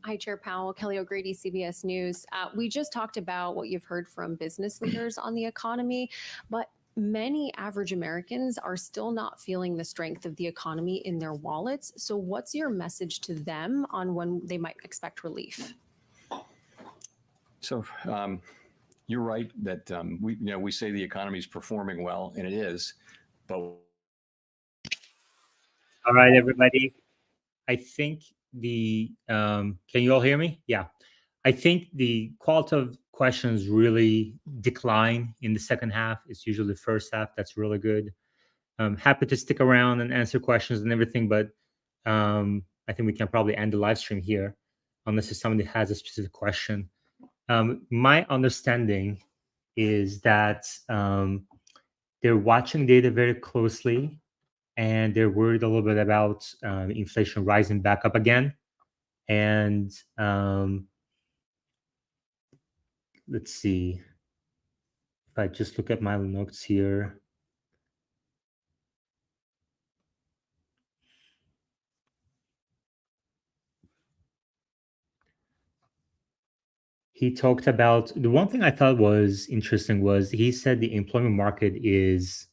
Hi, Chair Powell. Kelly O'Grady, CBS News. We just talked about what you've heard from business leaders on the economy, but many average Americans are still not feeling the strength of the economy in their wallets. So what's your message to them on when they might expect relief? So you're right that we say the economy is performing well, and it is, but. All right, everybody. I think can you all hear me? Yeah. I think the quality of questions really decline in the second half. It's usually the first half that's really good. I'm happy to stick around and answer questions and everything, but I think we can probably end the live stream here unless somebody has a specific question. My understanding is that they're watching data very closely, and they're worried a little bit about inflation rising back up again. And let's see. If I just look at my notes here. He talked about the one thing I thought was interesting was he said the employment market is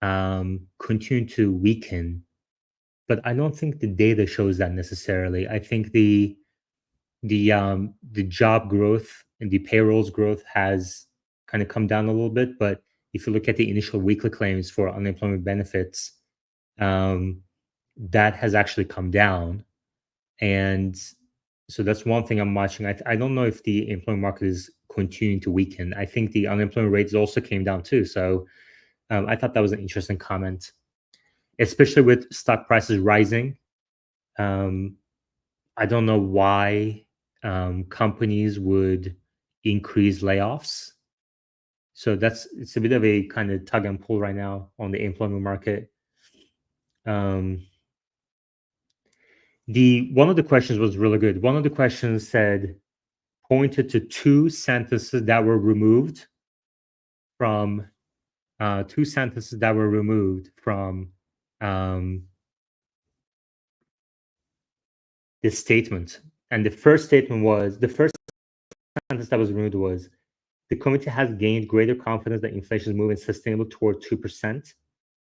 continuing to weaken, but I don't think the data shows that necessarily. I think the job growth and the payrolls growth has kind of come down a little bit, but if you look at the initial weekly claims for unemployment benefits, that has actually come down, and so that's one thing I'm watching. I don't know if the employment market is continuing to weaken. I think the unemployment rates also came down too. So I thought that was an interesting comment, especially with stock prices rising. I don't know why companies would increase layoffs. So it's a bit of a kind of tug and pull right now on the employment market. One of the questions was really good. One of the questions pointed to two sentences that were removed from this statement. And the first statement was, the first sentence that was removed was, the committee has gained greater confidence that inflation is moving sustainable toward 2%.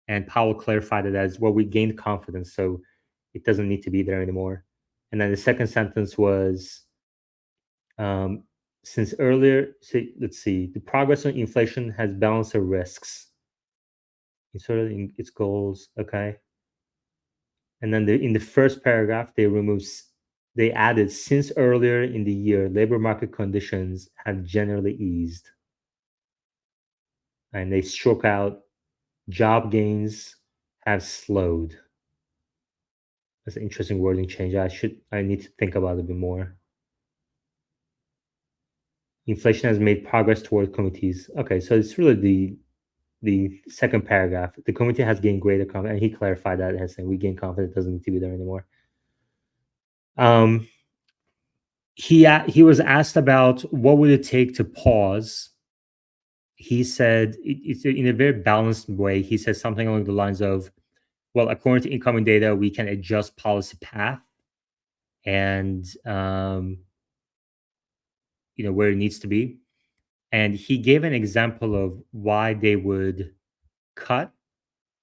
And Powell clarified it as, well, we gained confidence, so it doesn't need to be there anymore. And then the second sentence was, since earlier, let's see, the progress on inflation has balanced the risks. It's sort of in its goals, okay. And then in the first paragraph, they added, since earlier in the year, labor market conditions have generally eased. And they struck out, job gains have slowed. That's an interesting wording change. I need to think about it a bit more. Inflation has made progress toward committees. Okay, so it's really the second paragraph. The committee has gained greater confidence, and he clarified that as saying we gain confidence, doesn't need to be there anymore. He was asked about what would it take to pause. He said it's in a very balanced way. He said something along the lines of, well, according to incoming data, we can adjust policy path and where it needs to be. And he gave an example of why they would cut,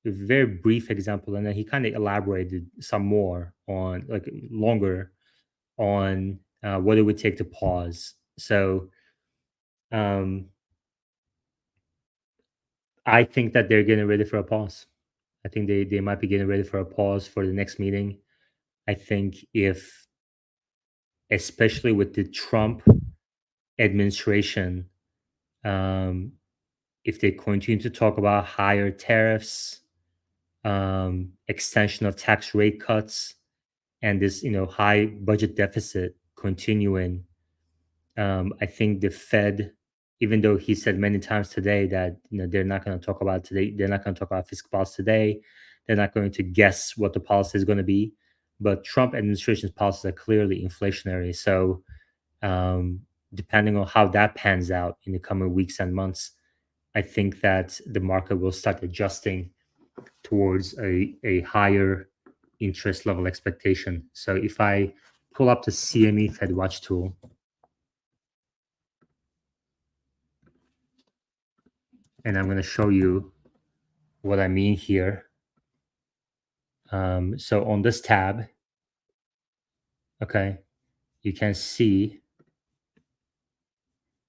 a very brief example, and then he kind of elaborated some more on, like, longer on what it would take to pause. So I think that they're getting ready for a pause. I think they might be getting ready for a pause for the next meeting. I think especially with the Trump administration, if they continue to talk about higher tariffs, extension of tax rate cuts, and this high budget deficit continuing, I think the Fed, even though he said many times today that they're not going to talk about fiscal policy today, they're not going to guess what the policy is going to be, but Trump administration's policies are clearly inflationary. So depending on how that pans out in the coming weeks and months, I think that the market will start adjusting towards a higher interest level expectation. So if I pull up the CME Fed Watch tool, and I'm going to show you what I mean here. So on this tab, okay, you can see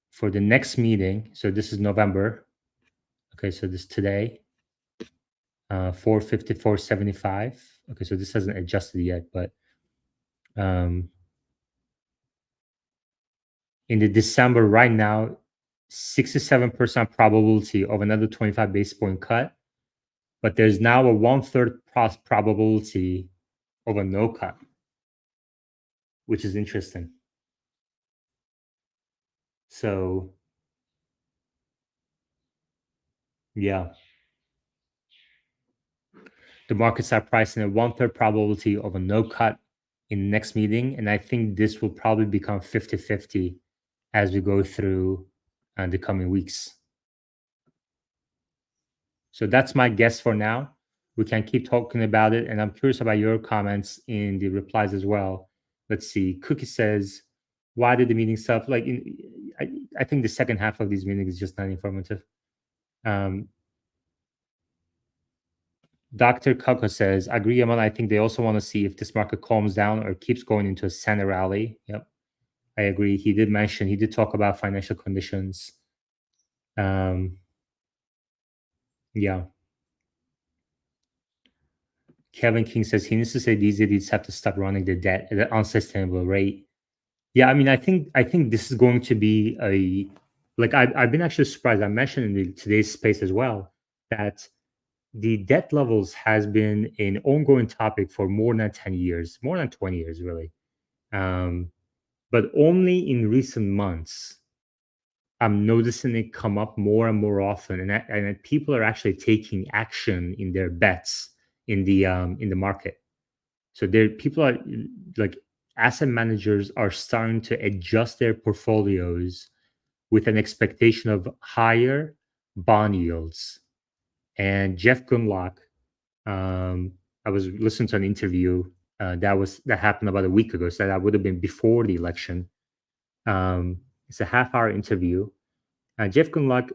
for the next meeting. So this is November. Okay, so this today, 454.75. Okay, so this hasn't adjusted yet, but in the December right now, 67% probability of another 25 basis point cut, but there's now a 1/3 probability of a no cut, which is interesting. So, yeah, the markets are pricing a 1/3 probability of a no cut in the next meeting, and I think this will probably become 50-50 as we go through the coming weeks. So that's my guess for now. We can keep talking about it, and I'm curious about your comments in the replies as well. Let's see. Cookie says, "Why did the meeting stop?" Like, I think the second half of these meetings is just not informative. Dr. Coco says, "Agree, Yaman. I think they also want to see if this market calms down or keeps going into a Santa rally." Yep, I agree. He did talk about financial conditions. Yeah. Kevin King says he needs to say these idiots have to stop running the debt at an unsustainable rate. Yeah, I mean, I think this is going to be I've been actually surprised. I mentioned in today's space as well that the debt levels has been an ongoing topic for more than 10 years, more than 20 years, really. But only in recent months, I'm noticing it come up more and more often, and people are actually taking action in their bets in the market. So people are like, asset managers are starting to adjust their portfolios with an expectation of higher bond yields. And Jeff Gundlach, I was listening to an interview that happened about a week ago, so that would have been before the election. It's a half-hour interview. Jeff Gundlach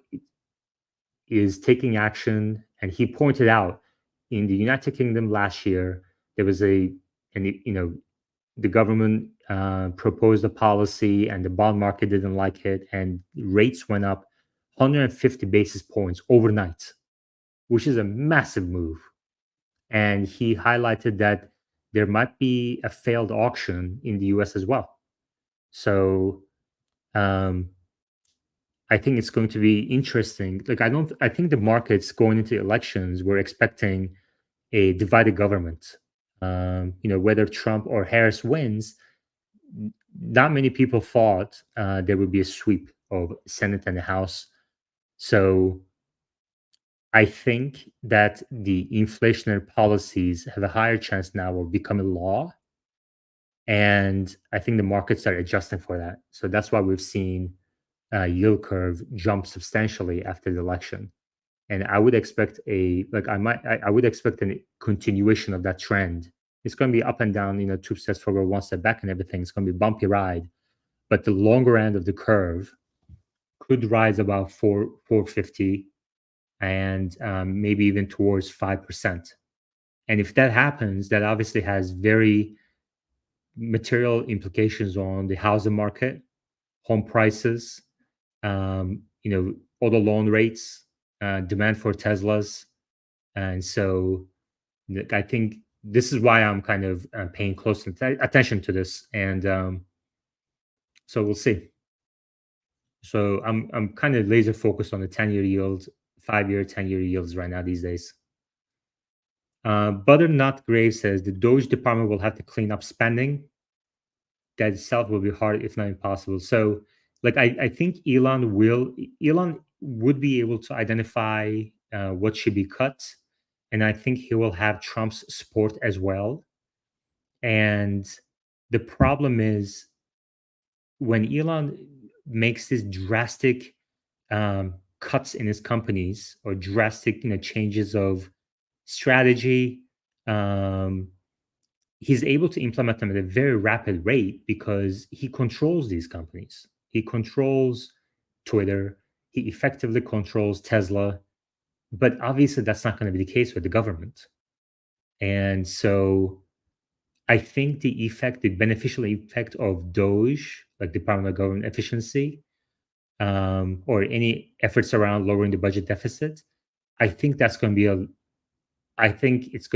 is taking action, and he pointed out in the United Kingdom last year there was the government proposed a policy, and the bond market didn't like it, and rates went up 150 basis points overnight, which is a massive move. And he highlighted that there might be a failed auction in the US as well. So I think it's going to be interesting. Like, I think the markets going into elections were expecting a divided government. Whether Trump or Harris wins, not many people thought there would be a sweep of Senate and the House. So I think that the inflationary policies have a higher chance now of becoming law. And I think the markets are adjusting for that. So that's why we've seen yield curve jump substantially after the election. And I would expect I would expect a continuation of that trend. It's going to be up and down, 2 steps forward, 1 step back, and everything. It's going to be a bumpy ride. But the longer end of the curve could rise about 450 and maybe even towards 5%. And if that happens, that obviously has very material implications on the housing market, home prices, auto loan rates, demand for Teslas. And so I think this is why I'm kind of paying close attention to this. And so we'll see. So I'm kind of laser focused on the 10-year yield, 5-year, 10-year yields right now these days. Butternut Grave says the Doge department will have to clean up spending. That itself will be hard, if not impossible. So, I think Elon would be able to identify what should be cut, and I think he will have Trump's support as well. And the problem is when Elon makes these drastic cuts in his companies or drastic changes of strategy, he's able to implement them at a very rapid rate because he controls these companies. He controls Twitter. He effectively controls Tesla. But obviously, that's not going to be the case with the government. And so I think the beneficial effect of Doge, like Department of Government Efficiency, or any efforts around lowering the budget deficit, I think it's going to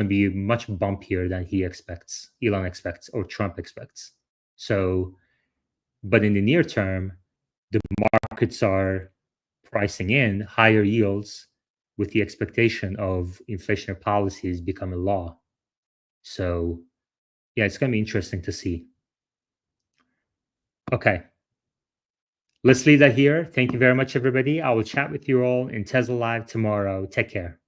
be much bumpier than Elon expects, or Trump expects. So, but in the near term, the markets are pricing in higher yields with the expectation of inflationary policies becoming law. So, yeah, it's going to be interesting to see. Okay. Let's leave that here. Thank you very much, everybody. I will chat with you all in Tesla Live tomorrow. Take care.